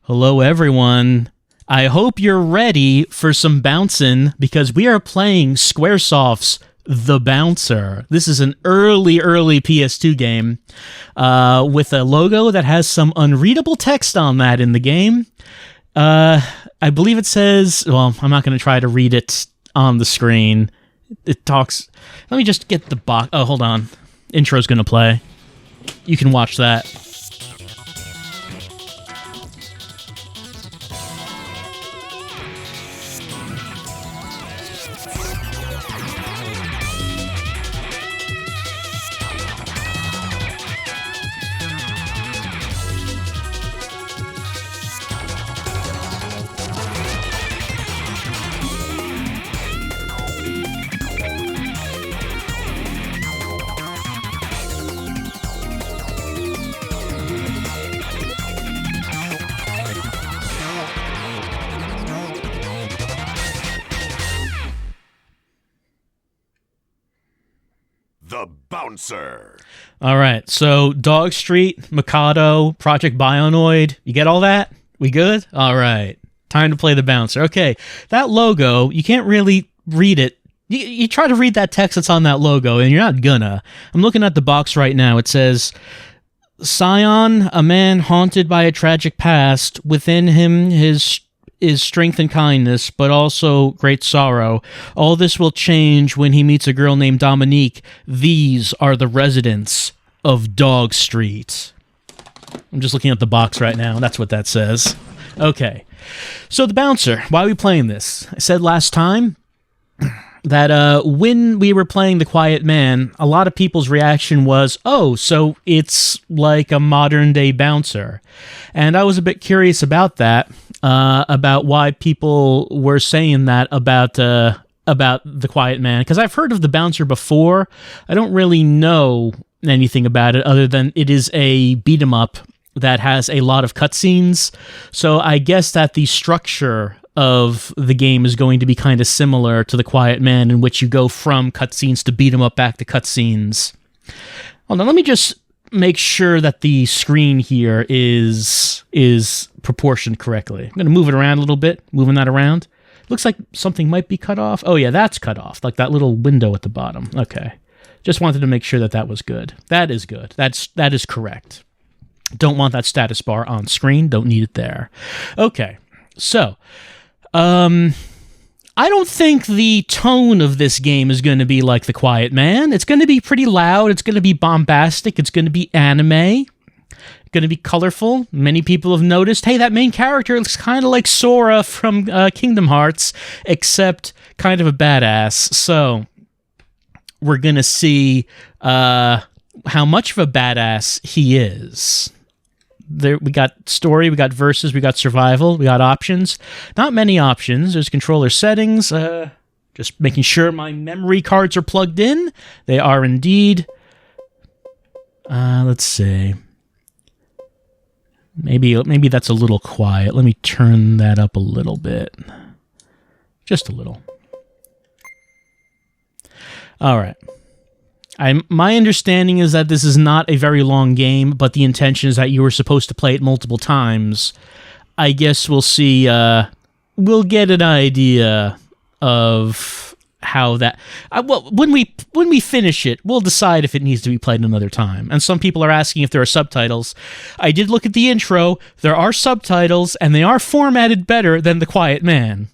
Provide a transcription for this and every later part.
Hello, everyone. I hope you're ready for some bouncing because we are playing Squaresoft's The Bouncer. This is an early PS2 game with a logo that has some unreadable text on that in the game. I believe it says, well, I'm not going to try to read it on the screen. It talks, let me just get the box. Oh, hold on. Intro's going to play. You can watch that. The Bouncer. All right, so Dog Street, Mikado, Project Bionoid. You get all that? We good? All right. Time to play The Bouncer. Okay, that logo, you can't really read it. You try to read that text that's on that logo, and you're not gonna. I'm looking at the box right now. It says, Scion, a man haunted by a tragic past. Within him is strength and kindness, but also great sorrow. All this will change when he meets a girl named Dominique. These are the residents of Dog Street. I'm just looking at the box right now. That's what that says. Okay. So The Bouncer. Why are we playing this? I said last time that when we were playing The Quiet Man, a lot of people's reaction was, oh, so it's like a modern-day Bouncer. And I was a bit curious about that. About why people were saying that about The Quiet Man, because I've heard of The Bouncer before. I don't really know anything about it other than it is a beat 'em up that has a lot of cutscenes. So I guess that the structure of the game is going to be kind of similar to The Quiet Man, in which you go from cutscenes to beat 'em up back to cutscenes. Hold on, let me just make sure that the screen here is proportioned correctly. I'm going to move it around a little bit, moving that around. Looks like something might be cut off. Oh yeah, that's cut off, like that little window at the bottom. Okay. Just wanted to make sure that that was good. That is good. That is correct. Don't want that status bar on screen. Don't need it there. Okay. So, I don't think the tone of this game is going to be like The Quiet Man. It's going to be pretty loud. It's going to be bombastic. It's going to be anime. Going to be colorful. Many people have noticed, hey, that main character looks kind of like Sora from Kingdom Hearts, except kind of a badass. So we're going to see how much of a badass he is. There, we got story, we got verses, we got survival, we got options. Not many options. There's controller settings. Just making sure my memory cards are plugged in. They are indeed. Let's see. Maybe that's a little quiet. Let me turn that up a little bit. Just a little. All right. My understanding is that this is not a very long game, but the intention is that you were supposed to play it multiple times. I guess we'll see. We'll get an idea of how that. Well, when we finish it, we'll decide if it needs to be played another time. And some people are asking if there are subtitles. I did look at the intro. There are subtitles, and they are formatted better than The Quiet Man,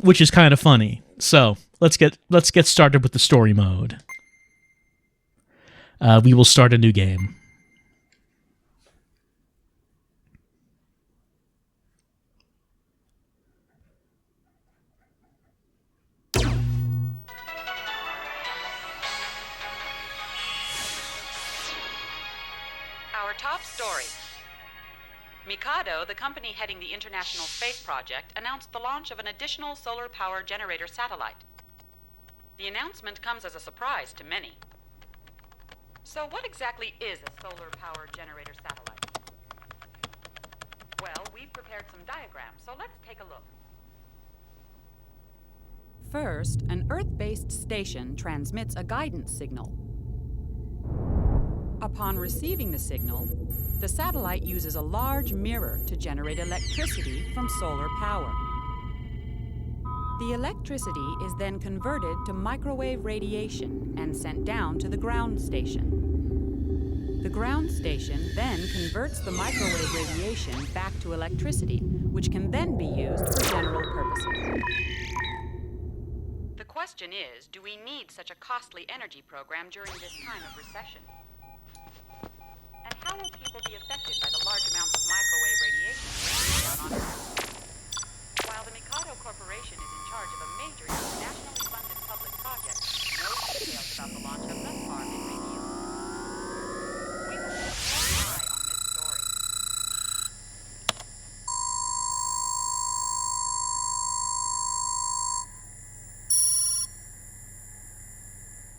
which is kind of funny. So let's get started with the story mode. We will start a new game. Our top story. Mikado, the company heading the International Space Project, announced the launch of an additional solar power generator satellite. The announcement comes as a surprise to many. So what exactly is a solar power generator satellite? Well, we've prepared some diagrams, so let's take a look. First, an Earth-based station transmits a guidance signal. A Upon receiving the signal, the satellite uses a large mirror to generate electricity from solar power. The electricity is then converted to microwave radiation and sent down to the ground station. The ground station then converts the microwave radiation back to electricity, which can then be used for general purposes. The question is, do we need such a costly energy program during this time of recession? And how will people be affected by the large amounts of microwave radiation raining down on Earth? While the Mikado Corporation is in charge of a major internationally funded public project, no details about the launch have thus far been revealed. We will keep a close eye on this story.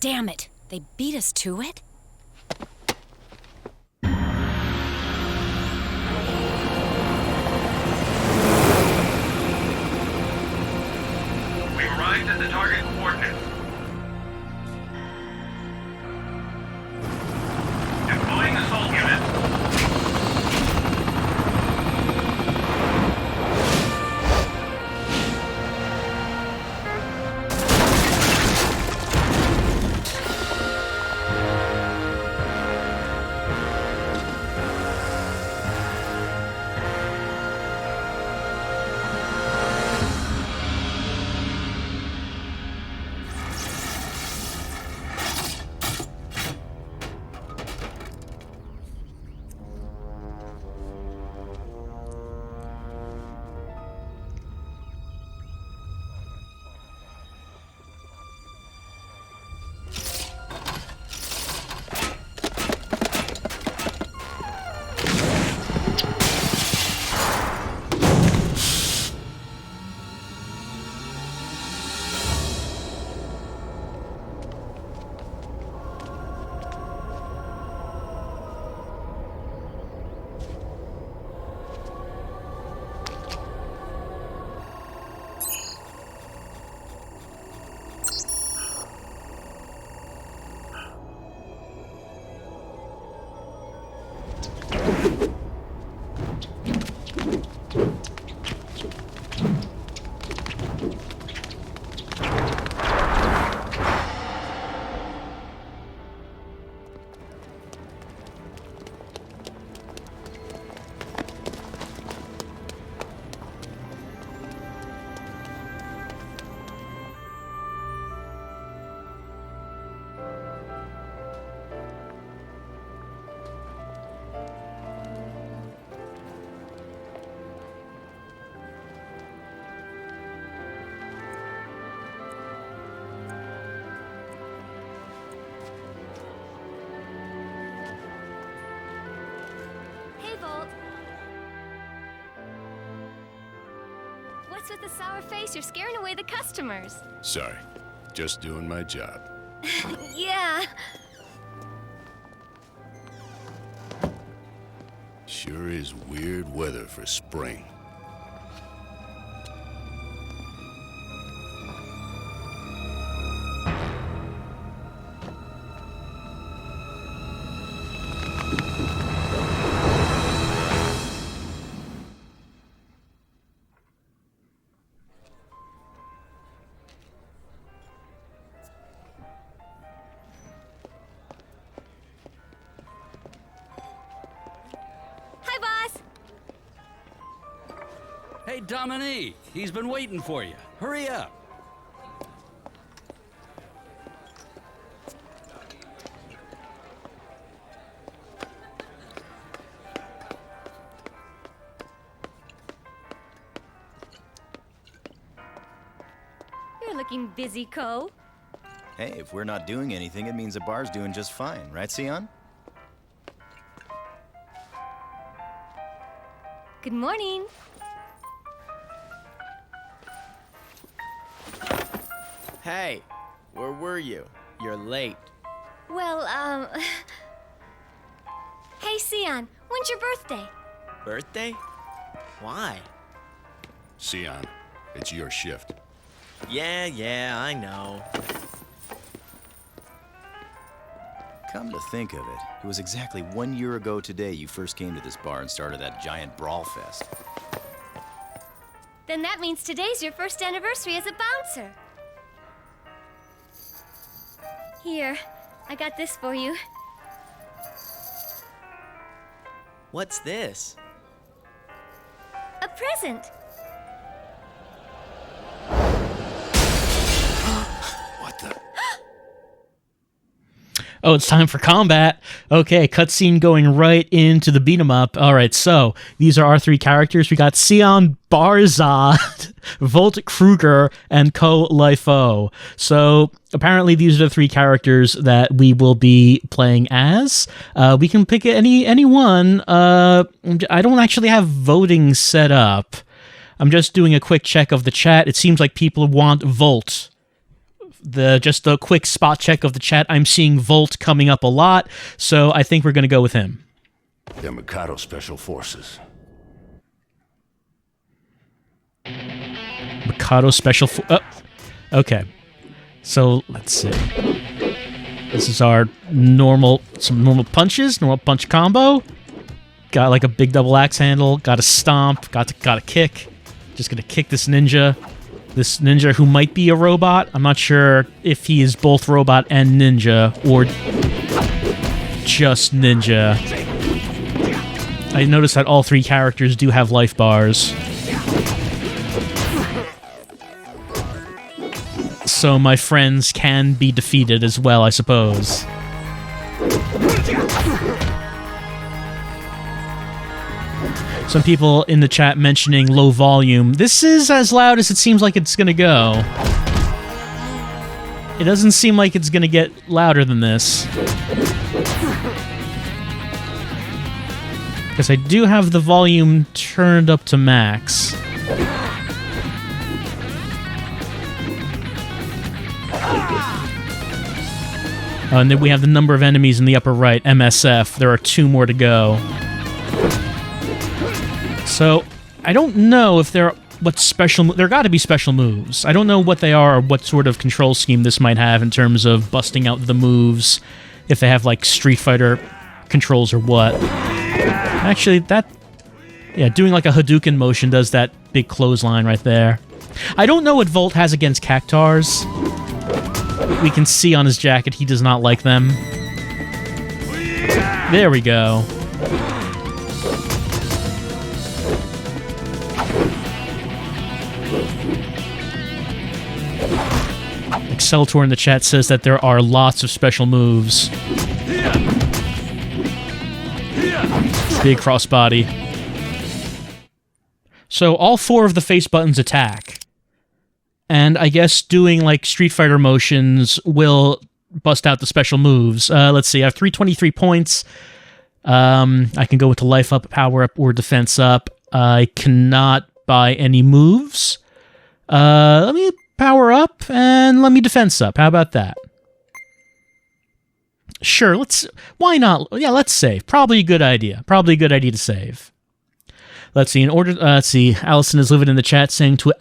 Damn it! They beat us to it? We've arrived at the target coordinates. Deploying assault units. What's with the sour face? You're scaring away the customers. Sorry, just doing my job. Yeah. Sure is weird weather for spring. Hey, Dominique, he's been waiting for you. Hurry up. You're looking busy, Co. Hey, if we're not doing anything, it means the bar's doing just fine, right, Sion? Good morning. Hey, where were you? You're late. Well, Hey, Sion, when's your birthday? Birthday? Why? Sion, it's your shift. Yeah, I know. Come to think of it, it was exactly 1 year ago today you first came to this bar and started that giant brawl fest. Then that means today's your first anniversary as a bouncer. Here, I got this for you. What's this? A present. What the? Oh, it's time for combat. Okay, cutscene going right into the beat 'em up. All right, so these are our three characters. We got Sion Barzad, Volt Kruger, and Ko Lifo. So apparently these are the three characters that we will be playing as. We can pick any one. I don't actually have voting set up. I'm just doing a quick check of the chat. It seems like people want Volt. Just a quick spot check of the chat. I'm seeing Volt coming up a lot, so I think we're going to go with him. They're Mikado Special Forces. Mikado Special okay. So, let's see. This is our some normal punches, normal punch combo. Got like a big double axe handle, got a stomp, got a kick. Just going to kick this ninja. This ninja who might be a robot. I'm not sure if he is both robot and ninja, or just ninja. I noticed that all three characters do have life bars. So my friends can be defeated as well, I suppose. Some people in the chat mentioning low volume. This is as loud as it seems like it's gonna go. It doesn't seem like it's gonna get louder than this. Because I do have the volume turned up to max. Oh, and then we have the number of enemies in the upper right, MSF. There are 2 more to go. So, I don't know if there got to be special moves. I don't know what they are or what sort of control scheme this might have in terms of busting out the moves, if they have like Street Fighter controls or what. Actually, doing like a Hadouken motion does that big clothesline right there. I don't know what Volt has against Cactars. We can see on his jacket he does not like them. There we go. Exceltor in the chat says that there are lots of special moves. Big crossbody. So all 4 of the face buttons attack. And I guess doing like Street Fighter motions will bust out the special moves. Let's see, I have 323 points. I can go with the life up, power up, or defense up. I cannot buy any moves. Let me power up and let me defense up. How about that? Sure, why not? Yeah, let's save. Probably a good idea. Probably a good idea to save. Let's see, Allison is living in the chat saying to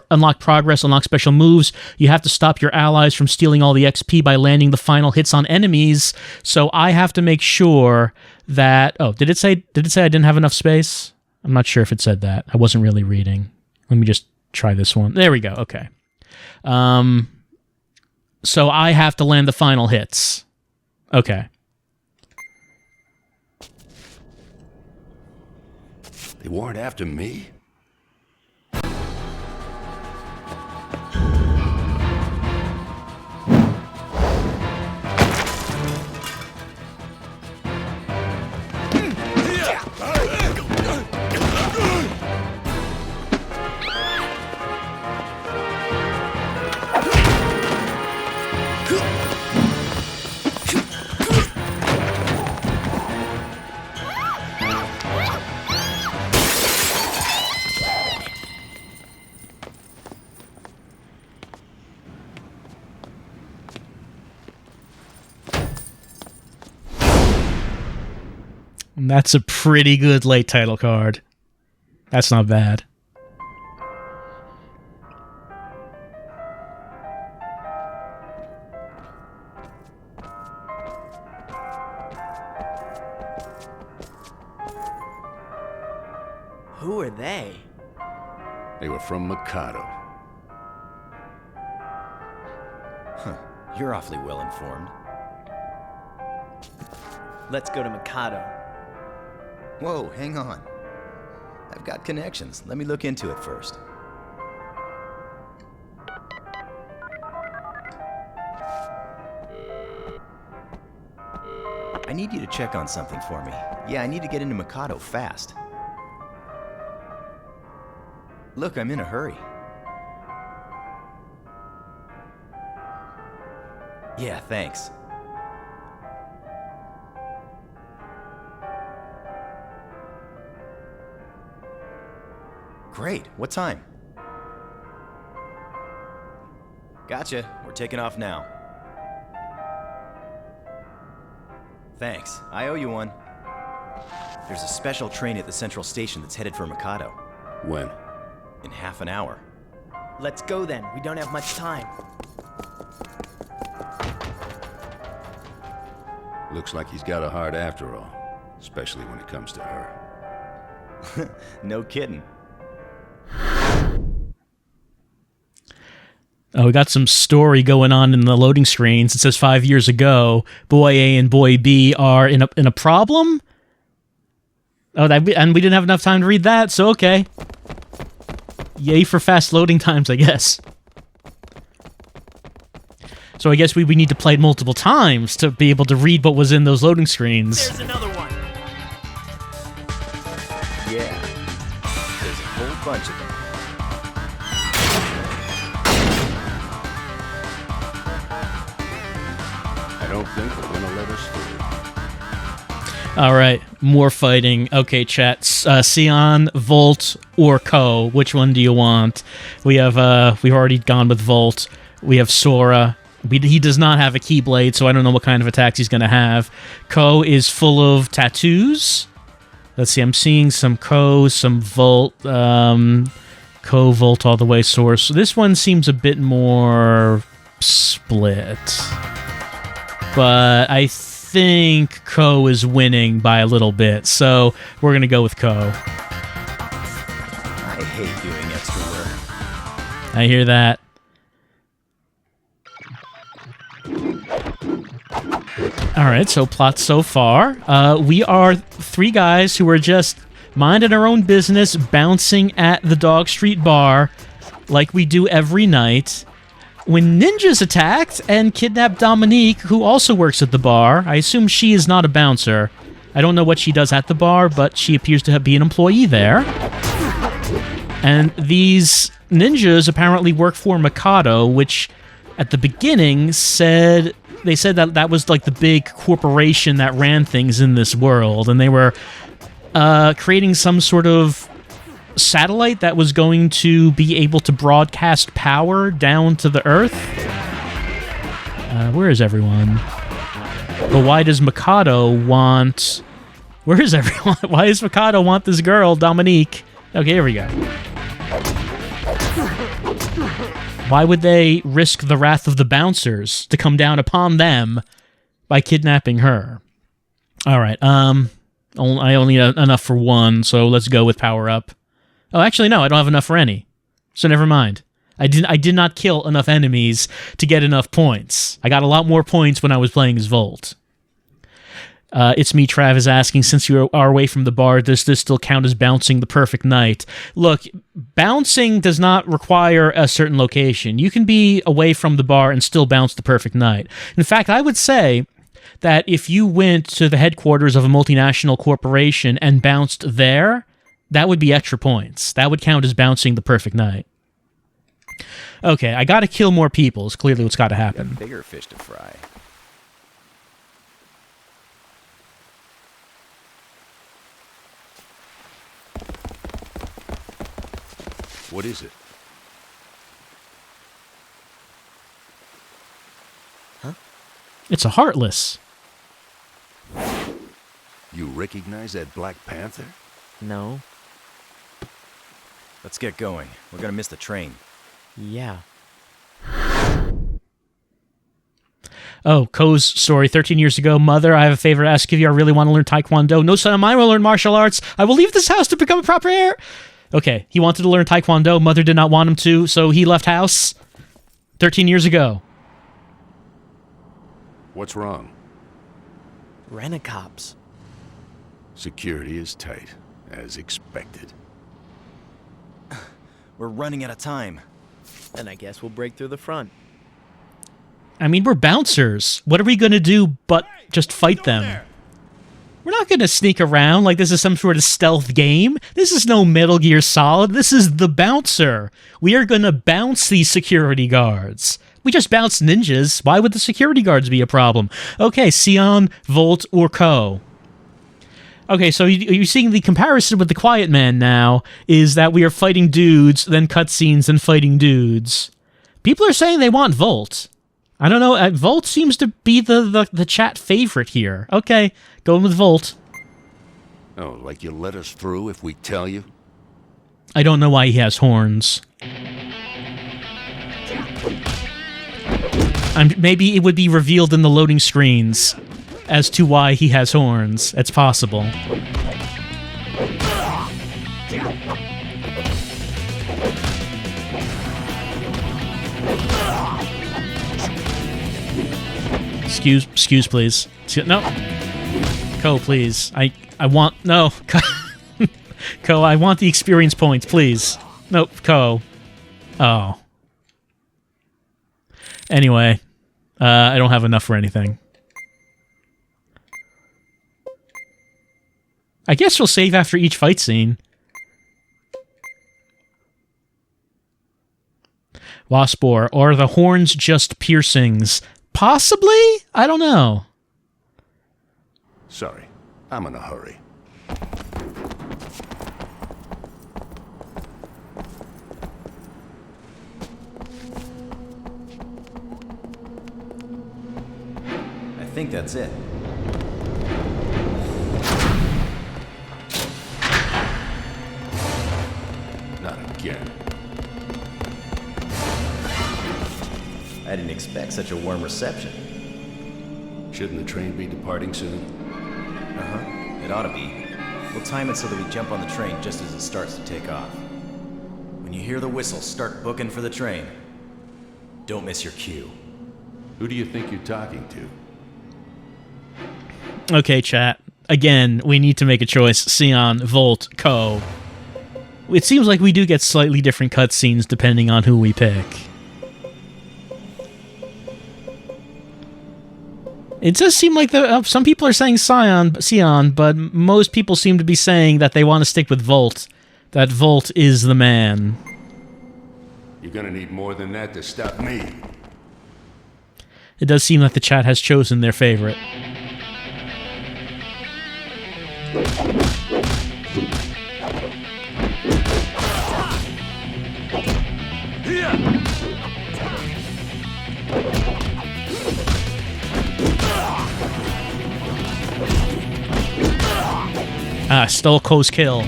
unlock progress, unlock special moves, you have to stop your allies from stealing all the XP by landing the final hits on enemies. So I have to make sure that... Oh, did it say I didn't have enough space? I'm not sure if it said that. I wasn't really reading. Let me just try this one. There we go, okay. So I have to land the final hits. Okay. They weren't after me? That's a pretty good late title card. That's not bad. Who are they? They were from Mikado. Huh. You're awfully well informed. Let's go to Mikado. Whoa, hang on. I've got connections. Let me look into it first. I need you to check on something for me. Yeah, I need to get into Mikado fast. Look, I'm in a hurry. Yeah, thanks. Great. What time? Gotcha. We're taking off now. Thanks. I owe you one. There's a special train at the central station that's headed for Mikado. When? In half an hour. Let's go then. We don't have much time. Looks like he's got a heart after all. Especially when it comes to her. No kidding. Oh, we got some story going on in the loading screens. It says 5 years ago, Boy A and Boy B are in a problem? Oh, and we didn't have enough time to read that, so okay. Yay for fast loading times, I guess. So I guess we need to play it multiple times to be able to read what was in those loading screens. There's another one. Yeah. There's a whole bunch of them. I don't think they're gonna let us through. All right, more fighting. Okay, chat. Sion, Volt, or Ko. Which one do you want? We have we've already gone with Volt. We have Sora. He does not have a Keyblade, so I don't know what kind of attacks he's going to have. Ko is full of tattoos. Let's see, I'm seeing some Ko, some Volt. Ko, Volt, all the way, Source. So this one seems a bit more split. But I think Ko is winning by a little bit, so we're going to go with Ko. I hate doing extra work. I hear that. Alright, so plot so far. We are three guys who are just minding our own business, bouncing at the Dog Street bar like we do every night. When ninjas attacked and kidnapped Dominique, who also works at the bar. I assume she is not a bouncer. I don't know what she does at the bar, but she appears to be an employee there. And these ninjas apparently work for Mikado, which at the beginning said that was like the big corporation that ran things in this world, and they were creating some sort of satellite that was going to be able to broadcast power down to the Earth. Where is everyone? But why does Mikado want... Where is everyone? Why does Mikado want this girl, Dominique? Okay, here we go. Why would they risk the wrath of the bouncers to come down upon them by kidnapping her? All right, I only have enough for one, so let's go with power up. Oh, actually, no, I don't have enough for any, so never mind. I did not kill enough enemies to get enough points. I got a lot more points when I was playing as Volt. It's me, Trav, is asking, since you are away from the bar, does this still count as bouncing the perfect night? Look, bouncing does not require a certain location. You can be away from the bar and still bounce the perfect night. In fact, I would say that if you went to the headquarters of a multinational corporation and bounced there, that would be extra points. That would count as bouncing the perfect night. Okay, I gotta kill more people is clearly what's gotta happen. Bigger fish to fry. What is it? Huh? It's a Heartless. You recognize that Black Panther? No. Let's get going. We're gonna miss the train. Yeah. Oh, Ko's story. 13 years ago, Mother, I have a favor to ask of you. I really want to learn Taekwondo. No son of mine will learn martial arts. I will leave this house to become a proper heir. Okay, he wanted to learn Taekwondo. Mother did not want him to, so he left house 13 years ago. What's wrong? Rent-a-cops. Security is tight, as expected. We're running out of time. Then I guess we'll break through the front. I mean, we're bouncers. What are we going to do but just fight them? We're not going to sneak around like this is some sort of stealth game. This is no Metal Gear Solid. This is the bouncer. We are going to bounce these security guards. We just bounce ninjas. Why would the security guards be a problem? Okay, Sion, Volt, or Ko. Okay, so you're seeing the comparison with the Quiet Man now is that we are fighting dudes, then cutscenes, and fighting dudes. People are saying they want Volt. I don't know. Volt seems to be the chat favorite here. Okay, going with Volt. Oh, like you let us through if we tell you? I don't know why he has horns. Maybe it would be revealed in the loading screens as to why he has horns. It's possible. Excuse, please. No. Ko, please. I want... No. Ko, I want the experience points, please. Nope, Ko. Oh. Anyway. I don't have enough for anything. I guess we'll save after each fight scene. Waspor. Or are the horns just piercings? Possibly? I don't know. Sorry, I'm in a hurry. I think that's it. Not again. I didn't expect such a warm reception. Shouldn't the train be departing soon? It ought to be. We'll time it so that we jump on the train just as it starts to take off. When you hear the whistle, start booking for the train. Don't miss your cue. Who do you think you're talking to? Okay, chat. Again, we need to make a choice. Sion, Volt, Ko. It seems like we do get slightly different cutscenes depending on who we pick. It does seem like some people are saying Sion, but most people seem to be saying that they want to stick with Volt. That Volt is the man. You're gonna need more than that to stop me. It does seem like the chat has chosen their favorite. Ah, stole Ko's kill.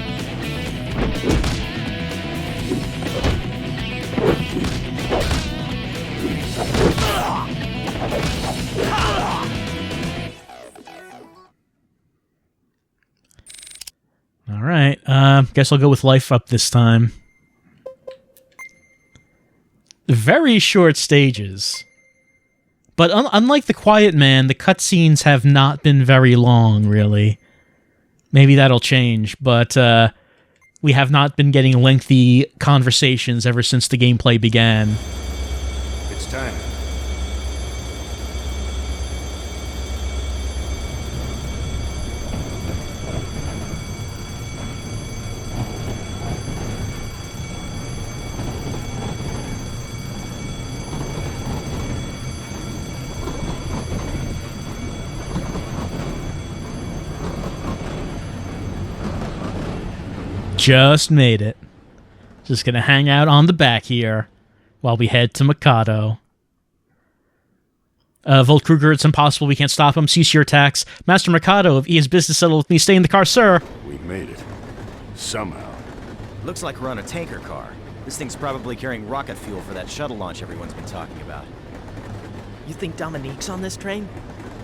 Alright, guess I'll go with life up this time. Very short stages. But unlike the Quiet Man, the cutscenes have not been very long, really. Maybe that'll change, but we have not been getting lengthy conversations ever since the gameplay began. It's time. Just made it. Just gonna hang out on the back here while we head to Mikado. Volt Kruger, it's impossible. We can't stop him. Cease your attacks. Master Mikado, if he has business settled with me, stay in the car, sir. We made it. Somehow. Looks like we're on a tanker car. This thing's probably carrying rocket fuel for that shuttle launch everyone's been talking about. You think Dominique's on this train?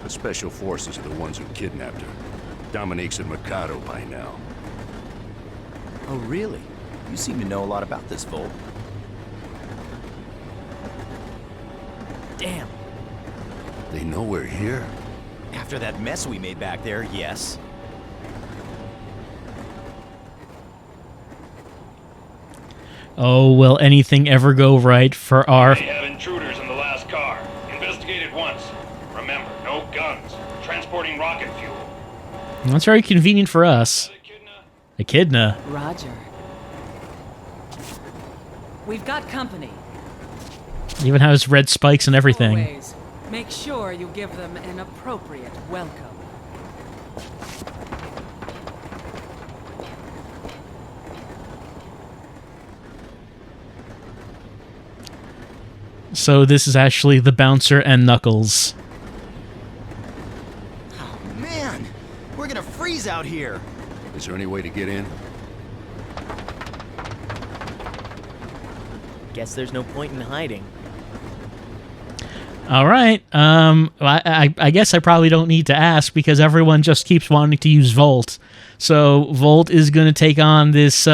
The special forces are the ones who kidnapped her. Dominique's in Mikado by now. Oh, really? You seem to know a lot about this Volt. Damn. They know we're here? After that mess we made back there, yes. Oh, will anything ever go right for our... They have intruders in the last car. Investigate it once. Remember, no guns. Transporting rocket fuel. That's very convenient for us. Echidna. Roger. We've got company. Even has red spikes and everything. Always. Make sure you give them an appropriate welcome. So this is actually the bouncer and Knuckles. Oh, man! We're gonna freeze out here! Is there any way to get in? Guess there's no point in hiding. All right. I guess I probably don't need to ask because everyone just keeps wanting to use Volt. So Volt is going to take on this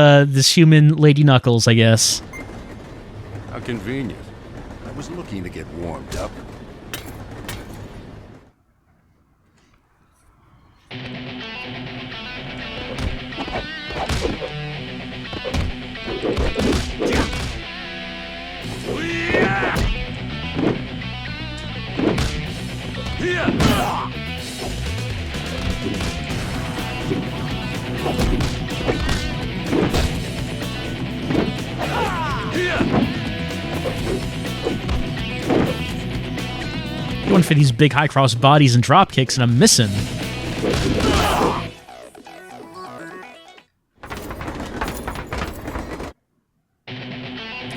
human Lady Knuckles, I guess. How convenient. I was looking to get warmed up. Going for these big high cross bodies and drop kicks, and I'm missing.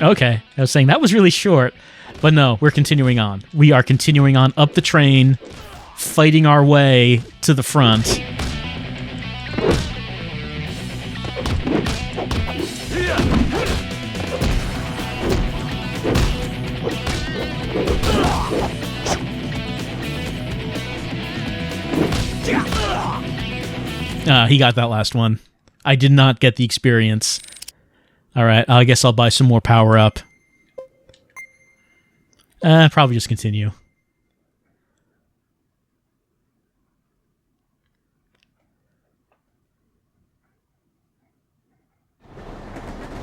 Okay, I was saying that was really short, but no, we're continuing on. We are continuing on up the train, fighting our way to the front. He got that last one. I did not get the experience. Alright, I guess I'll buy some more power up. Probably just continue.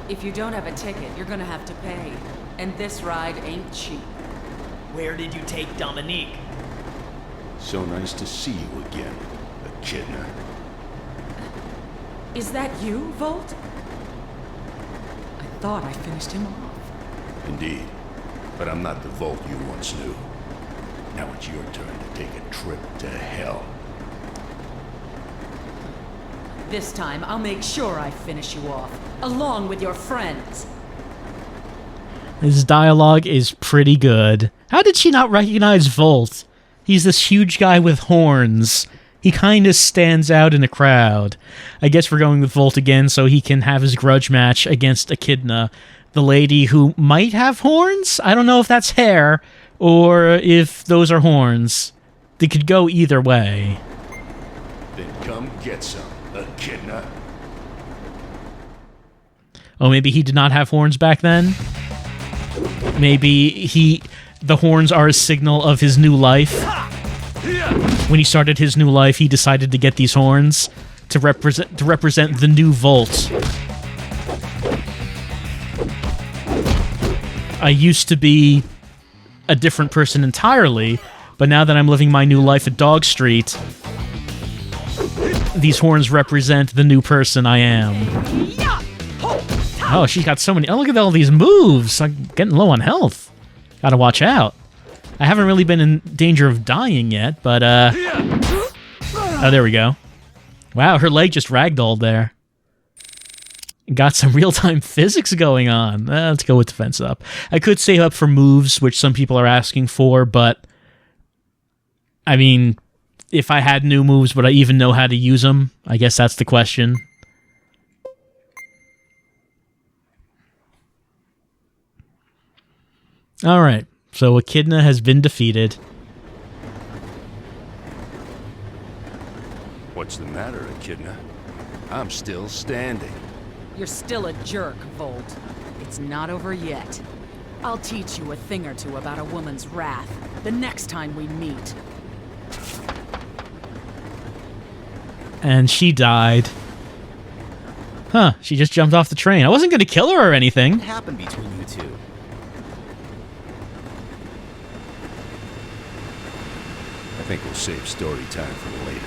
If you don't have a ticket, you're gonna have to pay. And this ride ain't cheap. Where did you take Dominique? So nice to see you again, Echidna. Is that you, Volt? I thought I finished him off. Indeed. But I'm not the Volt you once knew. Now it's your turn to take a trip to hell. This time, I'll make sure I finish you off, along with your friends. His dialogue is pretty good. How did she not recognize Volt? He's this huge guy with horns. He kind of stands out in a crowd. I guess we're going with Volt again so he can have his grudge match against Echidna, the lady who might have horns? I don't know if that's hair or if those are horns. They could go either way. Then come get some, Echidna. Oh, maybe he did not have horns back then? Maybe the horns are a signal of his new life. When he started his new life, he decided to get these horns to represent the new Volt. I used to be a different person entirely, but now that I'm living my new life at Dog Street, these horns represent the new person I am. Oh, she's got so many... Oh, look at all these moves! I'm getting low on health. Gotta watch out. I haven't really been in danger of dying yet, but, oh, there we go. Wow, her leg just ragdolled there. Got some real-time physics going on. Let's go with defense up. I could save up for moves, which some people are asking for, but... I mean, if I had new moves, would I even know how to use them? I guess that's the question. Alright, So Echidna has been defeated. What's the matter, Echidna? I'm still standing. You're still a jerk, Volt. It's not over yet. I'll teach you a thing or two about a woman's wrath the next time we meet. And she died. Huh, she just jumped off the train. I wasn't going to kill her or anything. What happened between you two? I think we'll save story time for later.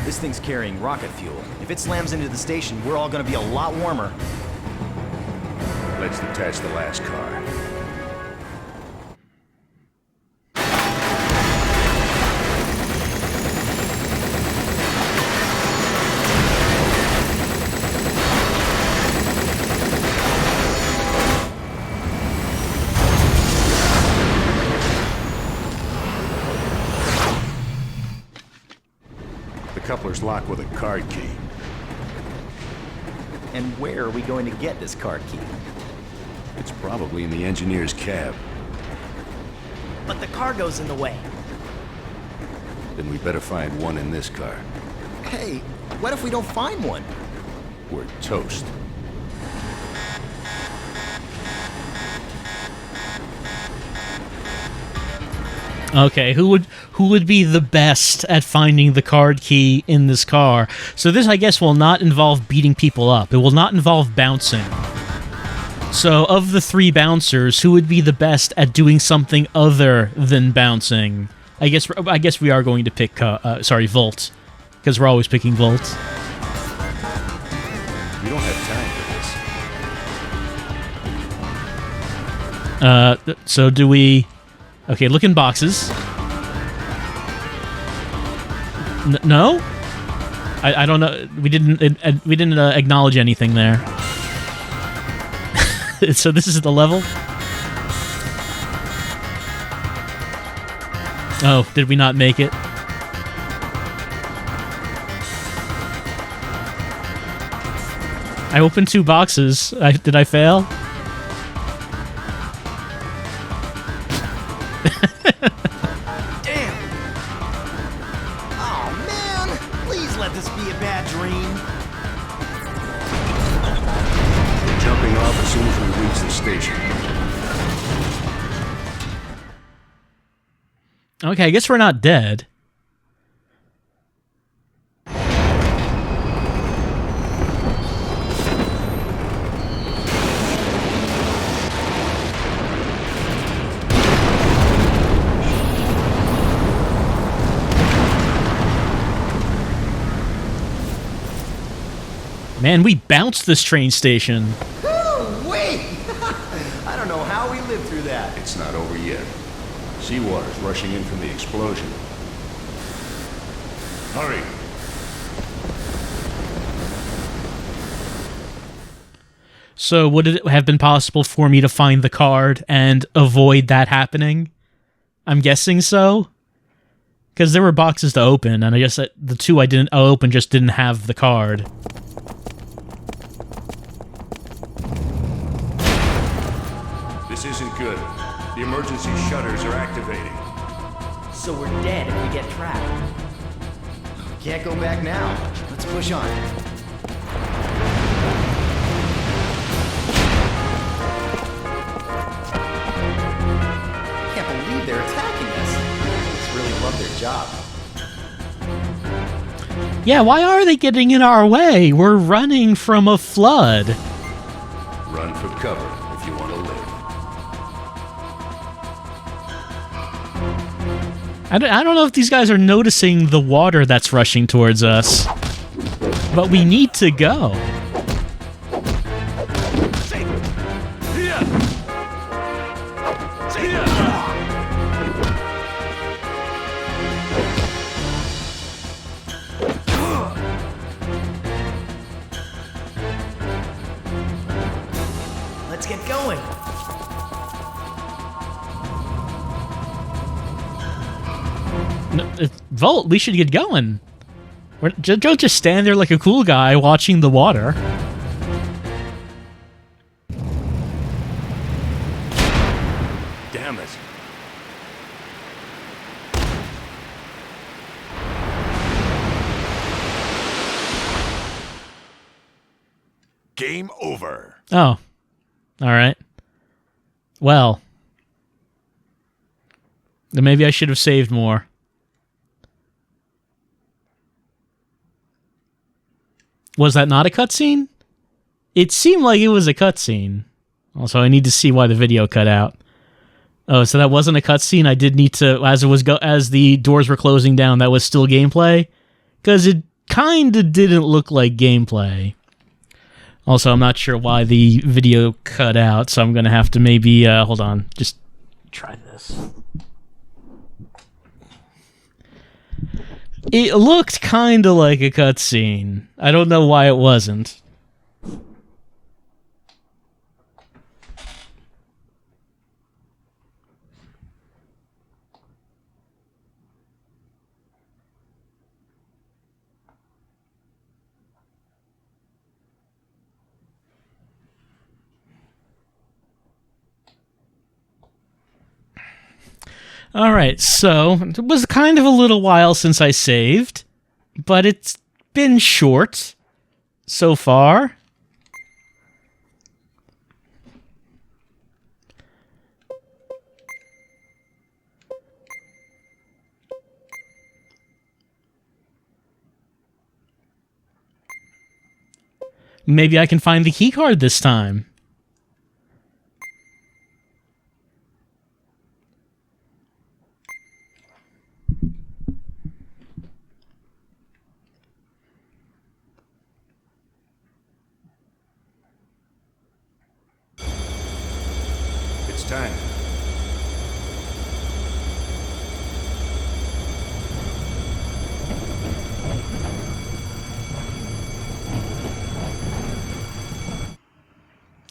This thing's carrying rocket fuel. If it slams into the station, we're all gonna be a lot warmer. Let's detach the last car. Coupler's locked with a card key. And where are we going to get this card key? It's probably in the engineer's cab. But the cargo's in the way. Then we better find one in this car. Hey, what if we don't find one? We're toast. Okay, who would be the best at finding the card key in this car? So this, I guess, will not involve beating people up. It will not involve bouncing. So of the three bouncers, who would be the best at doing something other than bouncing? I guess we are going to pick Volt, because we're always picking Volt. We don't have time for this. So do we? Okay, look in boxes. No? I don't know. We didn't acknowledge anything there. So this is the level? Oh, did we not make it? I opened 2 boxes. Did I fail? Damn! Oh man! Please let this be a bad dream. We're jumping off as soon as we reach the station. Okay, I guess we're not dead. Man, we bounced this train station. Wait! I don't know how we lived through that. It's not over yet. Seawater's rushing in from the explosion. Hurry! So would it have been possible for me to find the card and avoid that happening? I'm guessing so. Because there were boxes to open, and I guess that the 2 I didn't open just didn't have the card. This isn't good. The emergency shutters are activating. So we're dead if we get trapped. Can't go back now. Let's push on. Can't believe they're attacking us. They really love their job. Yeah, why are they getting in our way? We're running from a flood. Run for cover if you want to live. I don't know if these guys are noticing the water that's rushing towards us. But we need to go. Let's get going. Volt, we should get going. Don't just stand there like a cool guy watching the water. Damn it. Game over. Oh. Alright. Well. Then maybe I should have saved more. Was that not a cutscene? It seemed like it was a cutscene. Also, I need to see why the video cut out. Oh, so that wasn't a cutscene. I did need to, as the doors were closing down, that was still gameplay, because it kind of didn't look like gameplay. Also, I'm not sure why the video cut out, so I'm gonna have to maybe hold on, just try this. It looked kind of like a cutscene. I don't know why it wasn't. Alright, so it was kind of a little while since I saved, but it's been short so far. Maybe I can find the keycard this time. Time.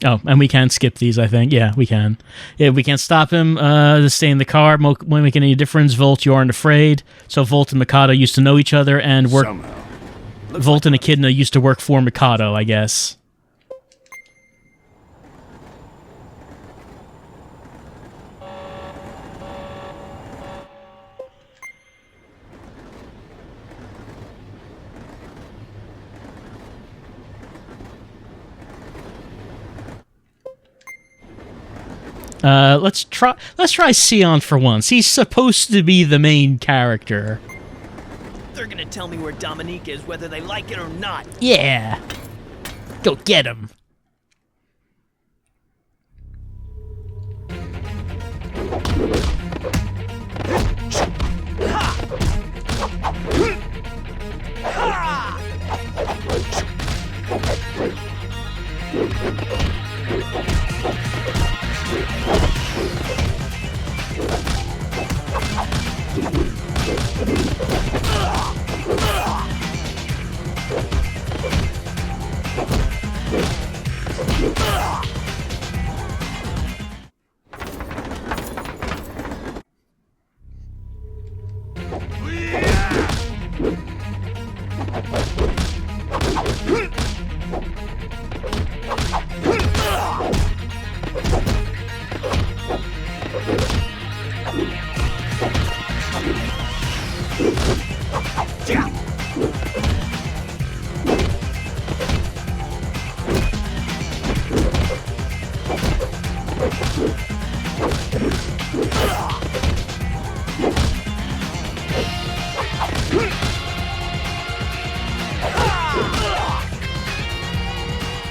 Oh, and we can skip these, I think. Yeah, we can. Yeah, we can't stop him to stay in the car. Won't make any difference. Volt, you aren't afraid. So Volt and Mikado used to know each other and work. Volt and Echidna used to work for Mikado, I guess. Let's try Sion for once. He's supposed to be the main character. They're gonna tell me where Dominique is, whether they like it or not. Yeah. Go get him.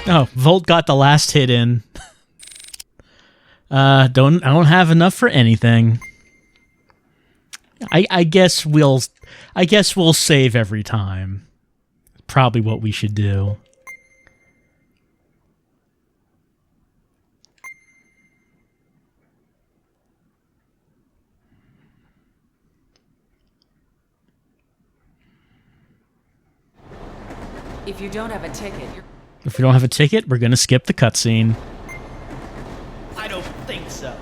Oh, Volt got the last hit in. I don't have enough for anything. I guess we'll save every time. Probably what we should do. If you don't have a ticket, If we don't have a ticket, we're gonna skip the cutscene. I don't think so.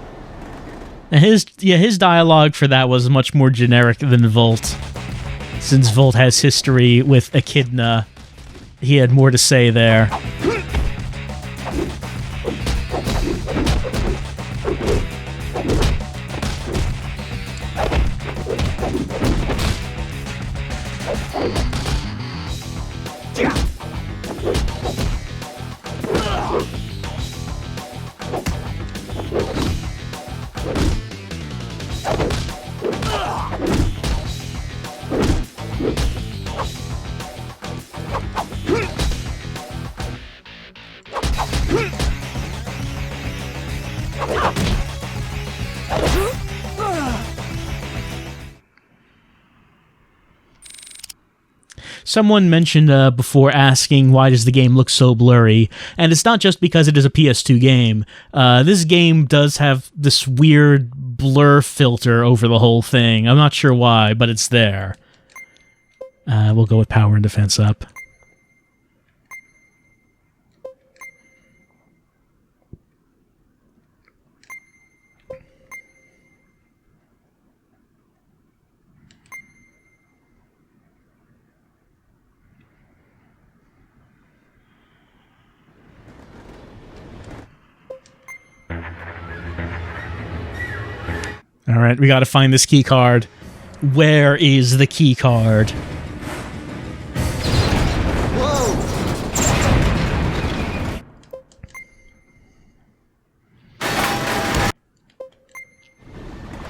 And his dialogue for that was much more generic than Volt. Since Volt has history with Echidna, he had more to say there. Someone mentioned before asking why does the game look so blurry, and it's not just because it is a PS2 game. This game does have this weird blur filter over the whole thing. I'm not sure why, but it's there. We'll go with power and defense up. All right, we got to find this key card. Where is the key card?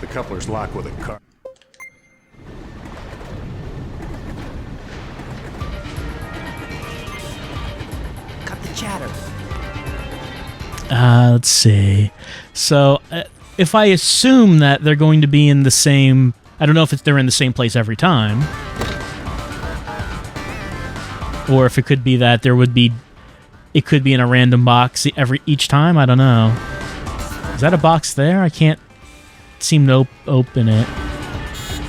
The coupler's locked with a car. Cut the chatter. Let's see. So, if I assume that they're going to be in the same... I don't know if they're in the same place every time. Or if it could be that there would be... It could be in a random box each time. I don't know. Is that a box there? I can't seem to open it.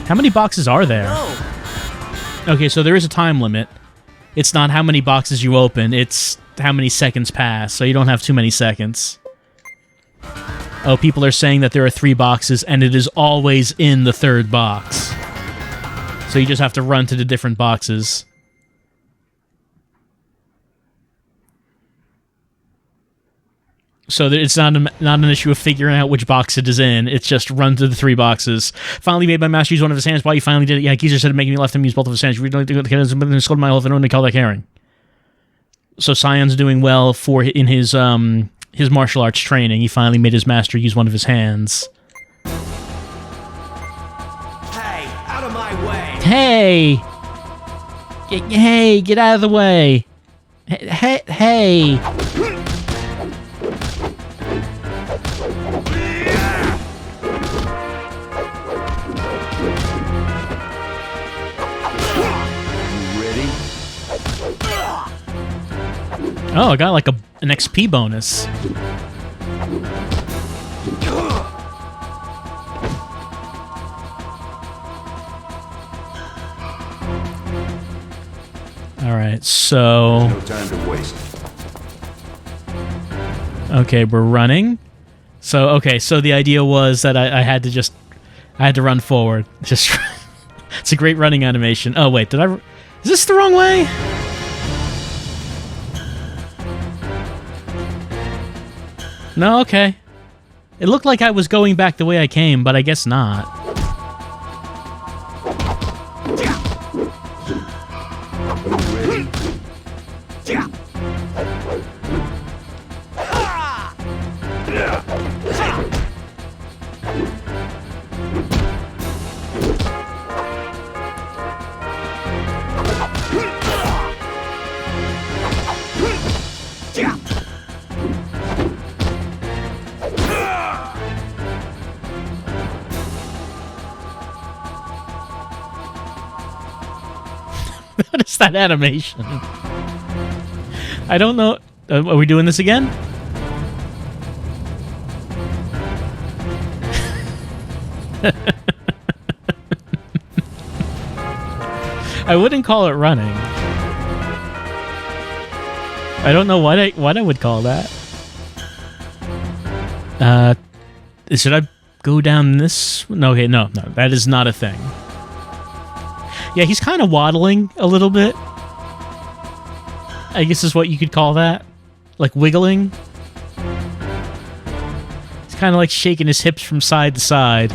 How many boxes are there? No. Okay, so there is a time limit. It's not how many boxes you open, it's how many seconds pass, so you don't have too many seconds. Oh, people are saying that there are 3 boxes, and it is always in the 3rd box. So you just have to run to the different boxes. So it's not an issue of figuring out which box it is in. It's just run to the 3 boxes. Finally made my master use one of his hands. Why you finally did it? Yeah, Geezer said making me left him use both of his hands. You really don't think it scolded my life. I don't really call that caring. So Scion's doing well in his martial arts training. He finally made his master use one of his hands. Hey, out of my way. Hey! Hey, get out of the way! Hey! Oh, I got like an XP bonus. Alright, so... No time to waste. Okay, we're running. So the idea was that I had to run forward. Just it's a great running animation. Oh wait, is this the wrong way? No, okay. It looked like I was going back the way I came, but I guess not. What's that animation? I don't know. Are we doing this again? I wouldn't call it running. I don't know what I would call that. Should I go down this? No, okay, no, that is not a thing. Yeah, he's kind of waddling a little bit. I guess is what you could call that. Like wiggling. He's kind of like shaking his hips from side to side.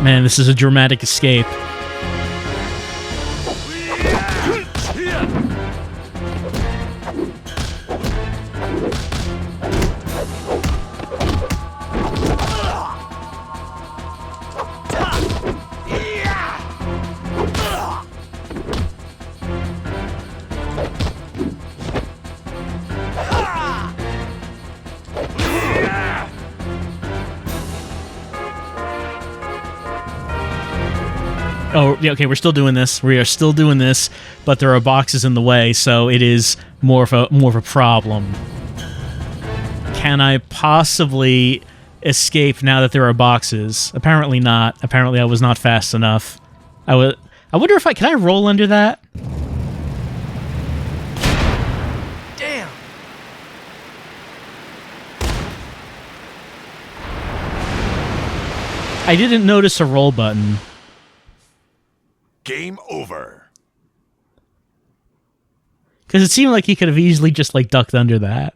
Man, this is a dramatic escape. Oh, yeah, okay, we're still doing this. We are still doing this, but there are boxes in the way, so it is more of a problem. Can I possibly escape now that there are boxes? Apparently not. Apparently I was not fast enough. I wonder if can I roll under that? Damn! I didn't notice a roll button. Game over. Because it seemed like he could have easily just, like, ducked under that.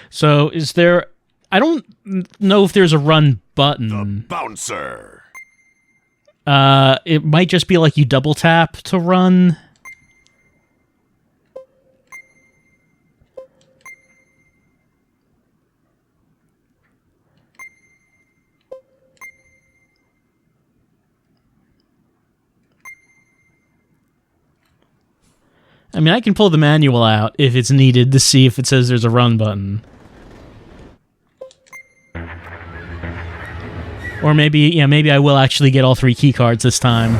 So, is there... I don't know if there's a run button. The bouncer. It might just be like you double tap to run. I mean, I can pull the manual out if it's needed to see if it says there's a run button. Or maybe, yeah, maybe I will actually get all 3 key cards this time.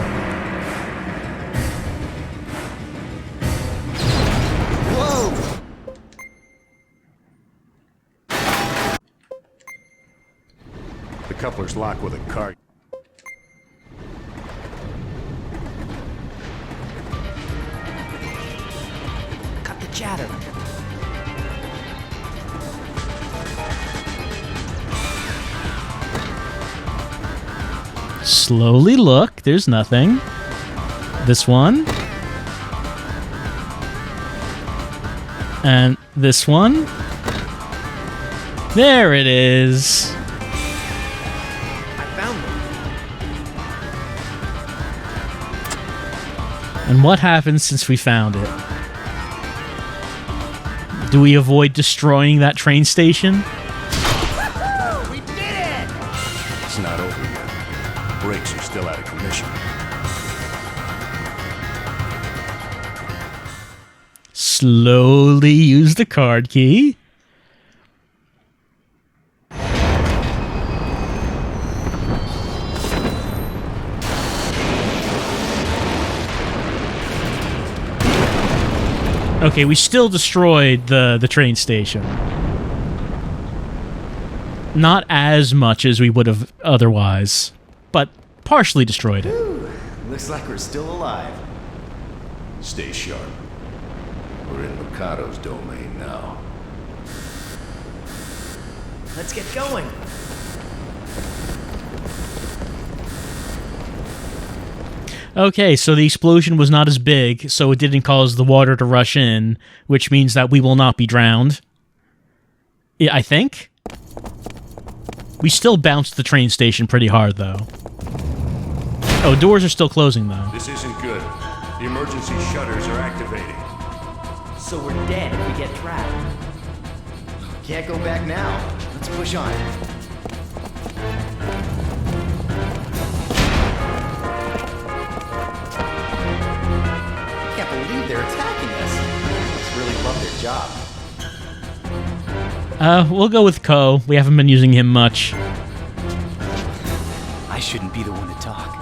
Whoa! The coupler's locked with a card. Cut the chatter. Slowly look. There's nothing. This one. And this one. There it is. I found them. And what happens since we found it? Do we avoid destroying that train station? We did it! It's not over yet. Brakes are still out of commission. Slowly use the card key. Okay, we still destroyed the train station. Not as much as we would have otherwise, but partially destroyed it. Whew. Looks like we're still alive. Stay sharp. We're in Mikado's domain now. Let's get going. Okay, so the explosion was not as big, so it didn't cause the water to rush in, which means that we will not be drowned. I think? We still bounced the train station pretty hard, though. Oh, doors are still closing, though. This isn't good. The emergency shutters are activating. So we're dead if we get trapped. Can't go back now. Let's push on. Can't believe they're attacking us. They must really love their job. We'll go with Ko. We haven't been using him much. I shouldn't be the one to talk.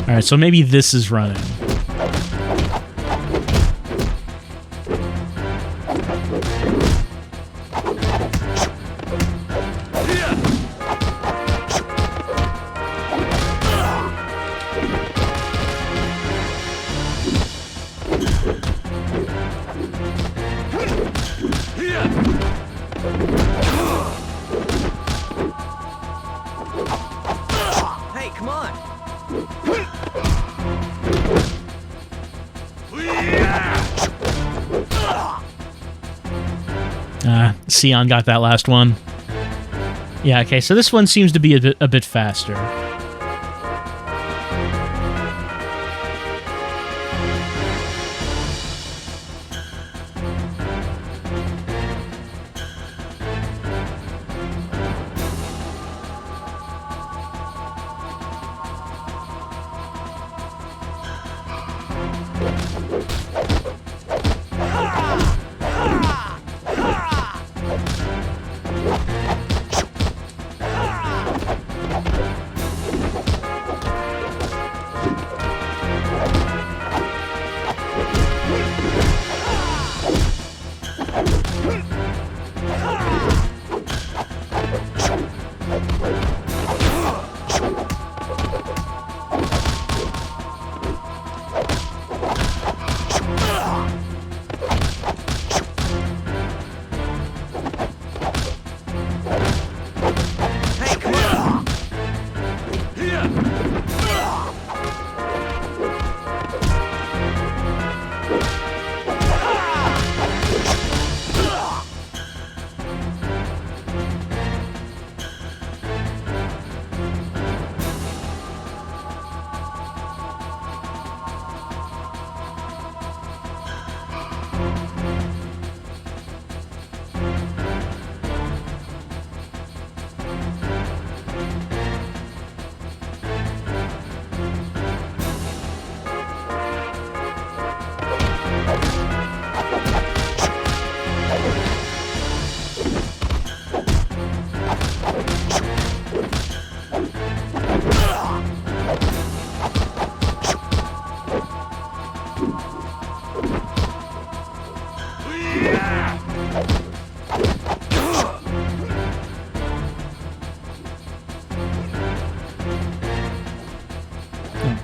Alright, so maybe this is running. Hey, come on. Sion got that last one. Yeah, okay, so this one seems to be a bit faster.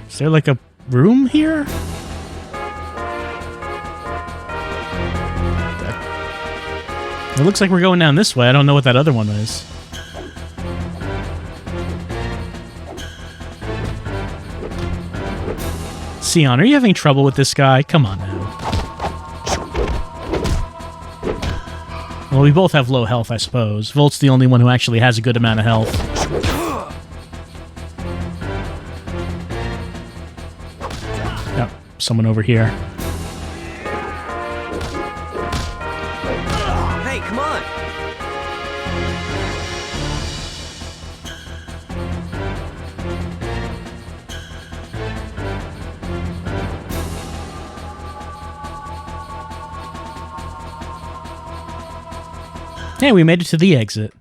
Is there like a room here? It looks like we're going down this way. I don't know what that other one is. Sion, are you having trouble with this guy? Come on now. Well, we both have low health, I suppose. Volt's the only one who actually has a good amount of health. Yep, someone over here. Hey, come on. Hey, we made it to the exit.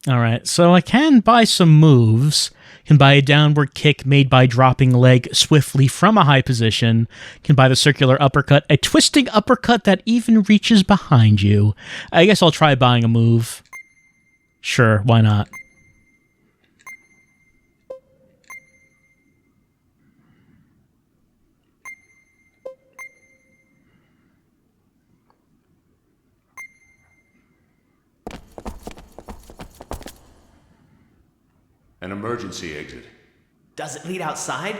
Alright, so I can buy some moves. Can buy a downward kick made by dropping leg swiftly from a high position. Can buy the circular uppercut, a twisting uppercut that even reaches behind you. I guess I'll try buying a move. Sure, why not? An emergency exit. Does it lead outside?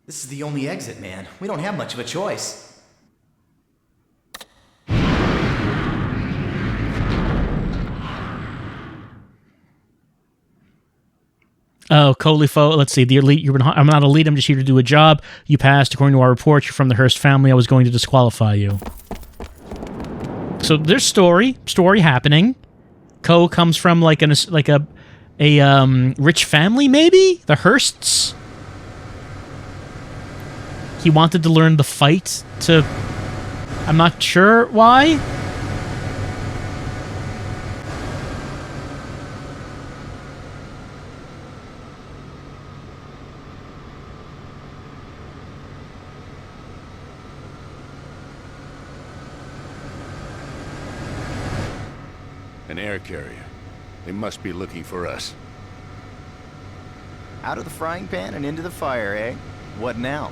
This is the only exit, man. We don't have much of a choice. Oh, Colifo, let's see. The elite, I'm not elite, I'm just here to do a job. You passed. According to our report, you're from the Hearst family. I was going to disqualify you. So there's story happening. Ko comes from like a rich family, maybe? The Hearsts? he wanted to learn the fight to... I'm not sure why. An air carrier. They must be looking for us. Out of the frying pan and into the fire, eh? What now?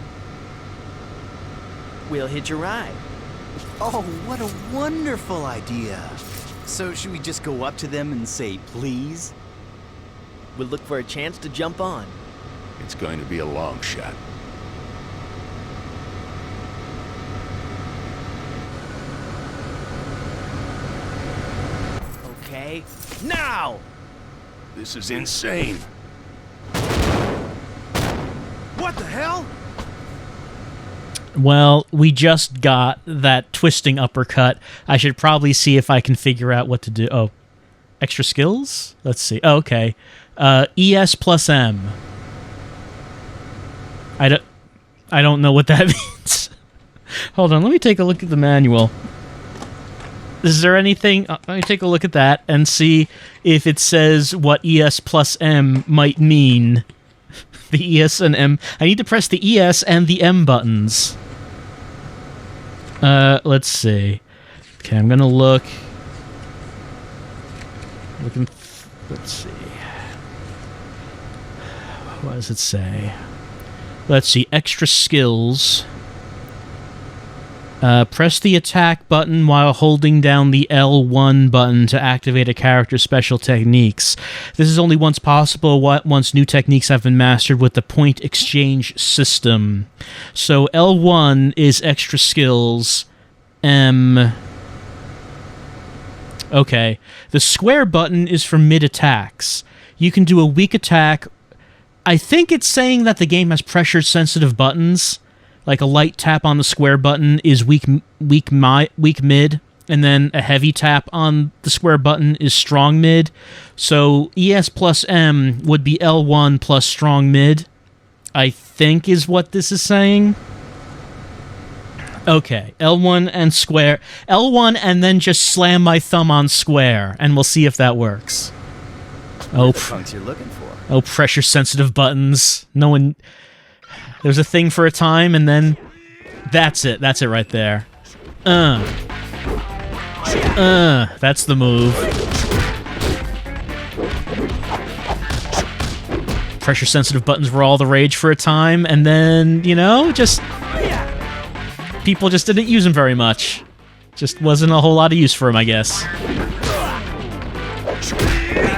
We'll hitch a ride. Oh, what a wonderful idea. So should we just go up to them and say, please? We'll look for a chance to jump on. It's going to be a long shot. Okay, now! This is insane. What the hell? Well, we just got that twisting uppercut. I should probably see if I can figure out what to do. Oh, extra skills? Let's see. Oh, okay. ES plus M. I don't know what that means. Hold on, let me take a look at the manual. Is there anything... let me take a look at that and see if it says what ES plus M might mean. The ES and M... I need to press the ES and the M buttons. Let's see. Okay, I'm gonna look... Let's see. What does it say? Let's see. Extra skills... press the attack button while holding down the L1 button to activate a character's special techniques. This is only once possible once new techniques have been mastered with the point exchange system. So L1 is extra skills. M... Okay. The square button is for mid-attacks. You can do a weak attack. I think it's saying that the game has pressure-sensitive buttons. Like a light tap on the square button is weak mid, and then a heavy tap on the square button is strong mid. So ES plus M would be L1 plus strong mid, I think is what this is saying. Okay, L1 and square. L1 and then just slam my thumb on square, and we'll see if that works. Oh, the punks you're looking for. Oh, pressure-sensitive buttons. No one... There's a thing for a time, and then... That's it. That's it right there. That's the move. Pressure-sensitive buttons were all the rage for a time, and then, you know, just... People just didn't use them very much. Just wasn't a whole lot of use for them, I guess.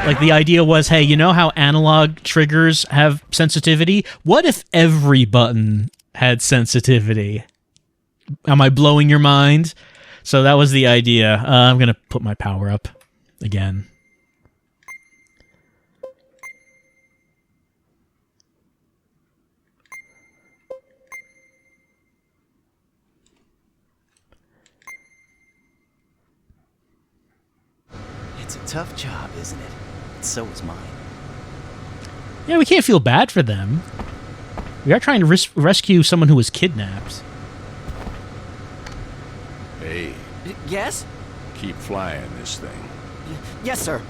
Like, the idea was, hey, you know how analog triggers have sensitivity? What if every button had sensitivity? Am I blowing your mind? So that was the idea. I'm going to put my power up again. It's a tough job, isn't it? So is mine. Yeah, we can't feel bad for them. We are trying to rescue someone who was kidnapped. Hey, Yes? keep flying this thing. Yes, sir.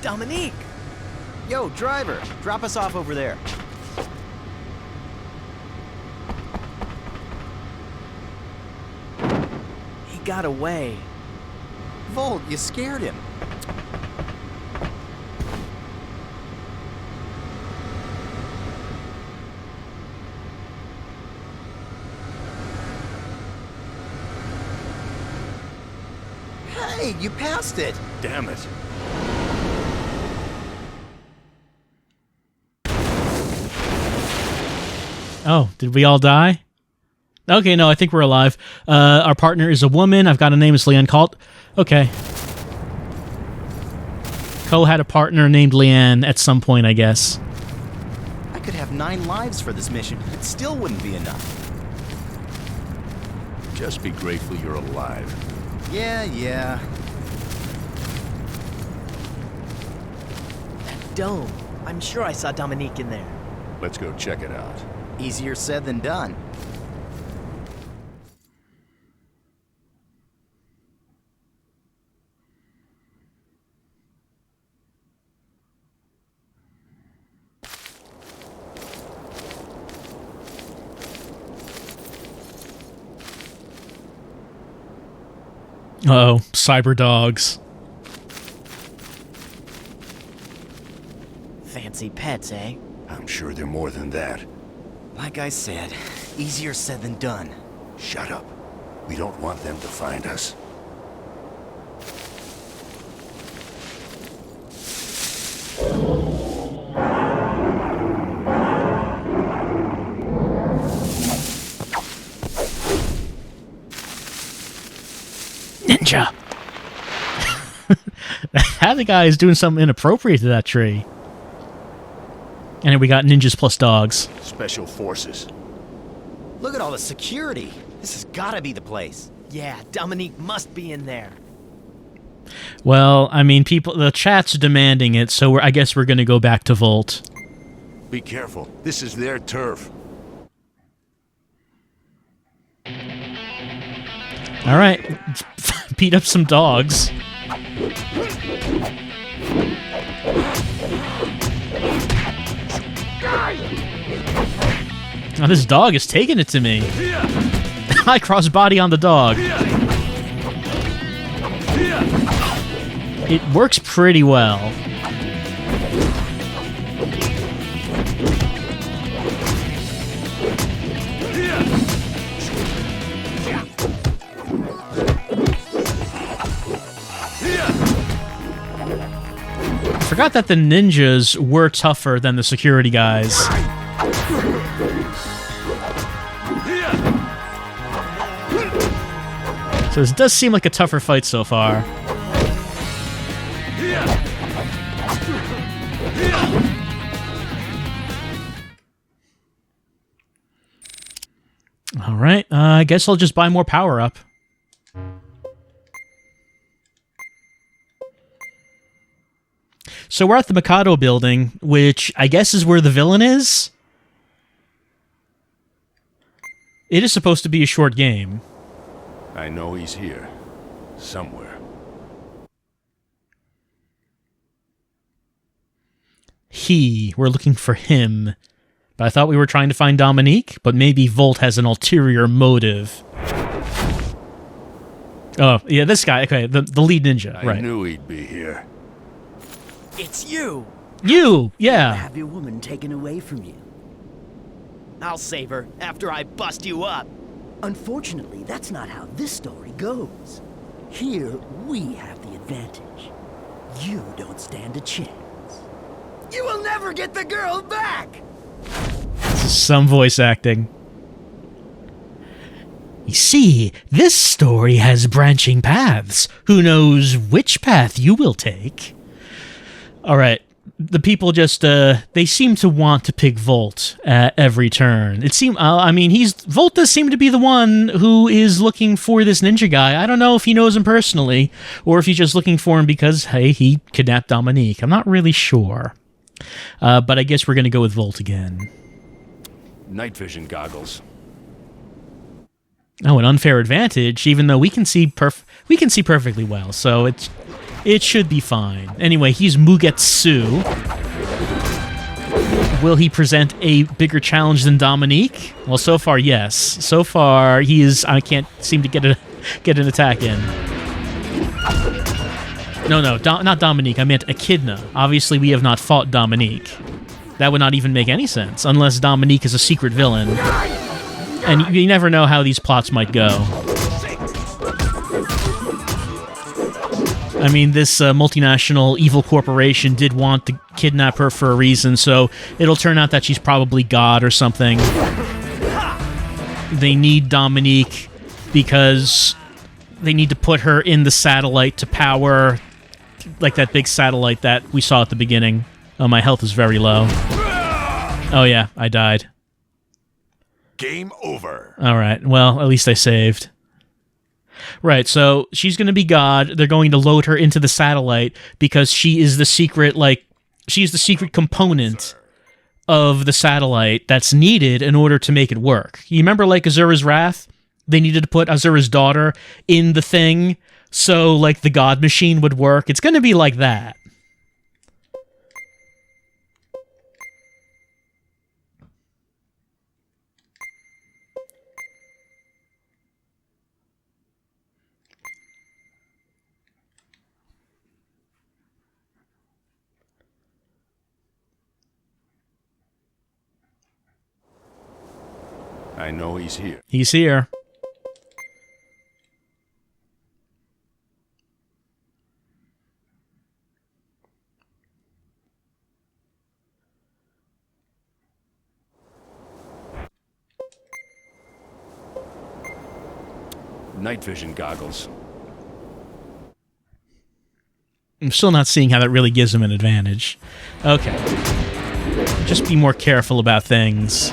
Dominique! Yo, driver, drop us off over there. He got away. Volt, you scared him. Hey, you passed it. Damn it. Oh, did we all die? Okay, no, I think we're alive. Our partner is a woman. I've got a name. It's Leanne Calt. Okay. Ko had a partner named Leanne at some point, I guess. I could have 9 lives for this mission. It still wouldn't be enough. Just be grateful you're alive. Yeah. That dome. I'm sure I saw Dominique in there. Let's go check it out. Easier said than done. Uh-oh, cyber dogs. Fancy pets, eh? I'm sure they're more than that. Like I said, easier said than done. Shut up. We don't want them to find us. Ninja! That guy is doing something inappropriate to that tree. And then we got ninjas plus dogs. Special forces. Look at all the security. This has gotta be the place. Yeah, Dominique must be in there. Well, I mean, the chat's demanding it, so I guess we're gonna go back to Volt. Be careful. This is their turf. All right, let's beat up some dogs. Oh, this dog is taking it to me. I cross body on the dog. It works pretty well. I forgot that the ninjas were tougher than the security guys. So this does seem like a tougher fight so far. Alright, I guess I'll just buy more power-up. So we're at the Mikado building, which I guess is where the villain is? It is supposed to be a short game. I know he's here. Somewhere. We're looking for him. But I thought we were trying to find Dominique, but maybe Volt has an ulterior motive. Oh, yeah, this guy. Okay, the lead ninja, right. I knew he'd be here. It's you! You! Yeah. Have your woman taken away from you. I'll save her after I bust you up. Unfortunately, that's not how this story goes. Here, we have the advantage. You don't stand a chance. You will never get the girl back! Some voice acting. You see, this story has branching paths. Who knows which path you will take? Alright, the people just, they seem to want to pick Volt at every turn. Volt does seem to be the one who is looking for this ninja guy. I don't know if he knows him personally, or if he's just looking for him because, hey, he kidnapped Dominique. I'm not really sure. But I guess we're gonna go with Volt again. Night vision goggles. Oh, an unfair advantage, even though we can see perfectly well, so it should be fine. Anyway, he's Mugetsu. Will he present a bigger challenge than Dominique? Well, so far, yes. So far, I can't seem to get an attack in. No, not Dominique. I meant Echidna. Obviously, we have not fought Dominique. That would not even make any sense, unless Dominique is a secret villain. And you never know how these plots might go. I mean, this multinational evil corporation did want to kidnap her for a reason, so it'll turn out that she's probably God or something. they need Dominique because they need to put her in the satellite to power, like that big satellite that we saw at the beginning. Oh, my health is very low. Oh yeah, I died. Game over. All right, well, at least I saved. Right, so she's going to be God. They're going to load her into the satellite because she is the secret, she's the secret component of the satellite that's needed in order to make it work. You remember, Azura's Wrath? They needed to put Azura's daughter in the thing so, the God machine would work. It's going to be like that. I know he's here. He's here. Night vision goggles. I'm still not seeing how that really gives him an advantage. Okay. Just be more careful about things.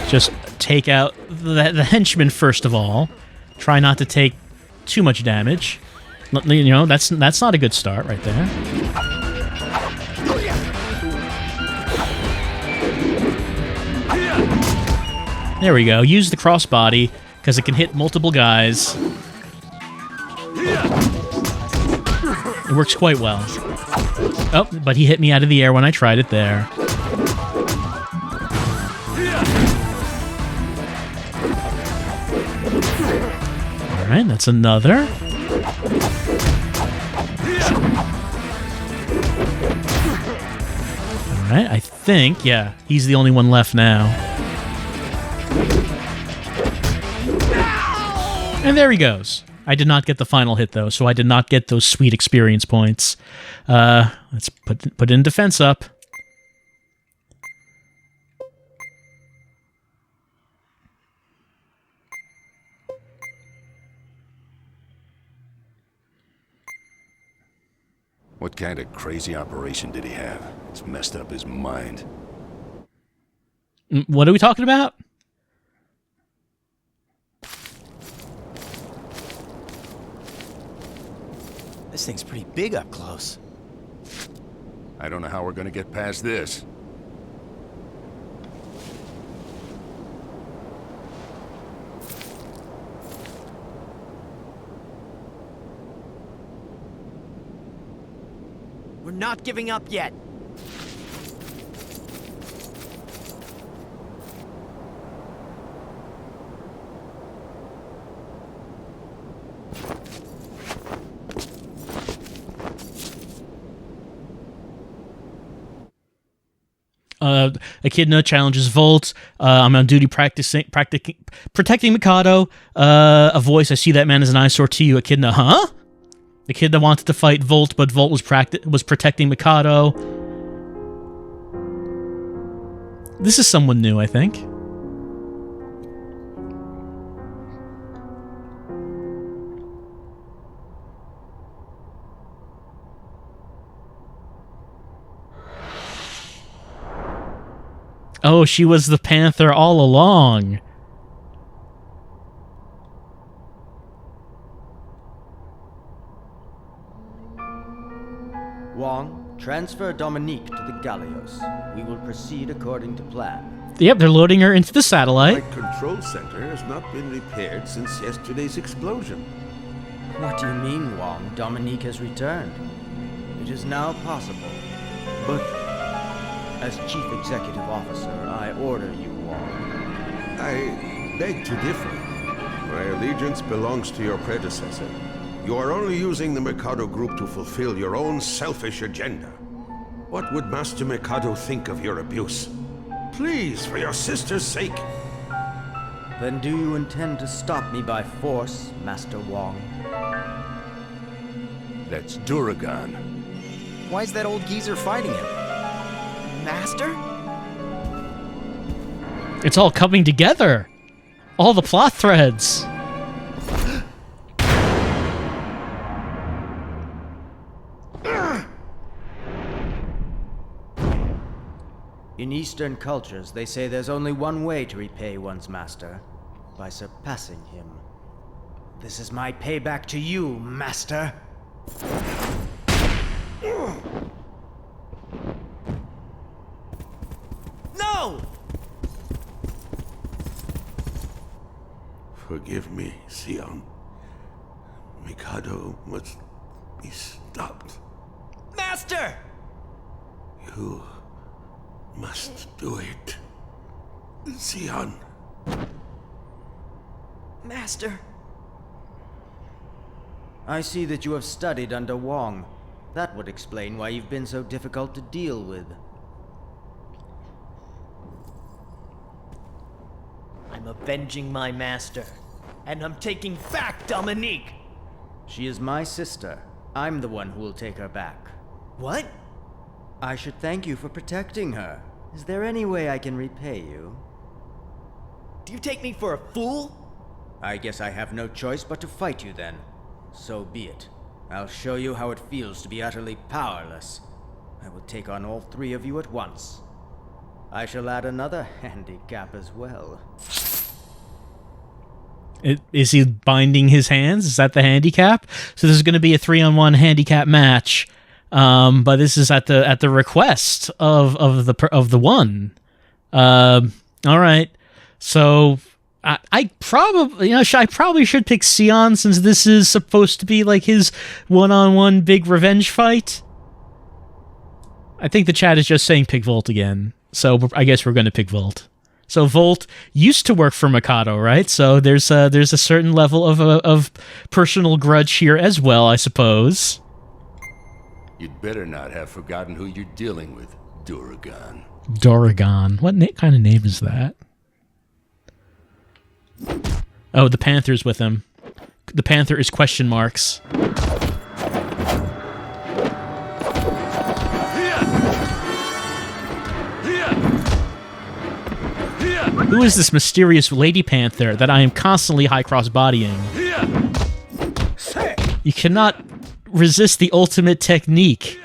Just take out the henchman first of all. Try not to take too much damage. That's not a good start right there. There we go. Use the crossbody because it can hit multiple guys. It works quite well. Oh, but he hit me out of the air when I tried it there. Alright, that's another. Alright, I think, yeah, he's the only one left now. And there he goes. I did not get the final hit, though, so I did not get those sweet experience points. Let's put in defense up. What kind of crazy operation did he have? It's messed up his mind. What are we talking about? This thing's pretty big up close. I don't know how we're gonna get past this. We're not giving up yet. Echidna challenges Volt. I'm on duty protecting Mikado. A voice, I see that man as an eyesore to you, Echidna. Huh? Echidna wanted to fight Volt, but Volt was protecting Mikado. This is someone new, I think. Oh, she was the Panther all along. Wong, transfer Dominique to the Gallios. We will proceed according to plan. Yep, they're loading her into the satellite. My control center has not been repaired since yesterday's explosion. What do you mean, Wong? Dominique has returned. It is now possible. But as Chief Executive Officer, I order you, Wong. I beg to differ. My allegiance belongs to your predecessor. You are only using the Mikado Group to fulfill your own selfish agenda. What would Master Mikado think of your abuse? Please, for your sister's sake. Then do you intend to stop me by force, Master Wong? That's Duragan. Why is that old geezer fighting him? Master? It's all coming together. All the plot threads. In Eastern cultures, they say there's only one way to repay one's master, by surpassing him. This is my payback to you, master. No! Forgive me, Sion. Mikado must be stopped. Master! You must do it. Sion. Master. I see that you have studied under Wong. That would explain why you've been so difficult to deal with. I'm avenging my master. And I'm taking back Dominique! She is my sister. I'm the one who will take her back. What? I should thank you for protecting her. Is there any way I can repay you? Do you take me for a fool? I guess I have no choice but to fight you then. So be it. I'll show you how it feels to be utterly powerless. I will take on all three of you at once. I shall add another handicap as well. Is he binding his hands? Is that the handicap? So this is going to be a 3-on-1 handicap match, but this is at the request of the one. All right, so I probably I probably should pick Sion since this is supposed to be like his 1-on-1 big revenge fight. I think the chat is just saying pick Volt again, so I guess we're going to pick Volt. So Volt used to work for Mikado, right? So there's a certain level of personal grudge here as well, I suppose. You'd better not have forgotten who you're dealing with, Duragan. Duragan. What kind of name is that? Oh, the Panther's with him. The Panther is question marks. Who is this mysterious Lady Panther that I am constantly high cross bodying? You cannot resist the ultimate technique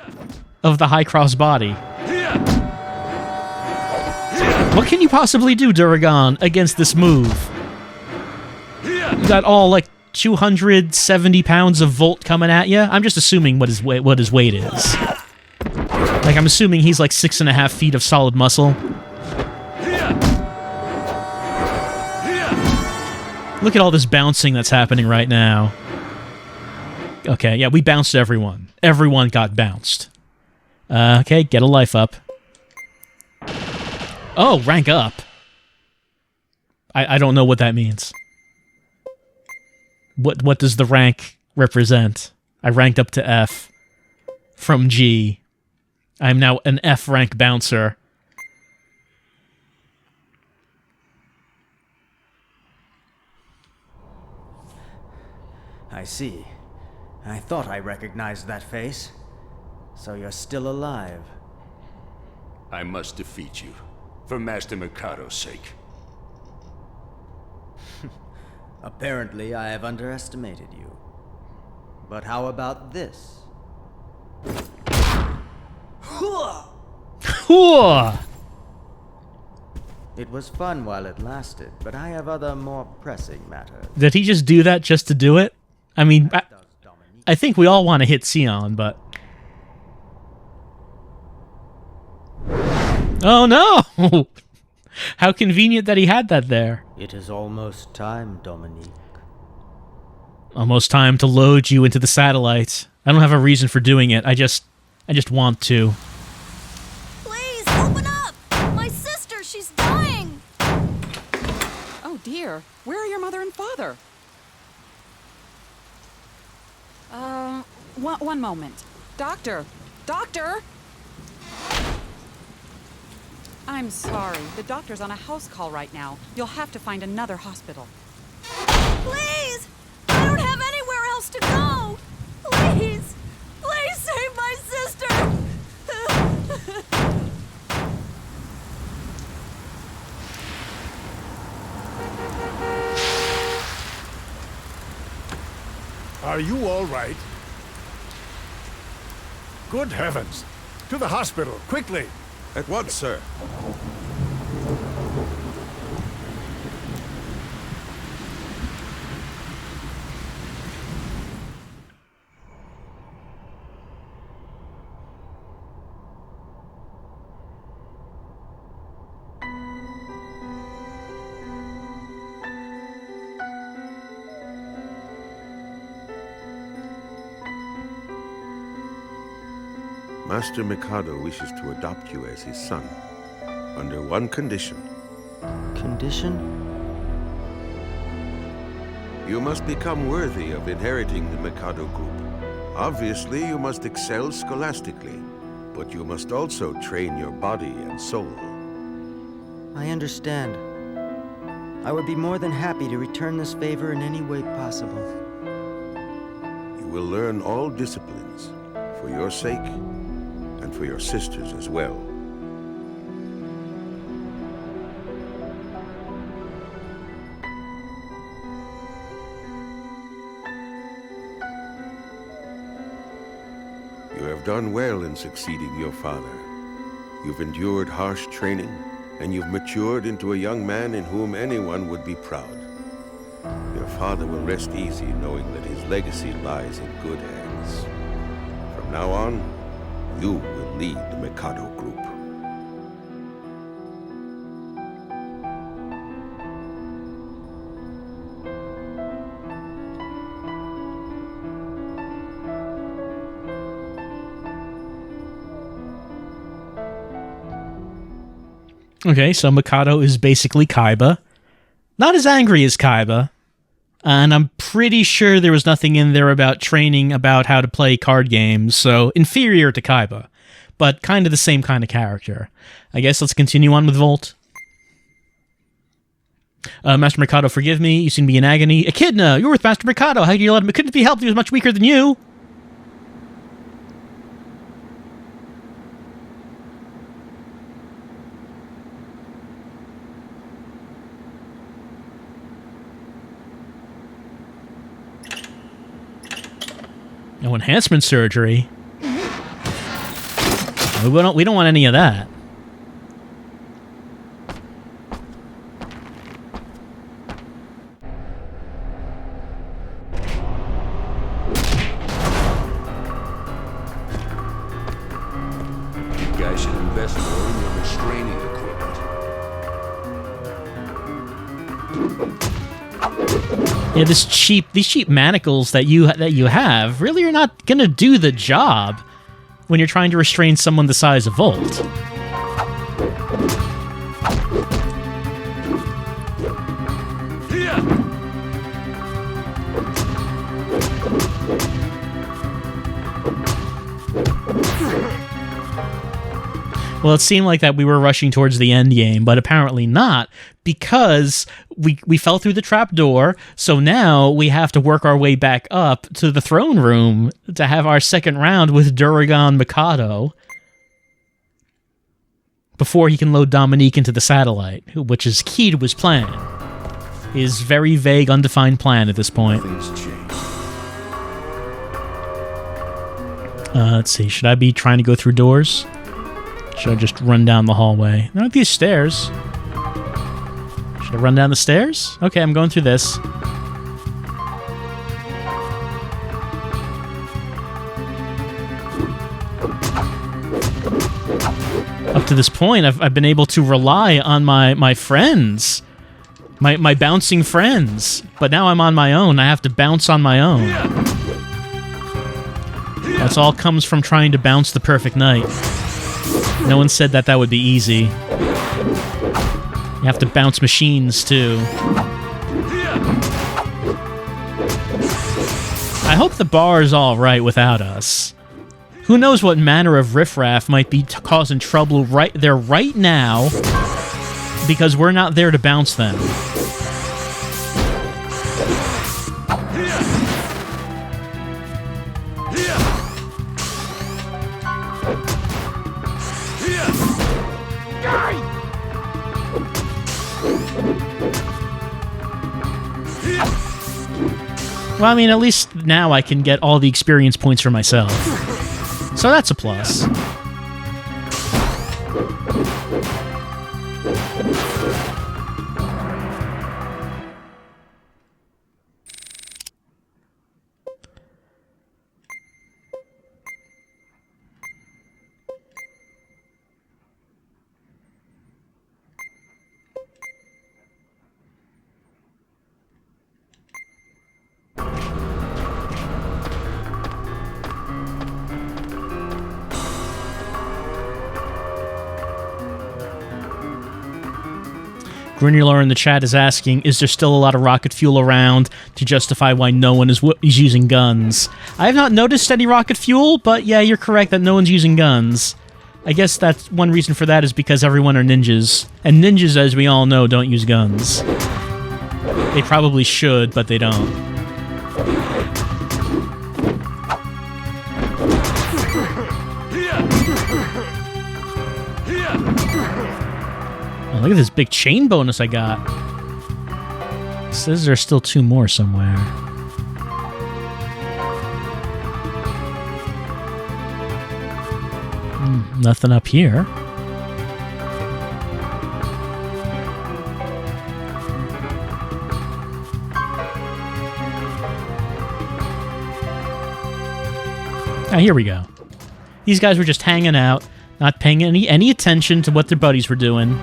of the high cross body. What can you possibly do, Duragan, against this move? You got all like 270 pounds of Volt coming at you. I'm just assuming what his weight is. Like I'm assuming he's like 6.5 feet of solid muscle. Look at all this bouncing that's happening right now. Okay, yeah, we bounced everyone. Everyone got bounced. Okay, get a life up. Oh, rank up. I don't know what that means. What does the rank represent? I ranked up to F from G. I'm now an F rank bouncer. I see. I thought I recognized that face. So you're still alive. I must defeat you, for Master Mikado's sake. Apparently, I have underestimated you. But how about this? It was fun while it lasted, but I have other more pressing matters. Did he just do that just to do it? I mean, I think we all want to hit Sion, but... Oh no! How convenient that he had that there. It is almost time, Dominique. Almost time to load you into the satellite. I don't have a reason for doing it. I just want to. Please, open up! My sister, she's dying! Oh dear, where are your mother and father? One moment. Doctor! Doctor! I'm sorry. The doctor's on a house call right now. You'll have to find another hospital. Please! I don't have anywhere else to go! Please! Please save my sister! Are you all right? Good heavens! To the hospital, quickly! At once, sir. Master Mikado wishes to adopt you as his son, under one condition. Condition? You must become worthy of inheriting the Mikado group. Obviously, you must excel scholastically, but you must also train your body and soul. I understand. I would be more than happy to return this favor in any way possible. You will learn all disciplines, for your sake, and for your sisters as well. You have done well in succeeding your father. You've endured harsh training, and you've matured into a young man in whom anyone would be proud. Your father will rest easy knowing that his legacy lies in good hands. From now on, you will lead the Mikado group. Okay, so Mikado is basically Kaiba. Not as angry as Kaiba. And I'm pretty sure there was nothing in there about training about how to play card games, so inferior to Kaiba, but kind of the same kind of character. I guess let's continue on with Volt. Master Mikado, forgive me, you seem to be in agony. Echidna, you're with Master Mikado, how do you let him? It couldn't be helped, he was much weaker than you. No enhancement surgery. We don't want any of that. You guys should invest more in your restraining equipment. Yeah, these cheap manacles that you have really are not gonna do the job when you're trying to restrain someone the size of Volt. Well, it seemed like that we were rushing towards the end game, but apparently not, because we fell through the trap door, so now we have to work our way back up to the throne room to have our second round with Duragon Mikado before he can load Dominique into the satellite, which is key to his plan. His very vague, undefined plan at this point. Let's see, should I be trying to go through doors? Should I just run down the hallway? Not these stairs. Should I run down the stairs? Okay, I'm going through this. Up to this point, I've been able to rely on my friends. My bouncing friends. But now I'm on my own. I have to bounce on my own. That's all comes from trying to bounce the perfect night. No one said that would be easy. You have to bounce machines, too. I hope the bar is alright without us. Who knows what manner of riffraff might be causing trouble right there right now because we're not there to bounce them. Well, I mean, at least now I can get all the experience points for myself. So that's a plus. Granular in the chat is asking, is there still a lot of rocket fuel around to justify why no one is using guns? I have not noticed any rocket fuel, but yeah, you're correct that no one's using guns. I guess that's one reason for that is because everyone are ninjas. And ninjas, as we all know, don't use guns. They probably should, but they don't. Oh, look at this big chain bonus I got. It says there's still 2 more somewhere. Nothing up here. Ah, here we go. These guys were just hanging out, not paying any attention to what their buddies were doing.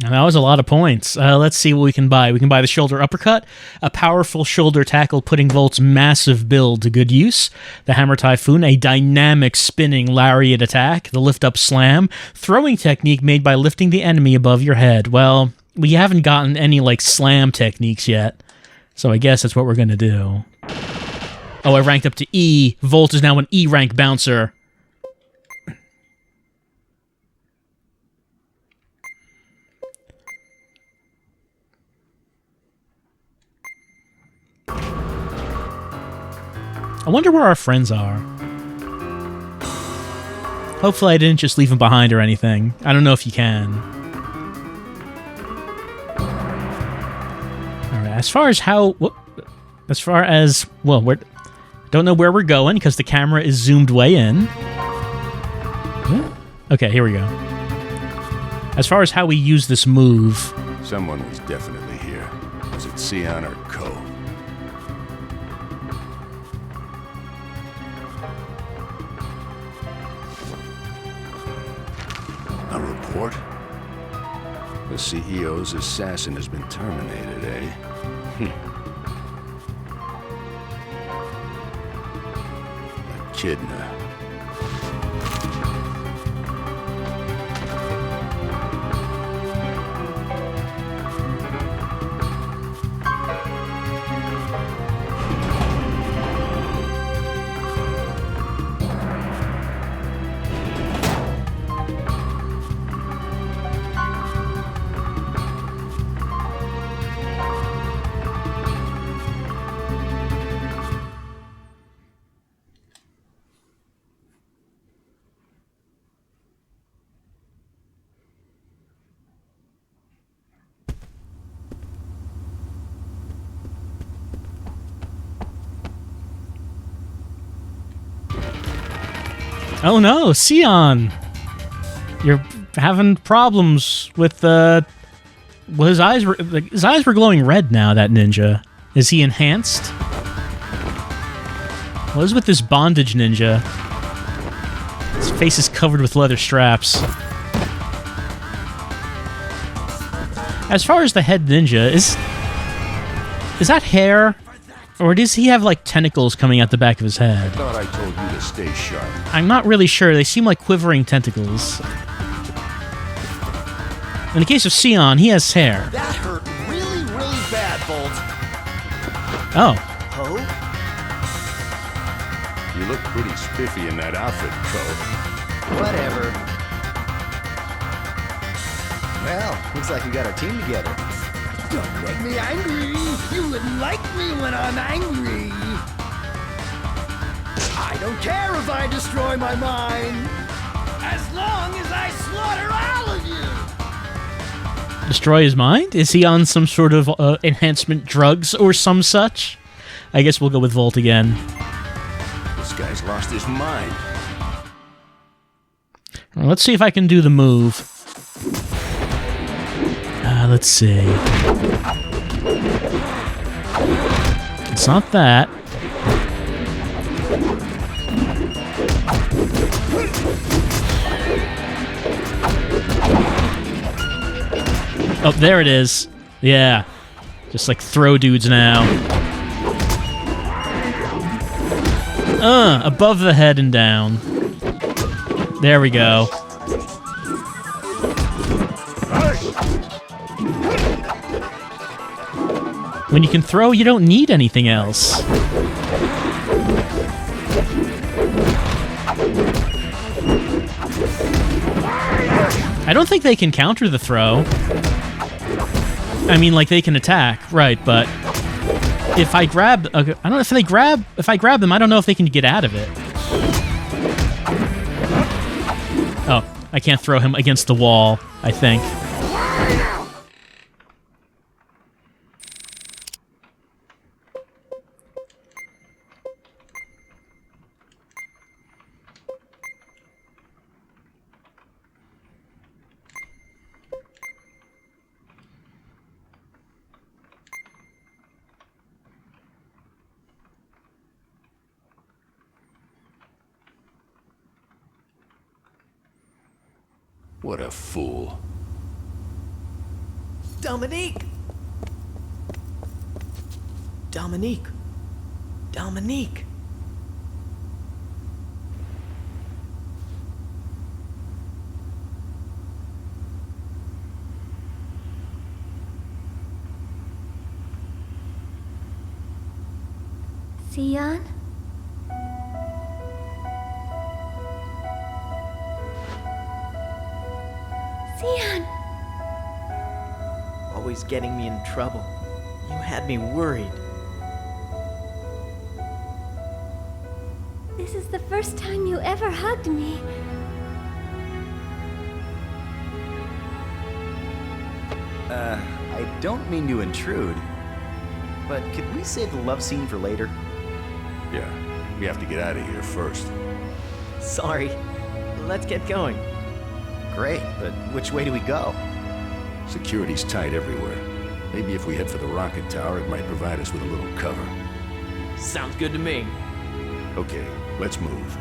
And that was a lot of points. Let's see what we can buy. We can buy the shoulder uppercut, a powerful shoulder tackle putting Volt's massive build to good use, the hammer typhoon, a dynamic spinning lariat attack, the lift up slam, throwing technique made by lifting the enemy above your head. Well, we haven't gotten any like slam techniques yet, so I guess that's what we're gonna do. Oh, I ranked up to E. Volt is now an E rank bouncer. I wonder where our friends are. Hopefully I didn't just leave them behind or anything. I don't know if you can. Alright, as far as well, don't know where we're going because the camera is zoomed way in. Okay, here we go. As far as how we use this move... Someone was definitely here. Was it Sion or Co? A report? The CEO's assassin has been terminated, eh? Echidna. Oh no, Sion! You're having problems with well, his eyes were glowing red now, that ninja. Is he enhanced? What is with this bondage ninja? His face is covered with leather straps. As far as the head ninja, is that hair? Or does he have, like, tentacles coming out the back of his head? I thought I told you to stay sharp. I'm not really sure. They seem like quivering tentacles. In the case of Sion, he has hair. That hurt really, really bad, Bolt. Oh. Oh? You look pretty spiffy in that outfit, Cole. Whatever. Well, looks like we got our team together. Don't make me angry! You wouldn't like me when I'm angry! I don't care if I destroy my mind! As long as I slaughter all of you! Destroy his mind? Is he on some sort of enhancement drugs or some such? I guess we'll go with Volt again. This guy's lost his mind. Well, let's see if I can do the move. Let's see. It's not that. Oh, there it is. Yeah. Just like throw dudes now. Above the head and down. There we go. When you can throw, you don't need anything else. I don't think they can counter the throw. I mean, like, they can attack, right, but if I grab... I don't know if they grab... If I grab them, I don't know if they can get out of it. Oh, I can't throw him against the wall, I think. What a fool. Dominique! Dominique! Dominique! Sion? Sion! Always getting me in trouble. You had me worried. This is the first time you ever hugged me. I don't mean to intrude, but could we save the love scene for later? Yeah, we have to get out of here first. Sorry. Let's get going. Great, but which way do we go? Security's tight everywhere. Maybe if we head for the rocket tower, it might provide us with a little cover. Sounds good to me. Okay, let's move.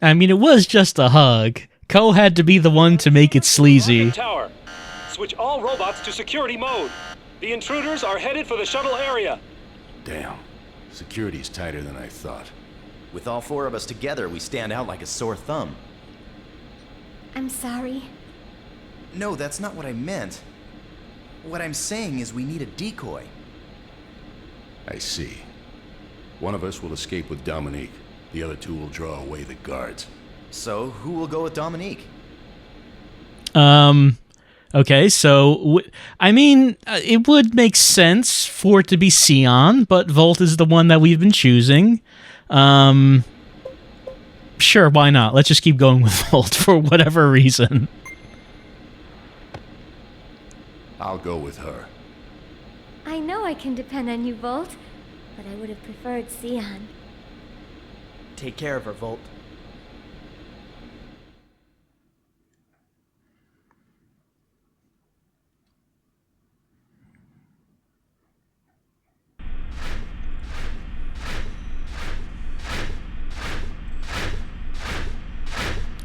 I mean, it was just a hug. Ko had to be the one to make it sleazy. Tower. Switch all robots to security mode. The intruders are headed for the shuttle area. Damn. Security's tighter than I thought. With all four of us together, we stand out like a sore thumb. I'm sorry. No, that's not what I meant. What I'm saying is we need a decoy. I see. One of us will escape with Dominique. The other two will draw away the guards. So, who will go with Dominique? Okay, so, I mean, it would make sense for it to be Sion, but Volt is the one that we've been choosing. Sure, why not? Let's just keep going with Volt for whatever reason. I'll go with her. I know I can depend on you, Volt, but I would have preferred Sion. Take care of her, Volt.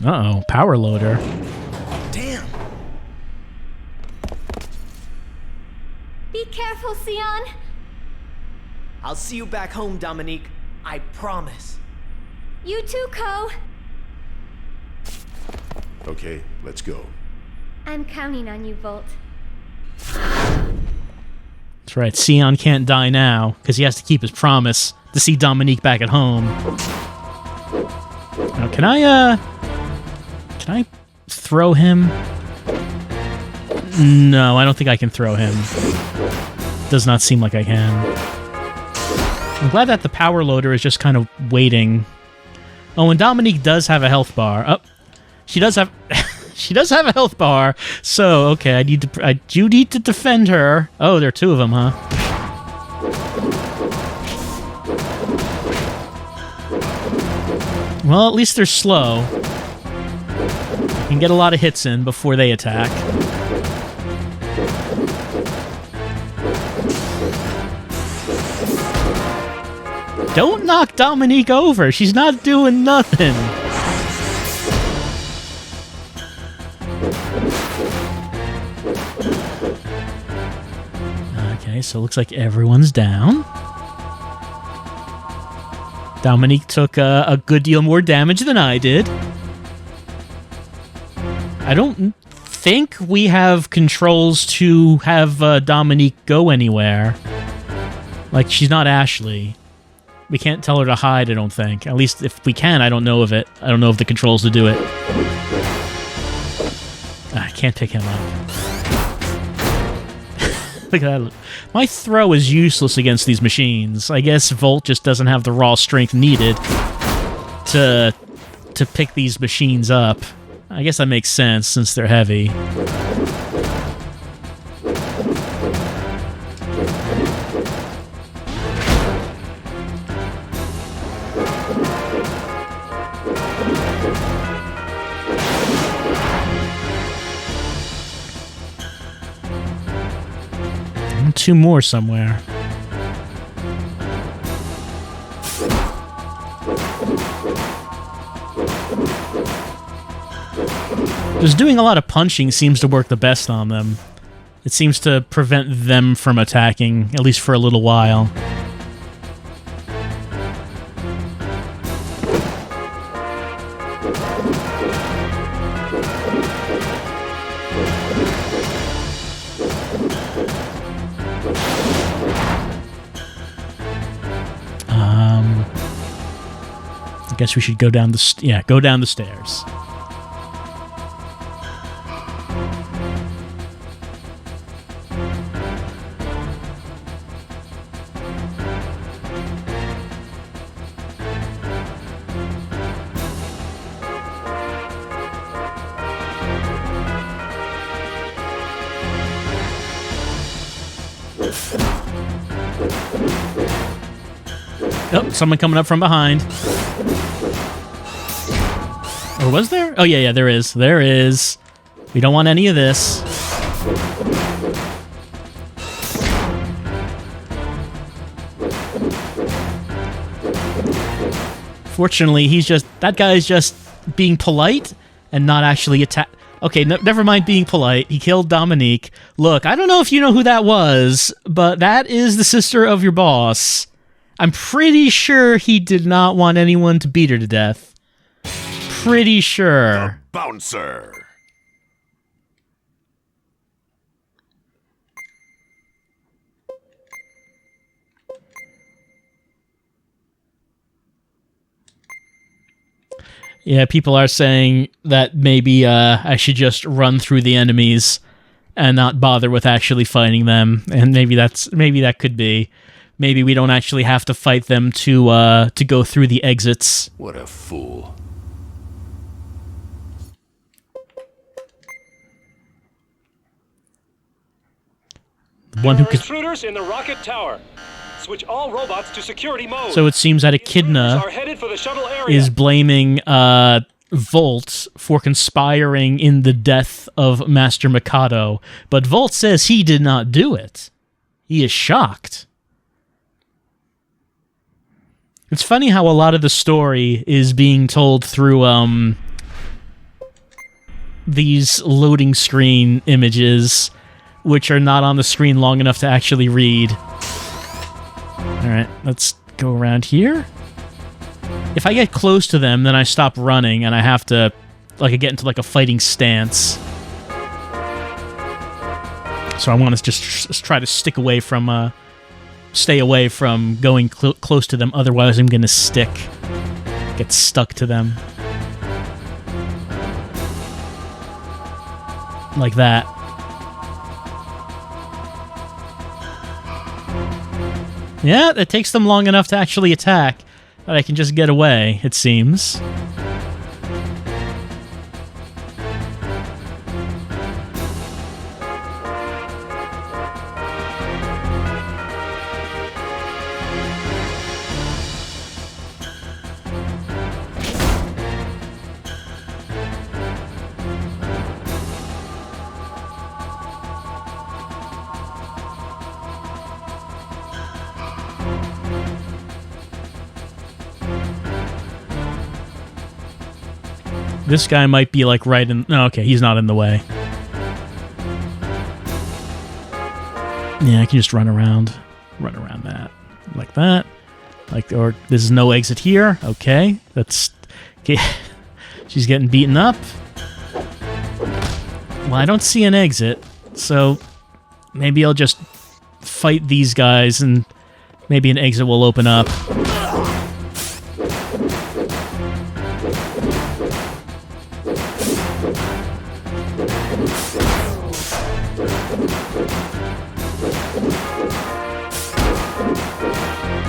Uh-oh, power loader. Damn! Be careful, Sion! I'll see you back home, Dominique. I promise. You too, Ko! Okay, let's go. I'm counting on you, Volt. That's right, Sion can't die now, because he has to keep his promise to see Dominique back at home. Now, can I throw him? No, I don't think I can throw him. Does not seem like I can. I'm glad that the power loader is just kind of waiting. Oh, and Dominique does have a health bar. Oh, she does have... she does have a health bar. So, okay, I do need to defend her. Oh, there are two of them, huh? Well, at least they're slow. You can get a lot of hits in before they attack. Don't knock Dominique over. She's not doing nothing. Okay, so it looks like everyone's down. Dominique took a good deal more damage than I did. I don't think we have controls to have Dominique go anywhere. Like, she's not Ashley. We can't tell her to hide, I don't think. At least if we can, I don't know of it. I don't know of the controls to do it. I can't pick him up. Look at that. My throw is useless against these machines. I guess Volt just doesn't have the raw strength needed to pick these machines up. I guess that makes sense since they're heavy. Two more somewhere. Just doing a lot of punching seems to work the best on them. It seems to prevent them from attacking, at least for a little while. I guess we should go down the go down the stairs. Oh, someone coming up from behind. Or was there? Oh, yeah, there is. There is. We don't want any of this. Fortunately, that guy is just being polite and not actually attack. Okay, never mind being polite. He killed Dominique. Look, I don't know if you know who that was, but that is the sister of your boss. I'm pretty sure he did not want anyone to beat her to death. Pretty sure. The bouncer. Yeah, people are saying that maybe I should just run through the enemies and not bother with actually fighting them, and maybe that could be. Maybe we don't actually have to fight them to go through the exits. What a fool. One who could. Intruders in the rocket tower. Switch all robots to security mode. So it seems that Echidna is blaming Volt for conspiring in the death of Master Mikado, but Volt says he did not do it. He is shocked. It's funny how a lot of the story is being told through these loading screen images, which are not on the screen long enough to actually read. Alright, let's go around here. If I get close to them, then I stop running, and I have to, I get into, a fighting stance. So I want to just try to stay away from going close to them. Otherwise, I'm going to get stuck to them. Like that. Yeah, it takes them long enough to actually attack that I can just get away, it seems. This guy might be like right in... No, okay, he's not in the way. Yeah, I can just run around that. Like that. Or there's no exit here. Okay, that's... Okay. She's getting beaten up. Well, I don't see an exit, so maybe I'll just fight these guys and maybe an exit will open up.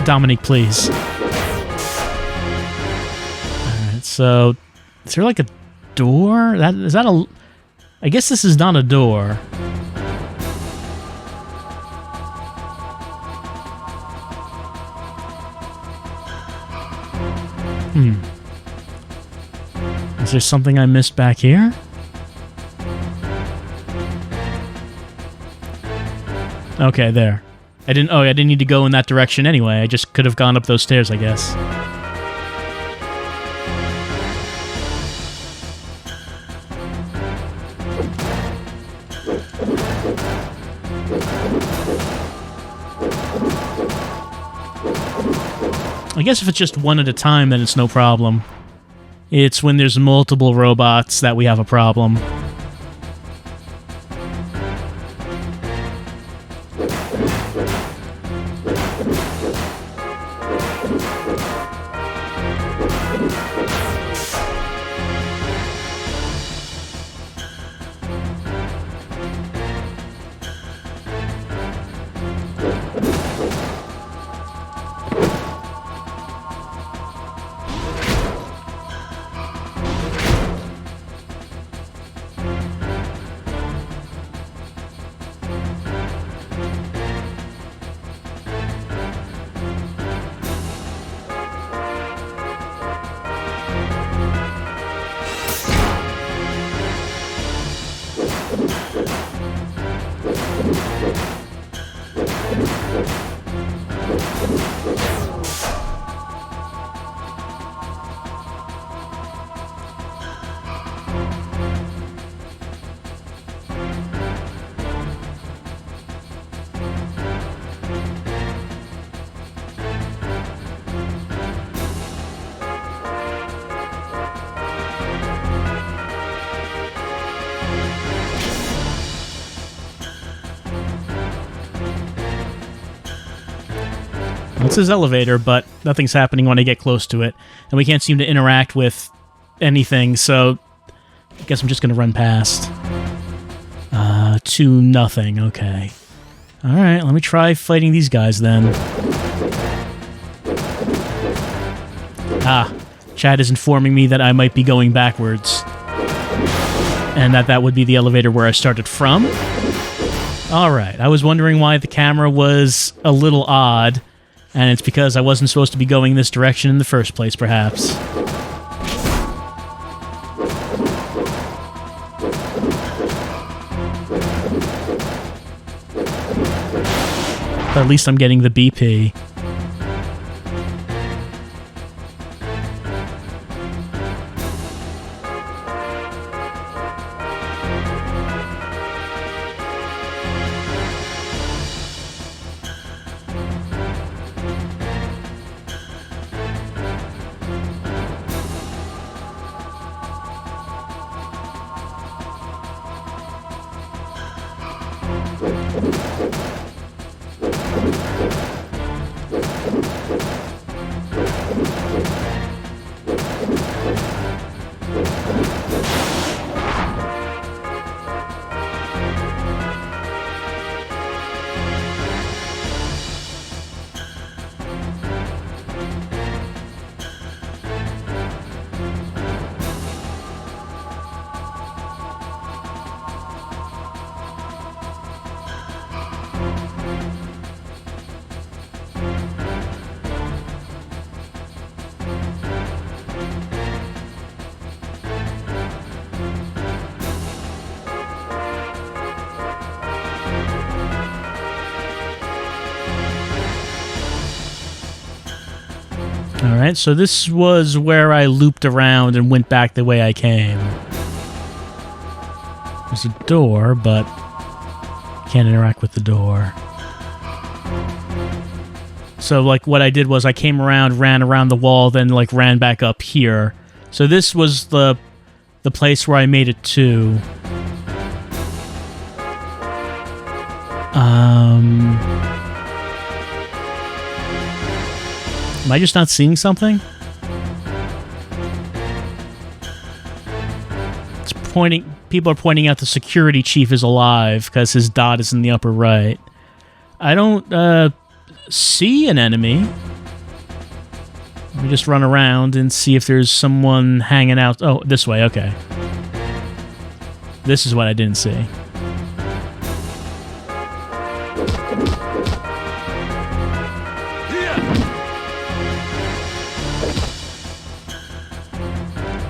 Dominique, please. Alright, so... Is there like a door? Is that a... I guess this is not a door. Is there something I missed back here? Okay, there. I didn't need to go in that direction anyway. I just could have gone up those stairs, I guess. I guess if it's just one at a time, then it's no problem. It's when there's multiple robots that we have a problem. It's his elevator, but nothing's happening when I get close to it. And we can't seem to interact with anything, so I guess I'm just going to run past. To nothing, okay. Alright, let me try fighting these guys then. Chad is informing me that I might be going backwards. And that would be the elevator where I started from. Alright, I was wondering why the camera was a little odd. And it's because I wasn't supposed to be going this direction in the first place, perhaps. But at least I'm getting the BP. Alright, so this was where I looped around and went back the way I came. There's a door, but can't interact with the door. So, like, what I did was I came around, ran around the wall, then, like, ran back up here. So this was the place where I made it to. Am I just not seeing something? It's pointing. People are pointing out the security chief is alive because his dot is in the upper right. I don't see an enemy. Let me just run around and see if there's someone hanging out. Oh, this way. Okay. This is what I didn't see.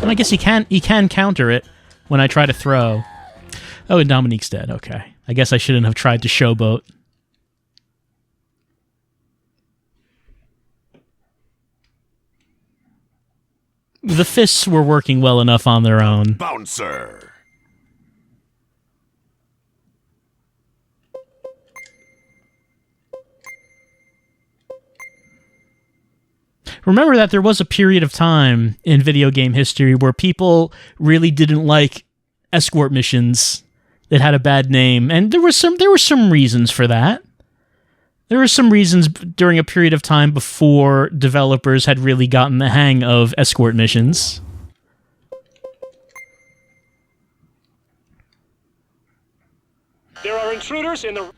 And I guess he can counter it when I try to throw. Oh, and Dominique's dead. Okay. I guess I shouldn't have tried to showboat. The fists were working well enough on their own. Bouncer! Remember that there was a period of time in video game history where people really didn't like escort missions that had a bad name, and there were some reasons for that. There were some reasons during a period of time before developers had really gotten the hang of escort missions. There are intruders in the...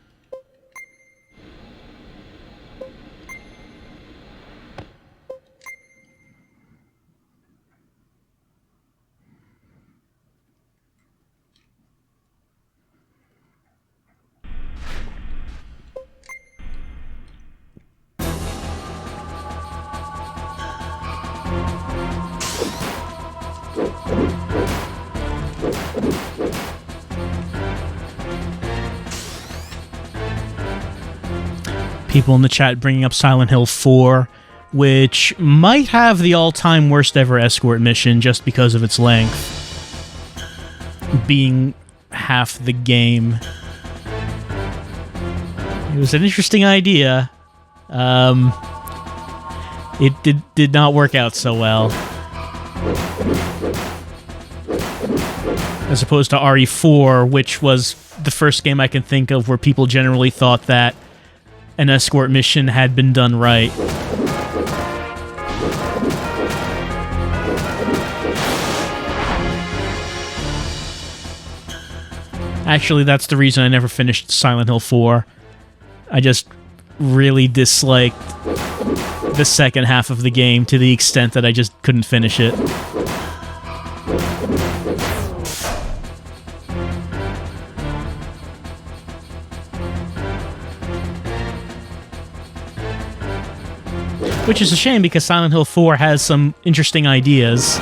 People in the chat bringing up Silent Hill 4, which might have the all-time worst ever escort mission just because of its length, being half the game. It was an interesting idea. It did not work out so well. As opposed to RE4, which was the first game I can think of where people generally thought that an escort mission had been done right. Actually, that's the reason I never finished Silent Hill 4. I just really disliked the second half of the game to the extent that I just couldn't finish it. Which is a shame because Silent Hill 4 has some interesting ideas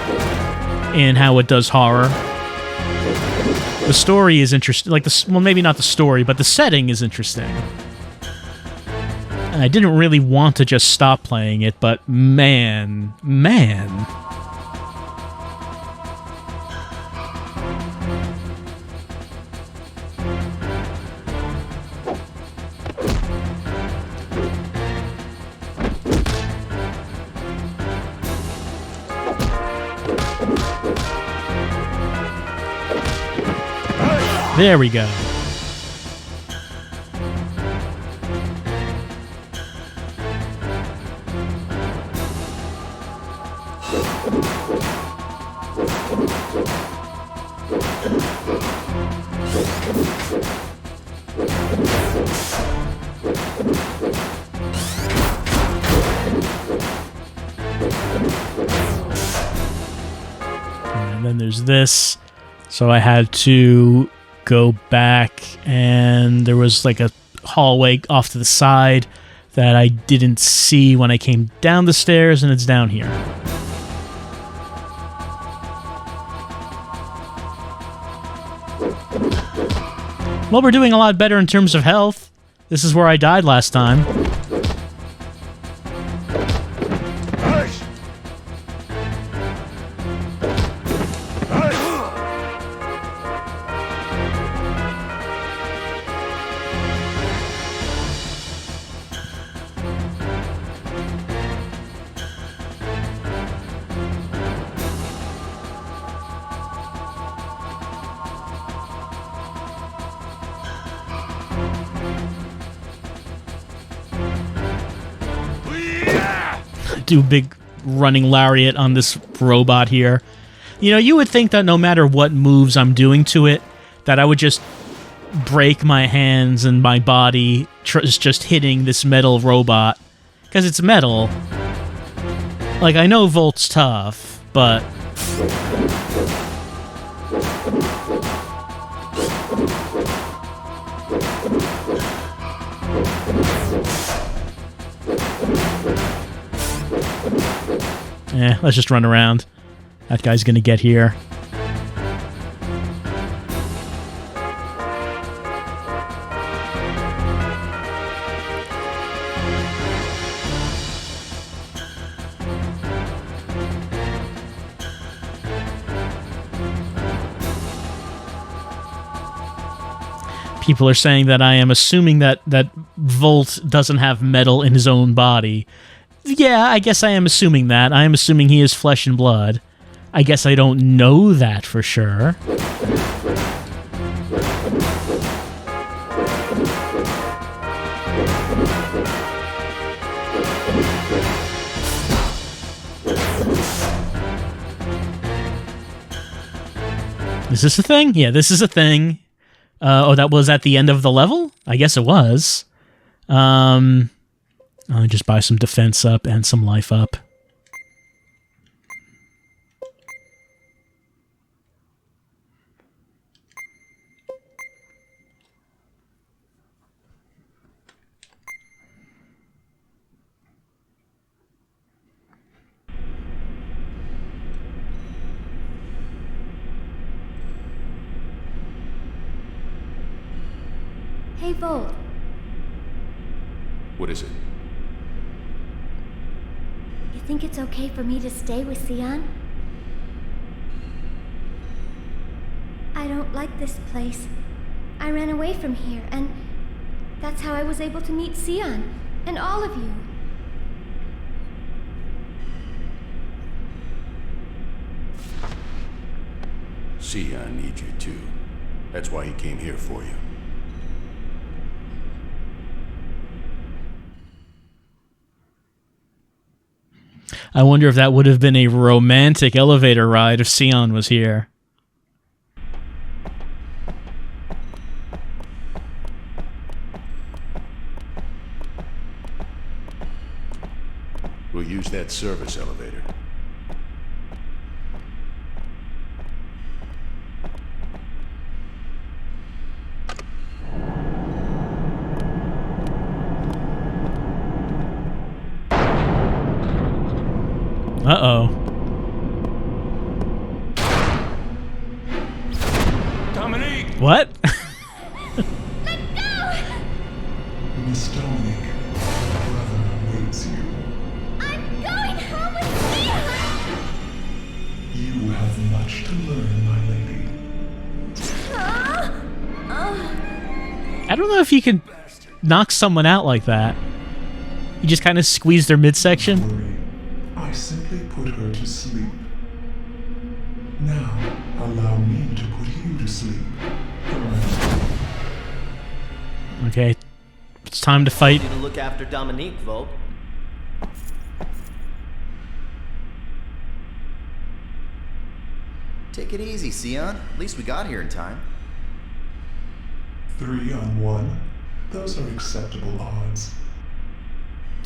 in how it does horror. The story is interesting, well, maybe not the story, but the setting is interesting. And I didn't really want to just stop playing it, but man. There we go. And then there's this. So I had to go back, and there was like a hallway off to the side that I didn't see when I came down the stairs, and it's down here. Well, we're doing a lot better in terms of health. This is where I died last time. do a big running lariat on this robot here. You know, you would think that no matter what moves I'm doing to it, that I would just break my hands and my body just hitting this metal robot. Because it's metal. Like, I know Volt's tough, but... let's just run around. That guy's gonna get here. People are saying that I am assuming that Volt doesn't have metal in his own body. Yeah, I guess I am assuming that. I am assuming he is flesh and blood. I guess I don't know that for sure. Is this a thing? Yeah, this is a thing. Oh, that was at the end of the level? I guess it was. I'll just buy some defense up and some life up. Hey, Volt. What is it? You think it's okay for me to stay with Sion? I don't like this place. I ran away from here, and that's how I was able to meet Sion, and all of you. Sion needs you too. That's why he came here for you. I wonder if that would have been a romantic elevator ride if Sion was here. We'll use that service elevator. Uh-oh. Dominique! What? Let go! Miss Dominique, my brother awaits you. I'm going home with Sion! You have much to learn, my lady. I don't know if you can knock someone out like that. You just kind of squeeze their midsection. I simply put her to sleep. Now, allow me to put you to sleep. Okay, it's time to fight. You to look after Dominique, Volt. Take it easy, Sion. At least we got here in time. 3 on 1. Those are acceptable odds.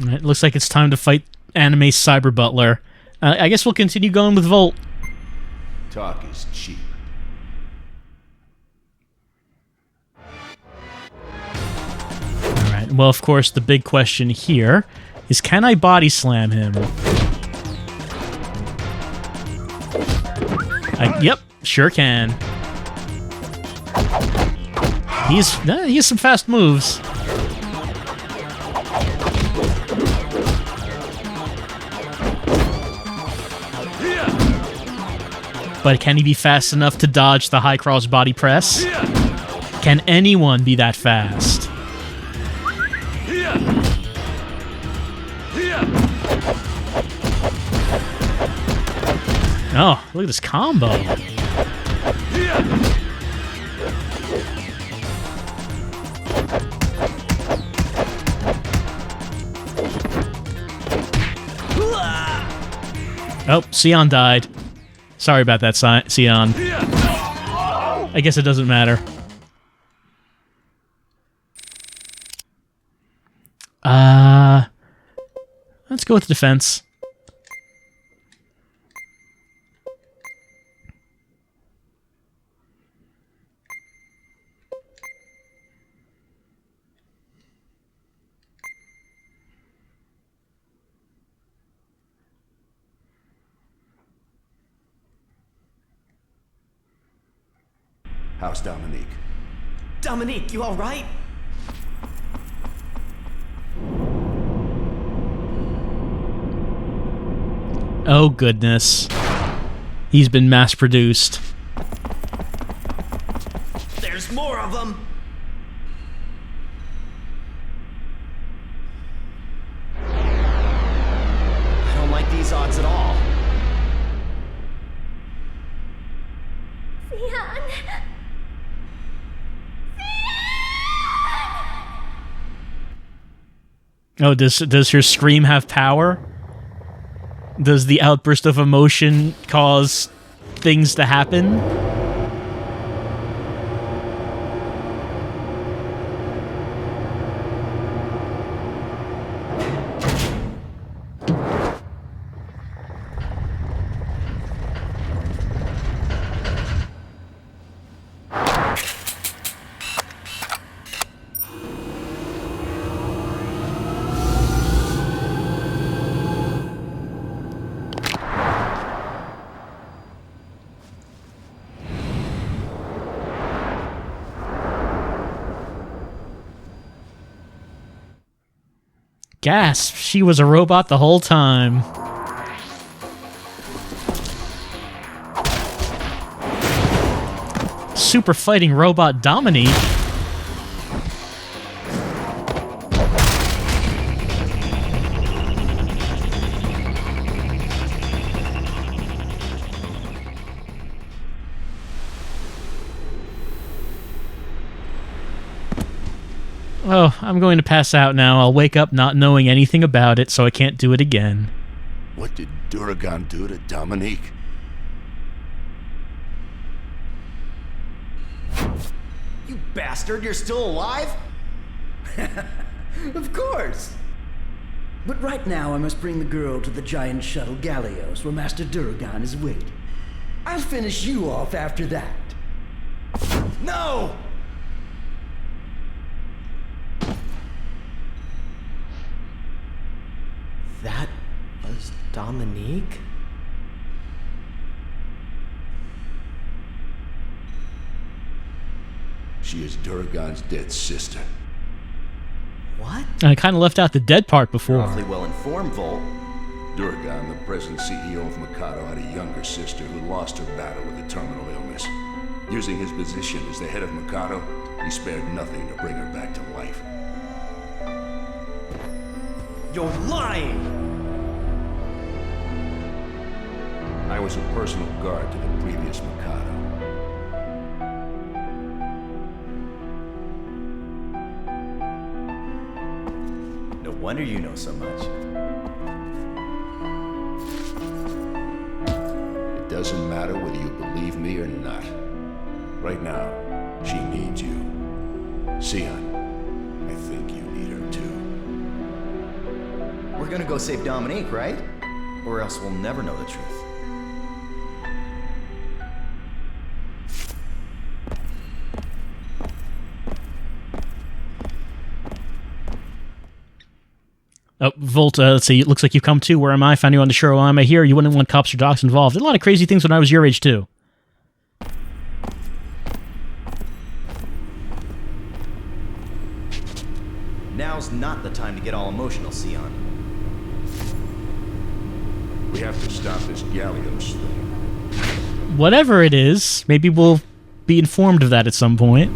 It looks like it's time to fight anime cyber butler. I guess we'll continue going with Volt. Talk is cheap. Alright, well, of course, the big question here is, can I body slam him? Yep, sure can. He has some fast moves. But can he be fast enough to dodge the high cross body press? Can anyone be that fast? Oh, look at this combo. Oh, Sion died. Sorry about that, Sion. I guess it doesn't matter. Let's go with defense. How's Dominique? Dominique, you all right? Oh, goodness. He's been mass-produced. There's more of them! I don't like these odds at all. Sion! Oh, does her scream have power? Does the outburst of emotion cause things to happen? Gasp, she was a robot the whole time. Super fighting robot Dominique. Oh, I'm going to pass out now. I'll wake up not knowing anything about it, so I can't do it again. What did Duragan do to Dominique? You bastard, you're still alive? Of course! But right now I must bring the girl to the giant shuttle Gallios, where Master Duragan is waiting. I'll finish you off after that. No! That was Dominique? She is Duragan's dead sister. What? I kind of left out the dead part before. Awfully well informed, Volt. Duragan, the present CEO of Mikado, had a younger sister who lost her battle with a terminal illness. Using his position as the head of Mikado, he spared nothing to bring her back to life. You're lying! I was a personal guard to the previous Mikado. No wonder you know so much. It doesn't matter whether you believe me or not. Right now, she needs you. Sion, I think you need her too. We're gonna go save Dominique, right? Or else we'll never know the truth. Oh, Volt, let's see. It looks like you've come too. Where am I? Found you on the shore. Why am I here? You wouldn't want cops or docs involved. Did a lot of crazy things when I was your age, too. Now's not the time to get all emotional, Sion. We have to stop this Gallios thing. Whatever it is, maybe we'll be informed of that at some point.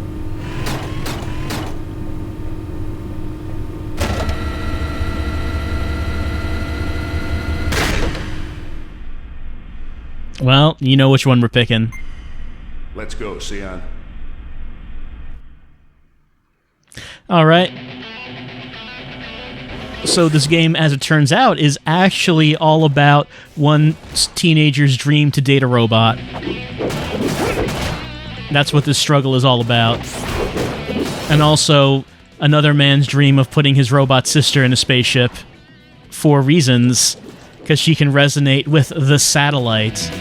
Well, you know which one we're picking. Let's go, Sion. All right. So this game, as it turns out, is actually all about one teenager's dream to date a robot. That's what this struggle is all about. And also another man's dream of putting his robot sister in a spaceship for reasons, because she can resonate with the satellite.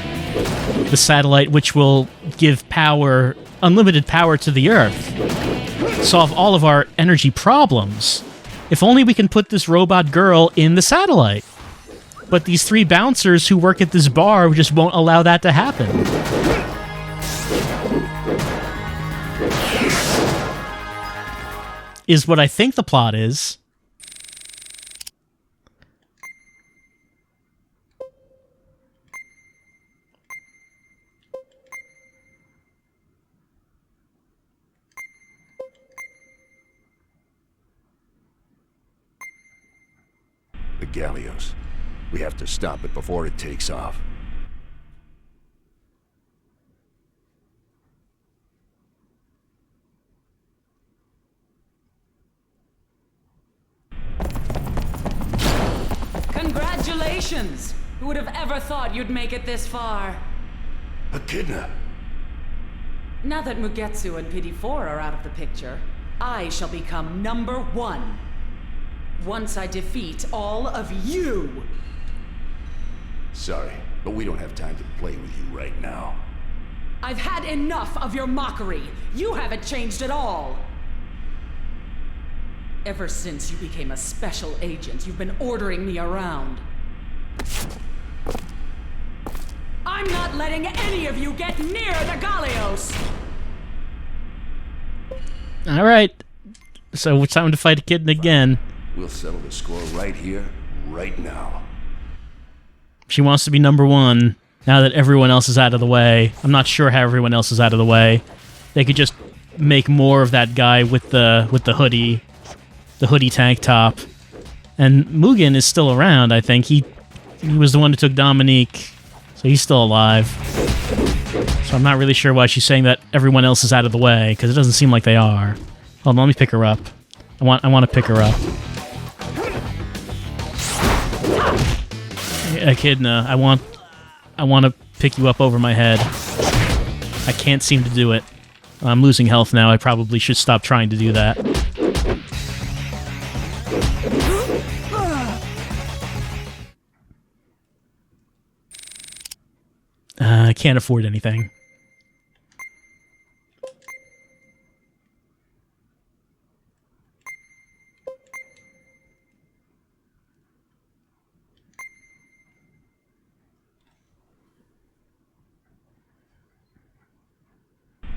The satellite which will give power, unlimited power to the Earth. Solve all of our energy problems. If only we can put this robot girl in the satellite. But these 3 bouncers who work at this bar just won't allow that to happen. Is what I think the plot is. The Gallios. We have to stop it before it takes off. Congratulations! Who would have ever thought you'd make it this far? Echidna! Now that Mugetsu and PD4 are out of the picture, I shall become number 1. Once I defeat all of you! Sorry, but we don't have time to play with you right now. I've had enough of your mockery. You haven't changed at all. Ever since you became a special agent, you've been ordering me around. I'm not letting any of you get near the Gallios! Alright. So it's time to fight Echidna again. We'll settle the score right here, right now. She wants to be number 1 now that everyone else is out of the way. I'm not sure how everyone else is out of the way. They could just make more of that guy with the hoodie, the hoodie tank top. And Mugen is still around, I think. He was the one who took Dominique, so he's still alive. So I'm not really sure why she's saying that everyone else is out of the way, because it doesn't seem like they are. Hold on, let me pick her up. I want to pick her up. Echidna, I want to pick you up over my head. I can't seem to do it. I'm losing health now. I probably should stop trying to do that. I can't afford anything.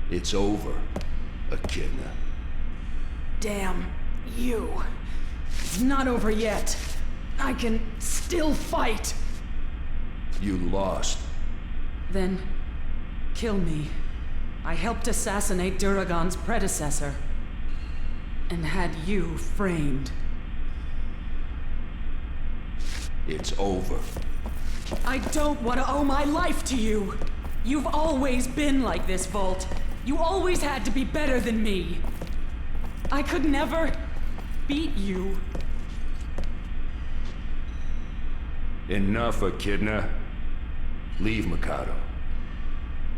It's over, Echidna. Damn you. It's not over yet. I can still fight. You lost. Then, kill me. I helped assassinate Duragon's predecessor. And had you framed. It's over. I don't want to owe my life to you. You've always been like this, Volt. You always had to be better than me. I could never beat you. Enough, Echidna. Leave Mikado.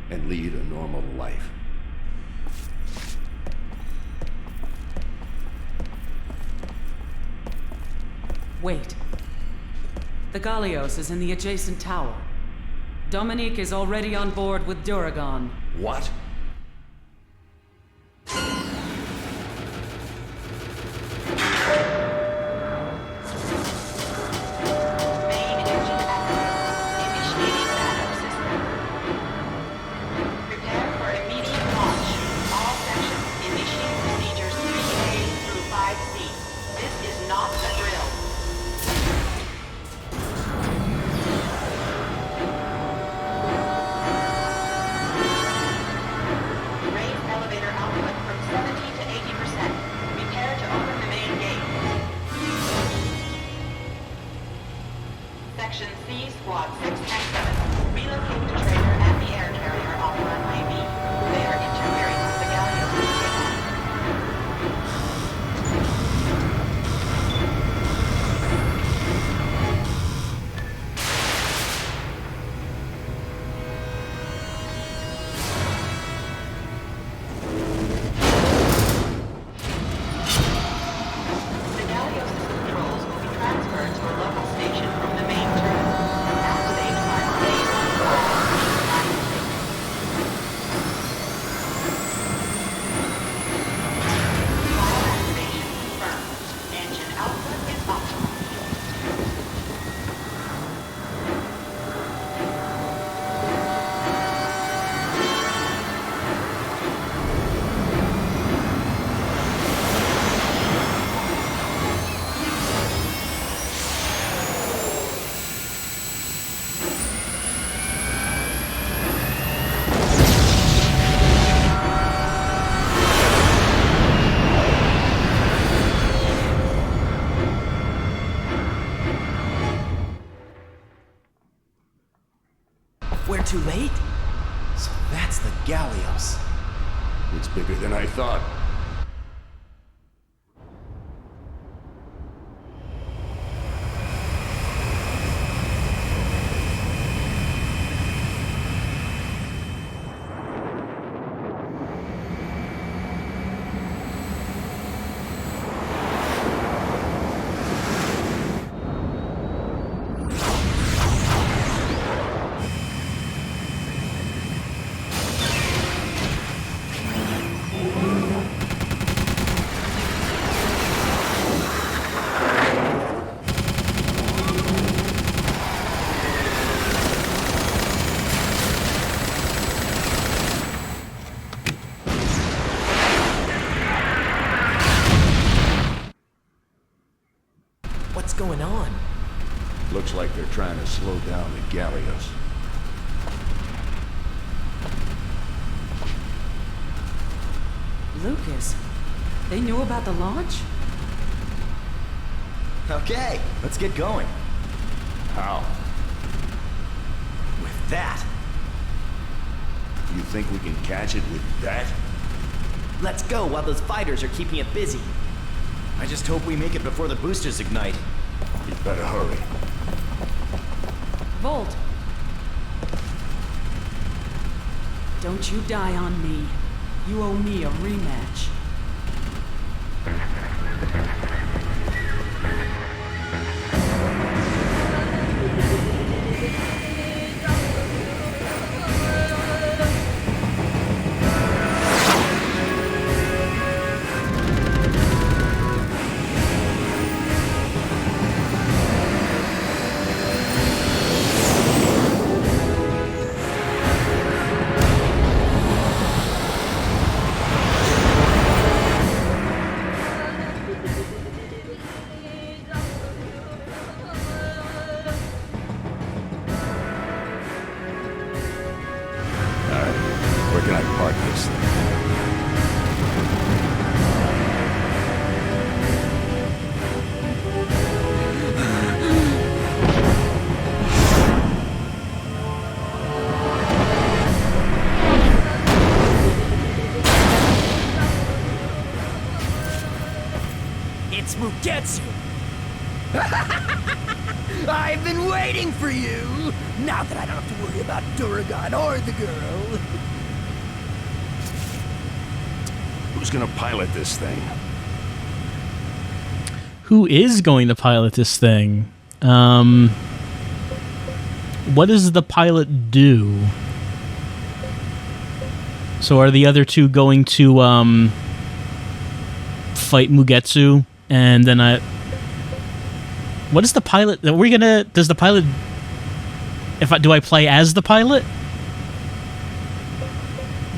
And lead a normal life. Wait. The Gallios is in the adjacent tower. Dominique is already on board with Duragon. What? We're too late? So that's the Gallios. It's bigger than I thought. What's going on? Looks like they're trying to slow down the Gallios. Lucas, they knew about the launch? Okay, let's get going. How? With that. You think we can catch it with that? Let's go while those fighters are keeping it busy. I just hope we make it before the boosters ignite. You better hurry. Volt. Don't you die on me. You owe me a rematch. Where can I park this thing? It's Mugetsu! I've been waiting for you! Now that I don't have to worry about Duragon or the girl. Who's gonna pilot this thing? Who is going to pilot this thing? What does the pilot do? So are the other two going to fight Mugetsu? And then what is the pilot? Does the pilot... Do I play as the pilot?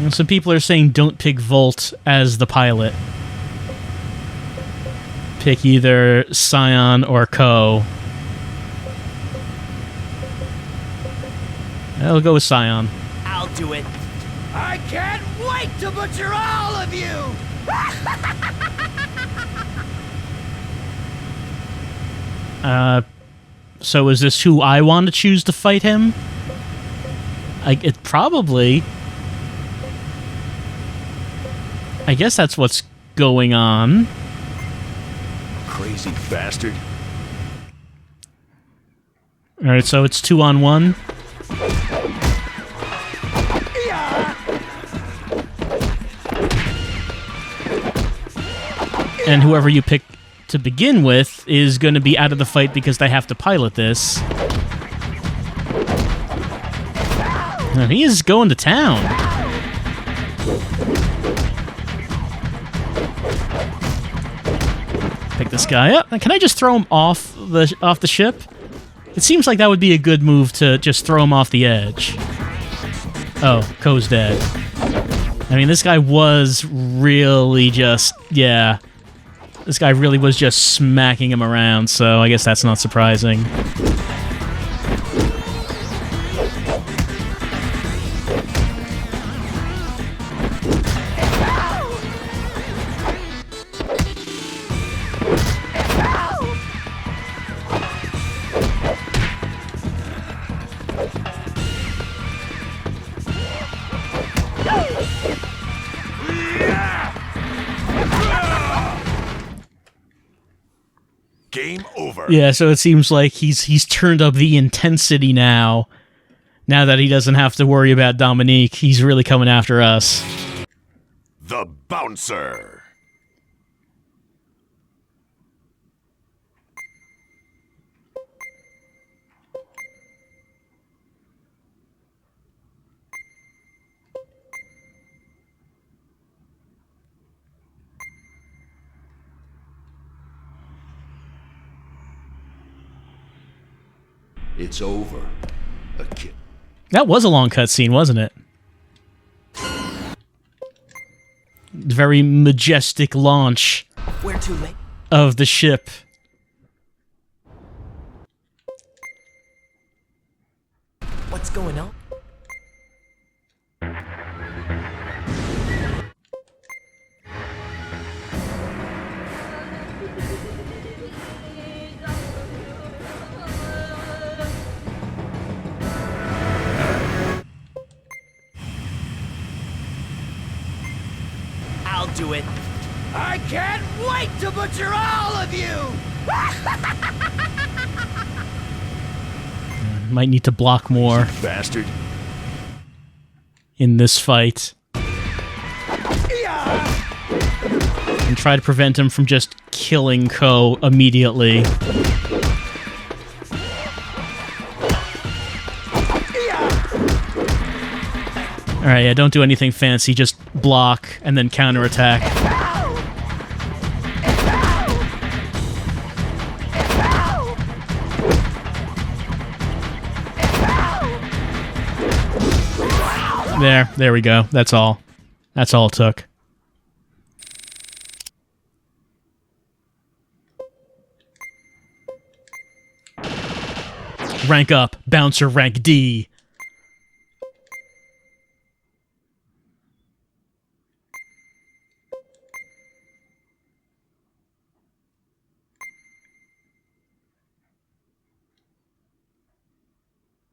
Some people are saying don't pick Volt as the pilot. Pick either Scion or Ko. I'll go with Scion. I'll do it. I can't wait to butcher all of you! So is this who I want to choose to fight him? It probably... I guess that's what's going on. Crazy bastard. Alright, so it's 2-on-1. And whoever you pick to begin with is going to be out of the fight because they have to pilot this. And he is going to town. Pick this guy up. Can I just throw him off the ship? It seems like that would be a good move to just throw him off the edge. Oh, Ko's dead. I mean, this guy was really just... Yeah. This guy really was just smacking him around, so I guess that's not surprising. Game over. Yeah, so it seems like he's turned up the intensity now. Now that he doesn't have to worry about Dominique, he's really coming after us. The Bouncer. It's over. A kid. That was a long cutscene, wasn't it? Very majestic launch. We're too late. Of the ship. What's going on? I'll do it. I can't wait to butcher all of you! Might need to block more. Bastard. In this fight. And try to prevent him from just killing Ko immediately. Alright, yeah, don't do anything fancy, just block and then counterattack. There we go. That's all. That's all it took. Rank up. Bouncer rank D.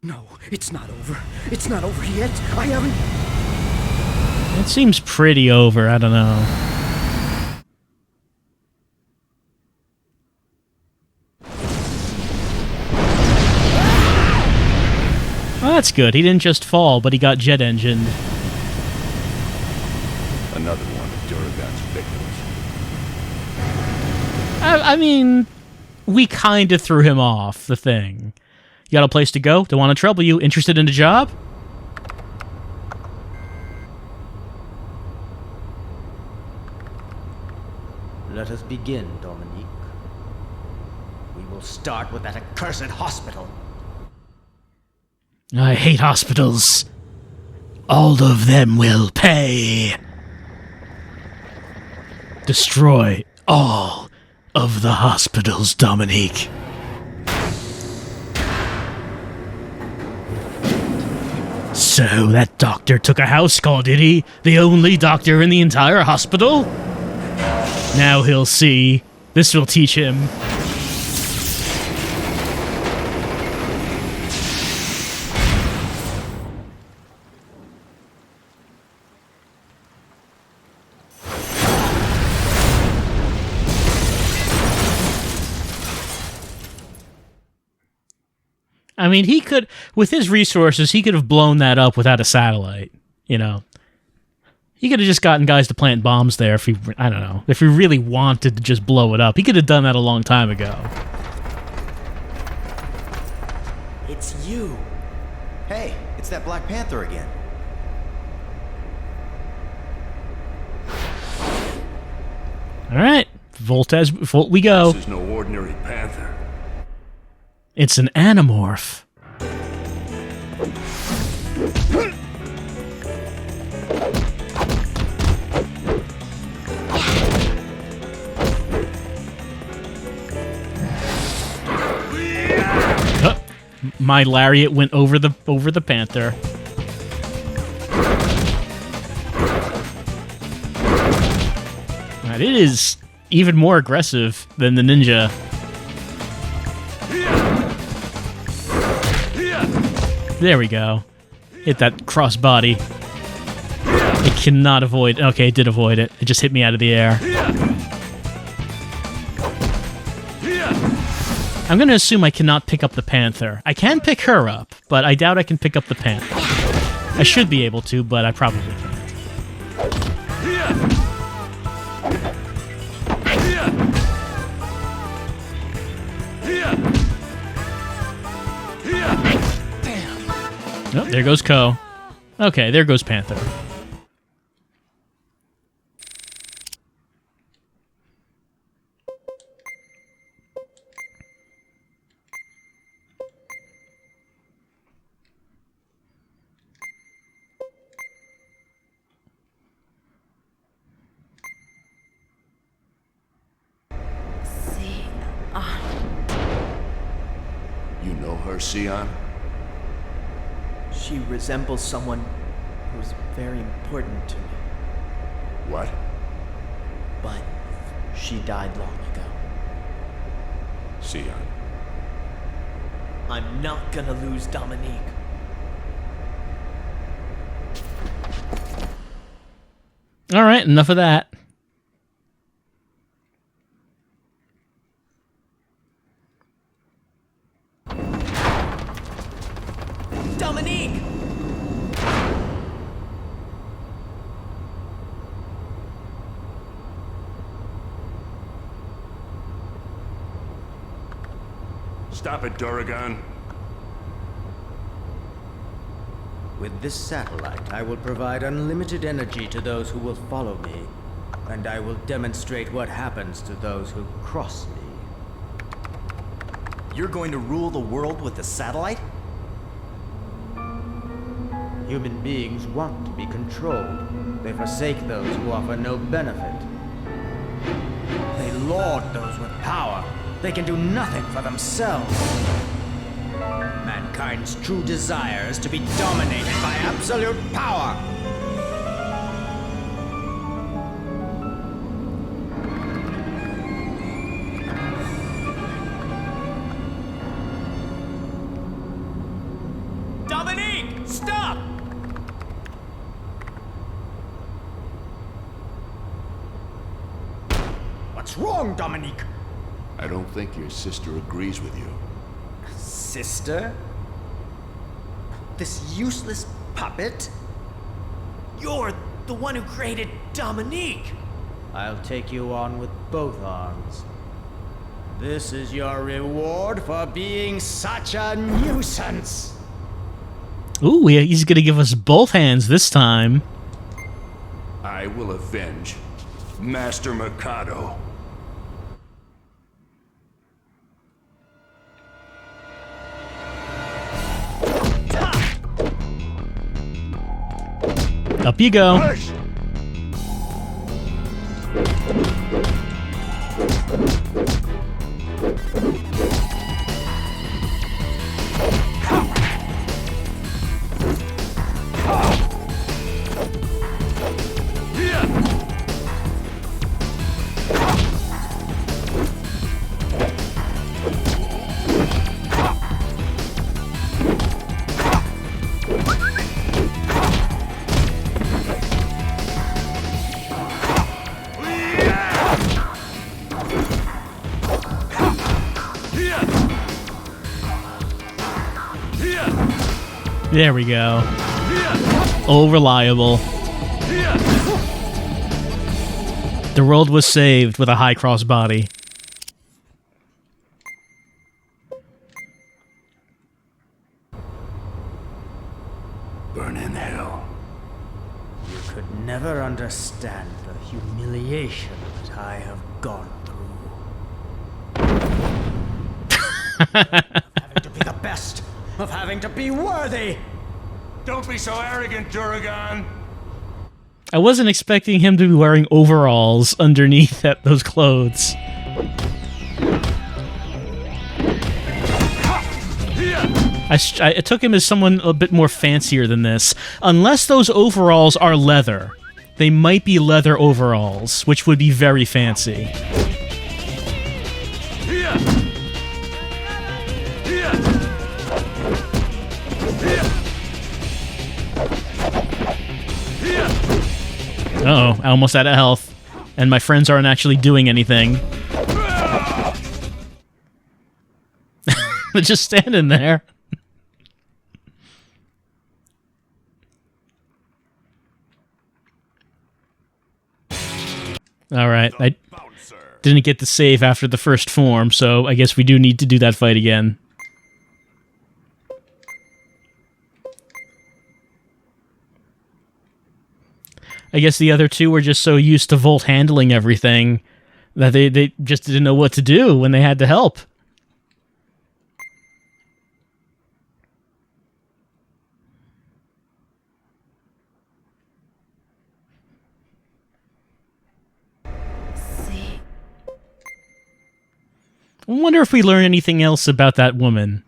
No, it's not over. It's not over yet. I haven't... It seems pretty over. I don't know. Well, that's good. He didn't just fall, but he got jet engined. Another one of Duragon's victims. I mean, we kind of threw him off the thing. You got a place to go? Don't want to trouble you. Interested in a job? Let us begin, Dominique. We will start with that accursed hospital. I hate hospitals. All of them will pay. Destroy all of the hospitals, Dominique. So that doctor took a house call, did he? The only doctor in the entire hospital? Now he'll see. This will teach him. I mean, he could, with his resources, he could have blown that up without a satellite, you know. He could have just gotten guys to plant bombs there if he, I don't know, if he really wanted to just blow it up. He could have done that a long time ago. It's you. Hey, it's that Black Panther again. All right, Volt we go. This is no ordinary panther. It's an Animorph. My lariat went over the panther. Right, it is even more aggressive than the ninja. There we go. Hit that crossbody. It cannot avoid. Okay, it did avoid it. It just hit me out of the air. I'm going to assume I cannot pick up the Panther. I can pick her up, but I doubt I can pick up the Panther. I should be able to, but I probably can't. Oh, there goes Ko. Okay, there goes Panther. You know her, Sion? She resembles someone who's very important to me. What? But she died long ago. Sion. I'm not gonna lose Dominique. All right, enough of that. Dominique! Stop it, Duragan. With this satellite, I will provide unlimited energy to those who will follow me, and I will demonstrate what happens to those who cross me. You're going to rule the world with the satellite? Human beings want to be controlled. They forsake those who offer no benefit. They laud those with power. They can do nothing for themselves. Mankind's true desire is to be dominated by absolute power. Dominique! Stop! What's wrong, Dominique? I don't think your sister agrees with you. Sister? This useless puppet? You're the one who created Dominique! I'll take you on with both arms. This is your reward for being such a nuisance! Ooh, he's gonna give us both hands this time. I will avenge Master Mikado. Up you go. Push! There we go. Oh, reliable. The world was saved with a high cross body. Burn in hell. You could never understand the humiliation that I have gone through. Having to be the best, of having to be worthy. Don't be so arrogant, Duragan. I wasn't expecting him to be wearing overalls underneath those clothes. I took him as someone a bit more fancier than this. Unless those overalls are leather. They might be leather overalls, which would be very fancy. Uh-oh, almost out of health. And my friends aren't actually doing anything. just standing there. All right, I didn't get the save after the first form, so I guess we do need to do that fight again. I guess the other two were just so used to Volt handling everything that they just didn't know what to do when they had to help. I wonder if we learn anything else about that woman.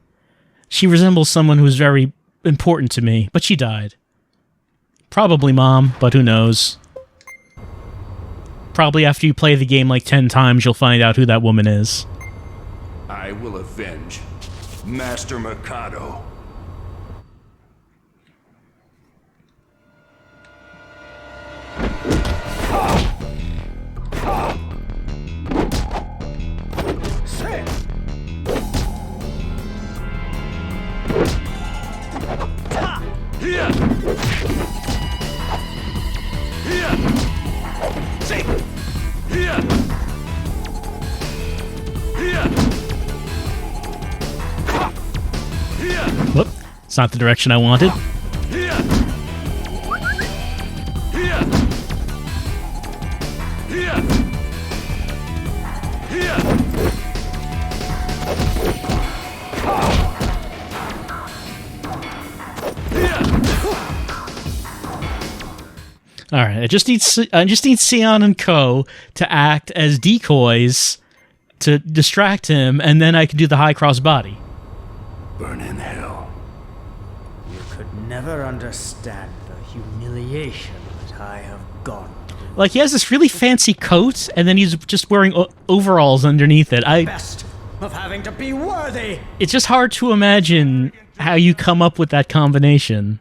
She resembles someone who was very important to me, but she died. Probably Mom, but who knows. Probably after you play the game like 10 times, you'll find out who that woman is. I will avenge Master Mikado. Whoop. It's not the direction I wanted. All right, I just need Sion and Co to act as decoys to distract him, and then I can do the high cross body. Burn in hell. You could never understand the humiliation that I have gone through. Like, he has this really fancy coat, and then he's just wearing overalls underneath it. Best of having to be worthy. It's just hard to imagine how you come up with that combination.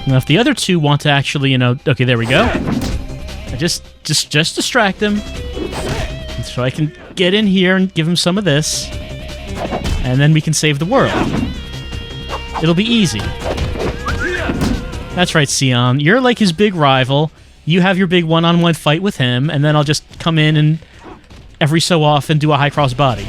Now, if the other two want to actually, okay, there we go. I just distract them, so I can get in here and give him some of this, and then we can save the world. It'll be easy. That's right, Sion. You're like his big rival. You have your big one-on-one fight with him, and then I'll just come in and every so often do a high cross body.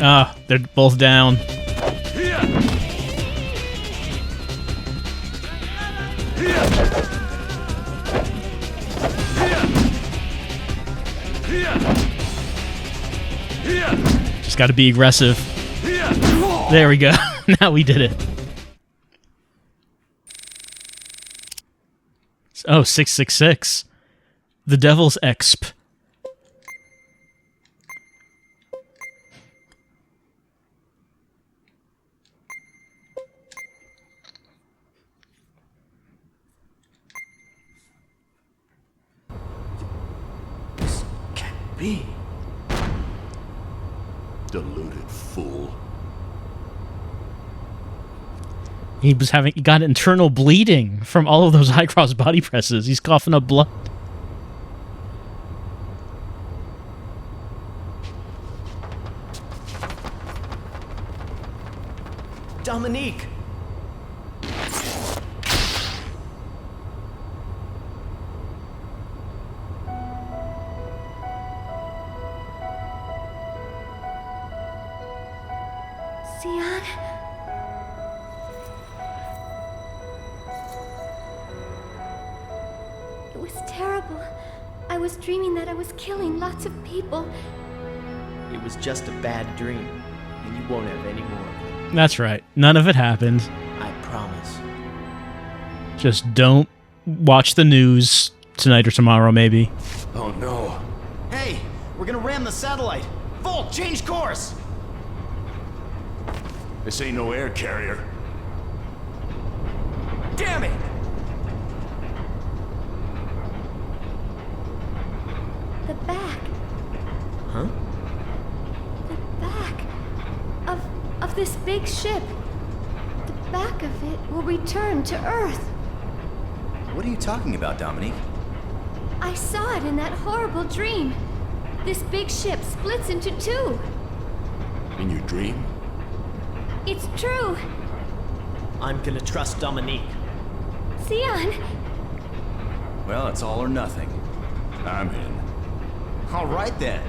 Ah, they're both down. Just gotta be aggressive. There we go. Now we did it. Oh, 666. The Devil's Exp. Be. Deluded fool. He got internal bleeding from all of those high cross body presses. He's coughing up blood. Dominique! Sion? It was terrible. I was dreaming that I was killing lots of people. It was just a bad dream, and you won't have any more. That's right. None of it happened. I promise. Just don't watch the news tonight or tomorrow, maybe. Oh no. Hey, we're gonna ram the satellite. Volt, change course! This ain't no air carrier. Damn it! The back. Huh? The back of this big ship. The back of it will return to Earth. What are you talking about, Dominique? I saw it in that horrible dream. This big ship splits into two. In your dream? It's true. I'm gonna trust Dominique. Sion. Well, it's all or nothing. I'm in. All right then.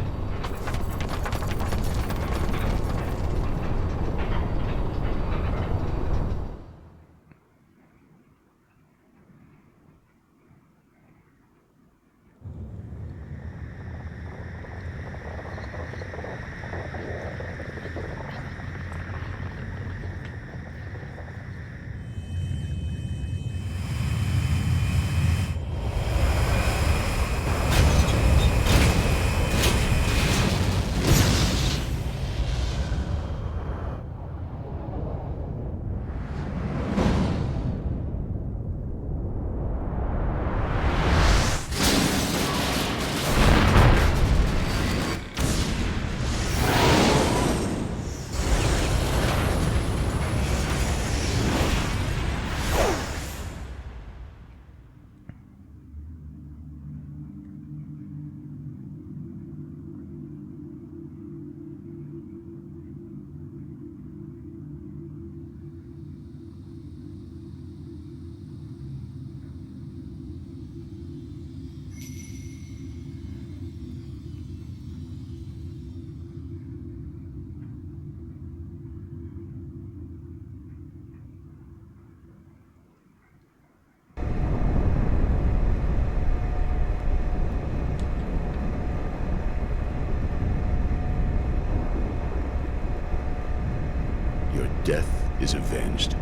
Your death is avenged.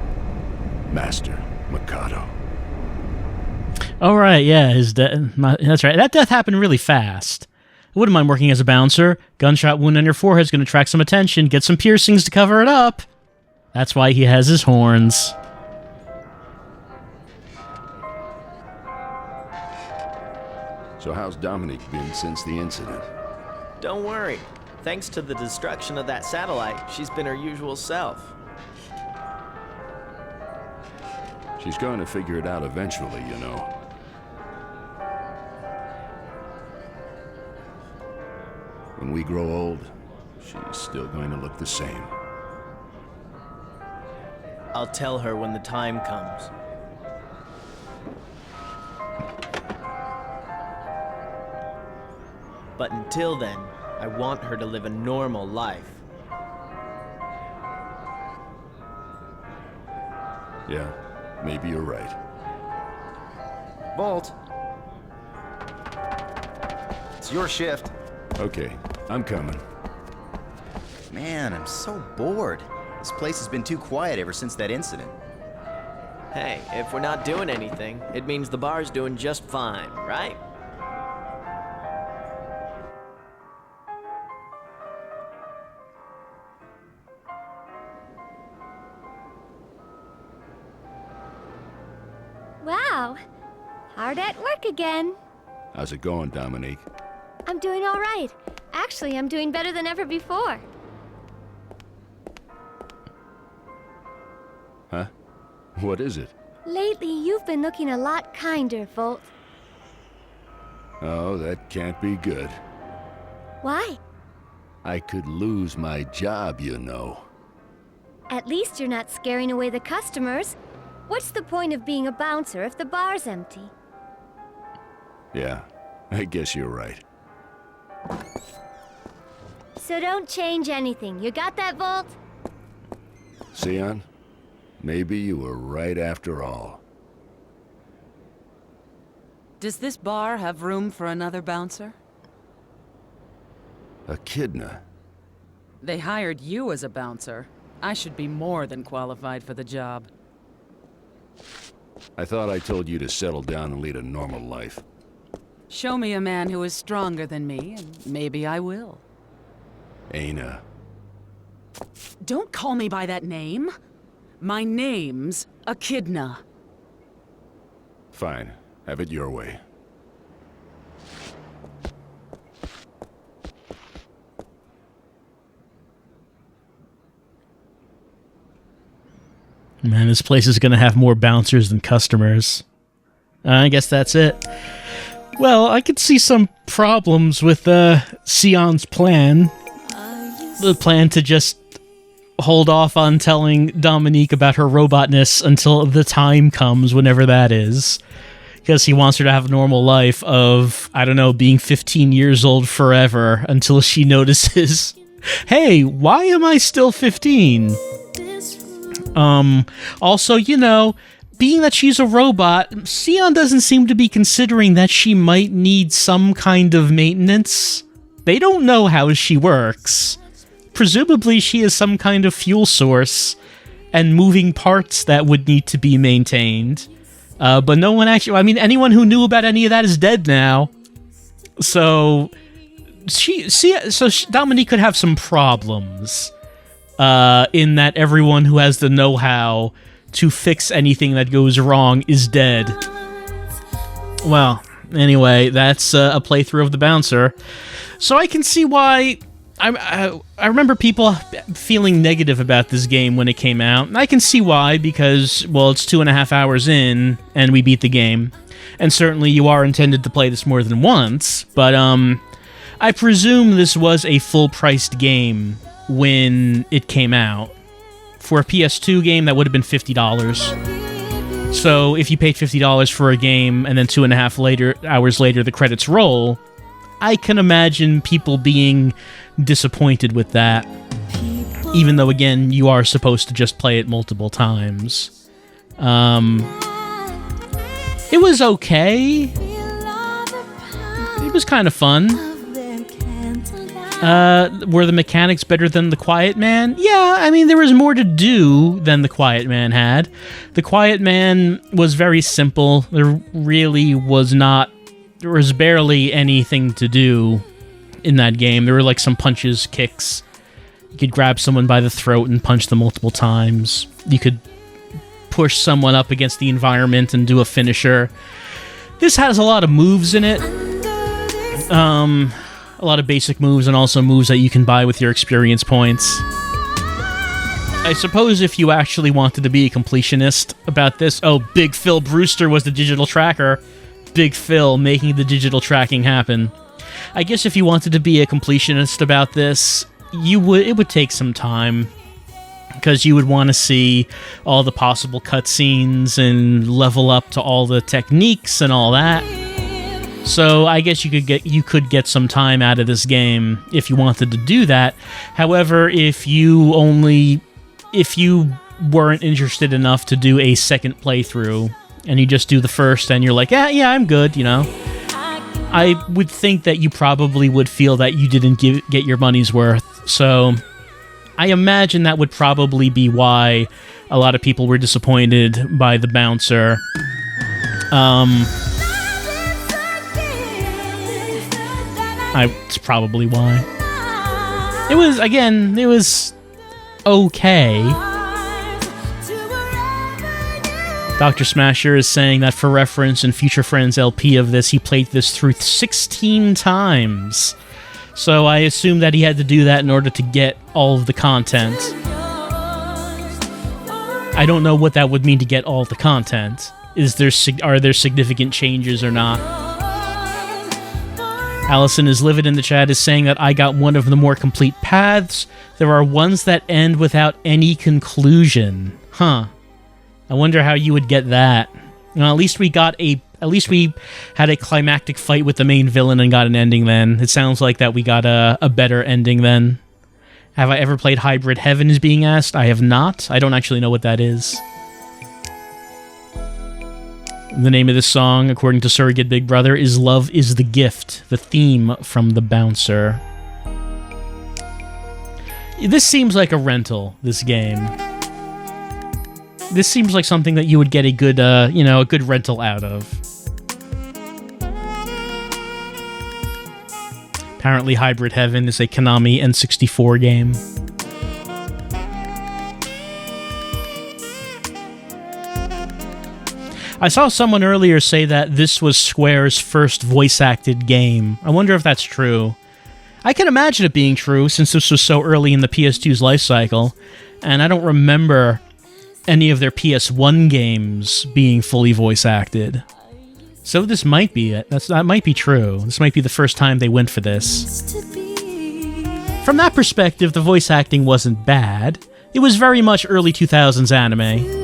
Master Mikado. All right, yeah, his death. That's right. That death happened really fast. I wouldn't mind working as a bouncer. Gunshot wound on your forehead's going to attract some attention. Get some piercings to cover it up. That's why he has his horns. So how's Dominique been since the incident? Don't worry. Thanks to the destruction of that satellite, she's been her usual self. She's going to figure it out eventually, you know. When we grow old, she's still going to look the same. I'll tell her when the time comes. But until then, I want her to live a normal life. Yeah, maybe you're right. Bolt. It's your shift. Okay, I'm coming. Man, I'm so bored. This place has been too quiet ever since that incident. Hey, if we're not doing anything, it means the bar's doing just fine, right? Wow. Hard at work again. How's it going, Dominique? I'm doing all right. Actually, I'm doing better than ever before. Huh? What is it? Lately, you've been looking a lot kinder, Volt. Oh, that can't be good. Why? I could lose my job, you know. At least you're not scaring away the customers. What's the point of being a bouncer if the bar's empty? Yeah, I guess you're right. So don't change anything. You got that, Volt? Sion, maybe you were right after all. Does this bar have room for another bouncer? Echidna. They hired you as a bouncer. I should be more than qualified for the job. I thought I told you to settle down and lead a normal life. Show me a man who is stronger than me, and maybe I will. Aina. Don't call me by that name. My name's Echidna. Fine. Have it your way. Man, this place is going to have more bouncers than customers. I guess that's it. Well, I could see some problems with Sion's plan. The plan to just hold off on telling Dominique about her robotness until the time comes, whenever that is. Because he wants her to have a normal life of, I don't know, being 15 years old forever until she notices, hey, why am I still 15? Also, you know, being that she's a robot, Sion doesn't seem to be considering that she might need some kind of maintenance. They don't know how she works. Presumably she is some kind of fuel source and moving parts that would need to be maintained. But no one actually, I mean, anyone who knew about any of that is dead now. So, Dominique could have some problems. In that everyone who has the know-how to fix anything that goes wrong is dead. Well, anyway, that's a playthrough of The Bouncer. So I can see why... I remember people feeling negative about this game when it came out. And I can see why, because, well, it's 2.5 hours in, and we beat the game. And certainly you are intended to play this more than once, but I presume this was a full-priced game when it came out. For a PS2 game, that would have been $50. So if you paid $50 for a game and then 2.5 hours later the credits roll, I can imagine people being disappointed with that. Even though, again, you are supposed to just play it multiple times. It was okay. It was kind of fun. Were the mechanics better than The Quiet Man? Yeah, I mean, there was more to do than The Quiet Man had. The Quiet Man was very simple. There was barely anything to do in that game. There were like some punches, kicks. You could grab someone by the throat and punch them multiple times. You could push someone up against the environment and do a finisher. This has a lot of moves in it. A lot of basic moves and also moves that you can buy with your experience points. I suppose if you actually wanted to be a completionist about this... Oh, Big Phil Brewster was the digital tracker. Big Phil making the digital tracking happen. I guess if you wanted to be a completionist about this, it would take some time. Because you would want to see all the possible cutscenes and level up to all the techniques and all that. So I guess you could get some time out of this game if you wanted to do that. However, if you weren't interested enough to do a second playthrough and you just do the first and you're like, yeah, I'm good, you know. I would think that you probably would feel that you didn't get your money's worth. So I imagine that would probably be why a lot of people were disappointed by The Bouncer. It's probably why. It was okay. Dr. Smasher is saying that for reference in Future Friends LP of this, he played this through 16 times. So I assume that he had to do that in order to get all of the content. I don't know what that would mean to get all of the content. Are there significant changes or not? Allison is livid in the chat is saying that I got one of the more complete paths. There are ones that end without any conclusion. Huh. I wonder how you would get that. Well, at least we had a climactic fight with the main villain and got an ending then. It sounds like that we got a better ending then. Have I ever played Hybrid Heaven is being asked? I have not. I don't actually know what that is. The name of this song, according to Surrogate Big Brother, is Love is the Gift, the theme from The Bouncer. This seems like a rental, this game. This seems like something that you would get a good rental out of. Apparently Hybrid Heaven is a Konami N64 game. I saw someone earlier say that this was Square's first voice-acted game. I wonder if that's true. I can imagine it being true, since this was so early in the PS2's life cycle, and I don't remember any of their PS1 games being fully voice-acted. So this might be it. That might be true. This might be the first time they went for this. From that perspective, the voice acting wasn't bad. It was very much early 2000s anime.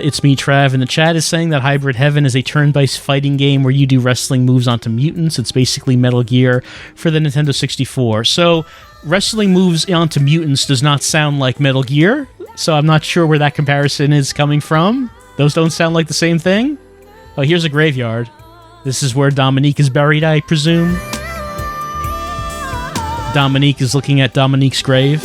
It's me, Trav, in the chat is saying that Hybrid Heaven is a turn-based fighting game where you do wrestling moves onto mutants. It's basically Metal Gear for the Nintendo 64. So, wrestling moves onto mutants does not sound like Metal Gear, so I'm not sure where that comparison is coming from. Those don't sound like the same thing? Oh, here's a graveyard. This is where Dominique is buried, I presume. Dominique is looking at Dominique's grave.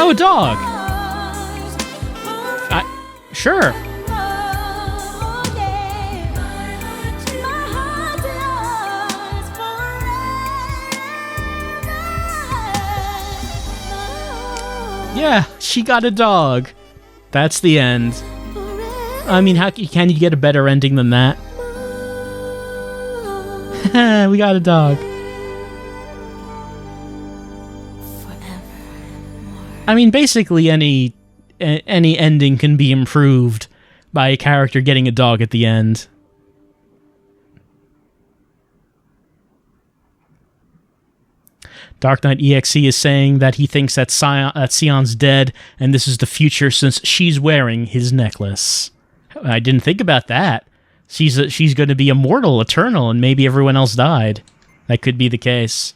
Oh, a dog! Sure. Yeah, she got a dog. That's the end. I mean, how can you get a better ending than that? We got a dog. I mean, basically any ending can be improved by a character getting a dog at the end. Dark Knight EXE is saying that he thinks that Sion's dead, and this is the future since she's wearing his necklace. I didn't think about that. She's going to be immortal, eternal, and maybe everyone else died. That could be the case.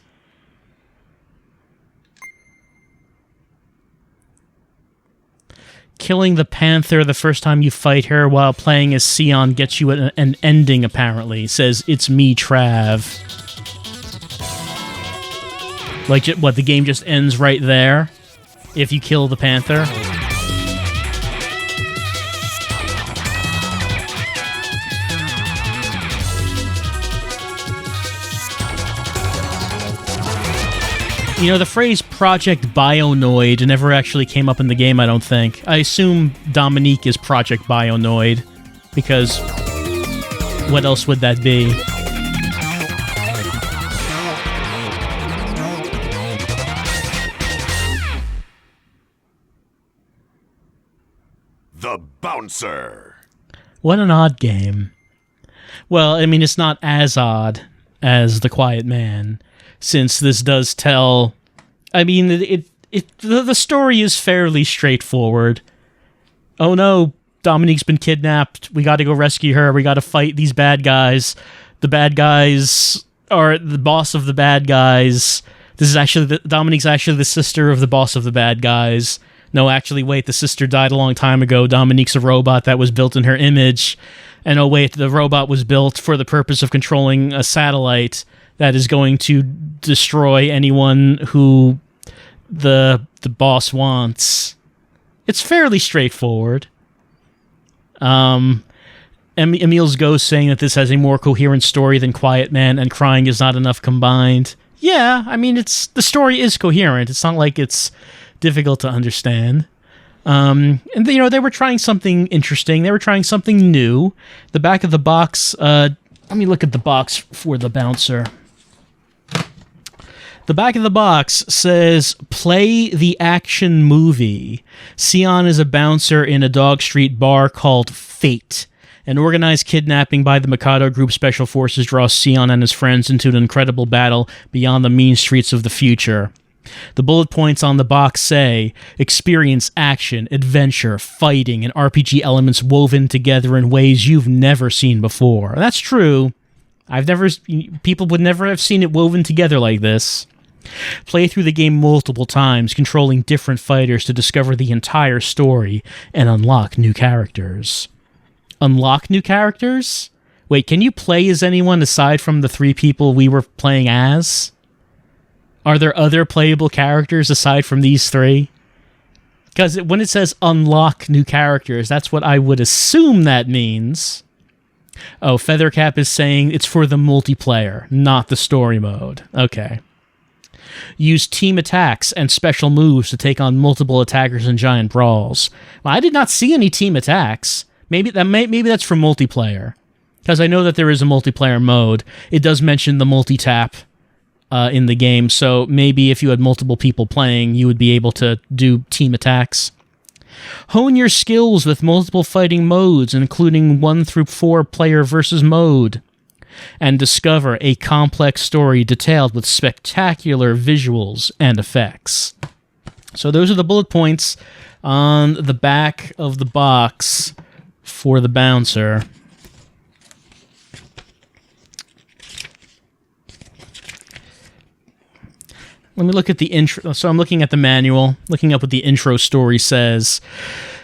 Killing the Panther the first time you fight her while playing as Sion gets you an ending, apparently. Says, it's me, Trav. Like, what, the game just ends right there? If you kill the Panther? You know, the phrase Project Bionoid never actually came up in the game, I don't think. I assume Dominique is Project Bionoid, because what else would that be? The Bouncer. What an odd game. Well, I mean, it's not as odd as The Quiet Man, since this does tell... I mean, the story is fairly straightforward. Oh no, Dominique's been kidnapped. We gotta go rescue her. We gotta fight these bad guys. The bad guys are the boss of the bad guys. This is actually... Dominique's actually the sister of the boss of the bad guys. No, actually, wait, the sister died a long time ago. Dominique's a robot that was built in her image. And oh wait, the robot was built for the purpose of controlling a satellite that is going to destroy anyone who the boss wants. It's fairly straightforward. Emil's Ghost saying that this has a more coherent story than Quiet Man and Crying is not enough combined. Yeah, I mean, the story is coherent. It's not like it's difficult to understand. And you know, they were trying something interesting. They were trying something new. The back of the box, let me look at the box for the Bouncer. The back of the box says, play the action movie. Sion is a bouncer in a Dog Street bar called Fate. An organized kidnapping by the Mikado Group Special Forces draws Sion and his friends into an incredible battle beyond the mean streets of the future. The bullet points on the box say, experience action, adventure, fighting, and RPG elements woven together in ways you've never seen before. That's true. People would never have seen it woven together like this. Play through the game multiple times, controlling different fighters to discover the entire story and unlock new characters. Unlock new characters? Wait, can you play as anyone aside from the 3 people we were playing as? Are there other playable characters aside from these 3? Because when it says unlock new characters, that's what I would assume that means. Oh, Feathercap is saying it's for the multiplayer, not the story mode. Okay. Use team attacks and special moves to take on multiple attackers in giant brawls. Well, I did not see any team attacks. Maybe that's for multiplayer, because I know that there is a multiplayer mode. It does mention the multi-tap in the game, so maybe if you had multiple people playing, you would be able to do team attacks. Hone your skills with multiple fighting modes, including 1 through 4 player versus mode. And discover a complex story detailed with spectacular visuals and effects. So those are the bullet points on the back of the box for the bouncer. Let me look at the intro. So I'm looking at the manual, looking up what the intro story says.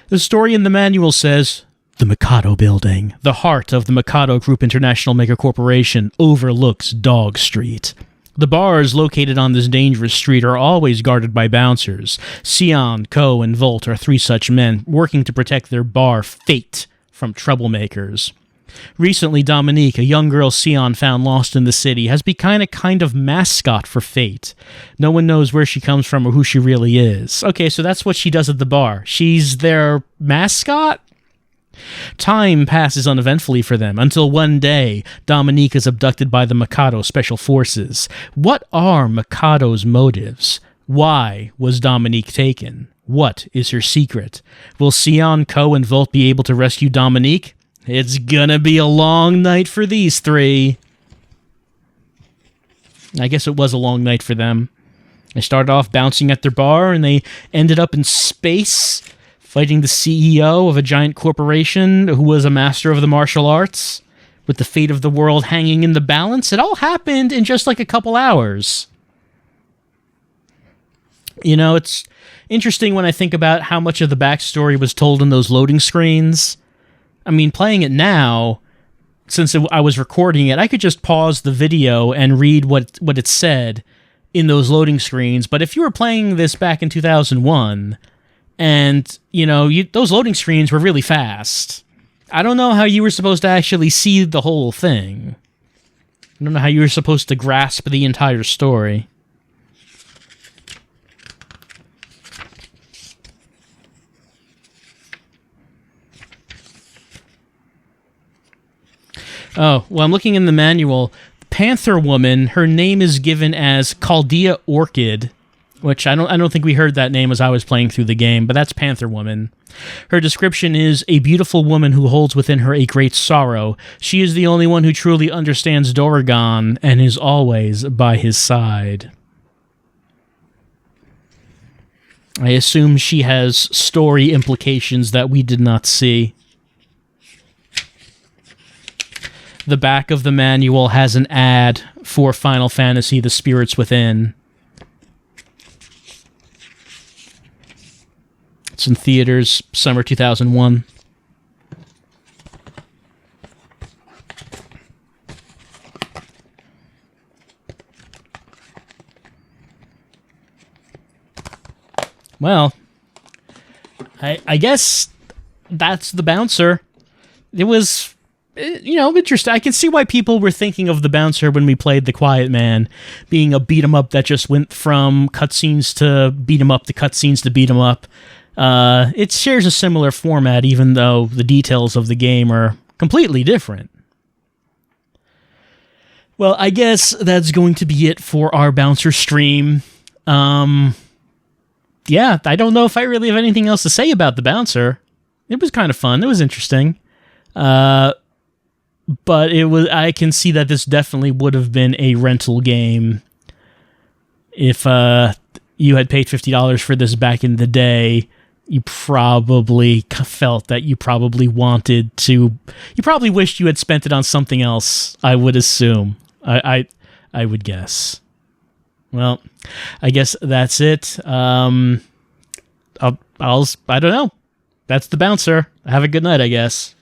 The story in the manual says, the Mikado Building, the heart of the Mikado Group International Mega Corporation, overlooks Dog Street. The bars located on this dangerous street are always guarded by bouncers. Sion, Ko, and Volt are 3 such men working to protect their bar fate from troublemakers. Recently, Dominique, a young girl Sion found lost in the city, has become a kind of mascot for Fate. No one knows where she comes from or who she really is. Okay, so that's what she does at the bar. She's their mascot? Time passes uneventfully for them, until one day, Dominique is abducted by the Mikado Special Forces. What are Mikado's motives? Why was Dominique taken? What is her secret? Will Sion, Ko, and Volt be able to rescue Dominique? It's gonna be a long night for these 3. I guess it was a long night for them. They started off bouncing at their bar, and they ended up in space, fighting the CEO of a giant corporation who was a master of the martial arts, with the fate of the world hanging in the balance. It all happened in just like a couple hours. You know, it's interesting when I think about how much of the backstory was told in those loading screens. I mean, playing it now, since I was recording it, I could just pause the video and read what it said in those loading screens. But if you were playing this back in 2001, and, you know, those loading screens were really fast, I don't know how you were supposed to actually see the whole thing. I don't know how you were supposed to grasp the entire story. Oh, well, I'm looking in the manual. Panther Woman, her name is given as Chaldea Orchid, which I don't think we heard that name as I was playing through the game, but that's Panther Woman. Her description is a beautiful woman who holds within her a great sorrow. She is the only one who truly understands Dorogon and is always by his side. I assume she has story implications that we did not see. The back of the manual has an ad for Final Fantasy: The Spirits Within. It's in theaters, summer 2001. Well, I guess that's the bouncer. It was, you know, interesting. I can see why people were thinking of the bouncer when we played The Quiet Man, being a beat 'em up that just went from cutscenes to beat 'em up to cutscenes to beat 'em up. It shares a similar format, even though the details of the game are completely different. Well, I guess that's going to be it for our bouncer stream. Yeah, I don't know if I really have anything else to say about the bouncer. It was kind of fun. It was interesting. But I can see that this definitely would have been a rental game if you had paid $50 for this back in the day. You probably felt that you probably wanted to. You probably wished you had spent it on something else, I would assume. I would guess. Well, I guess that's it. I don't know. That's the bouncer. Have a good night, I guess.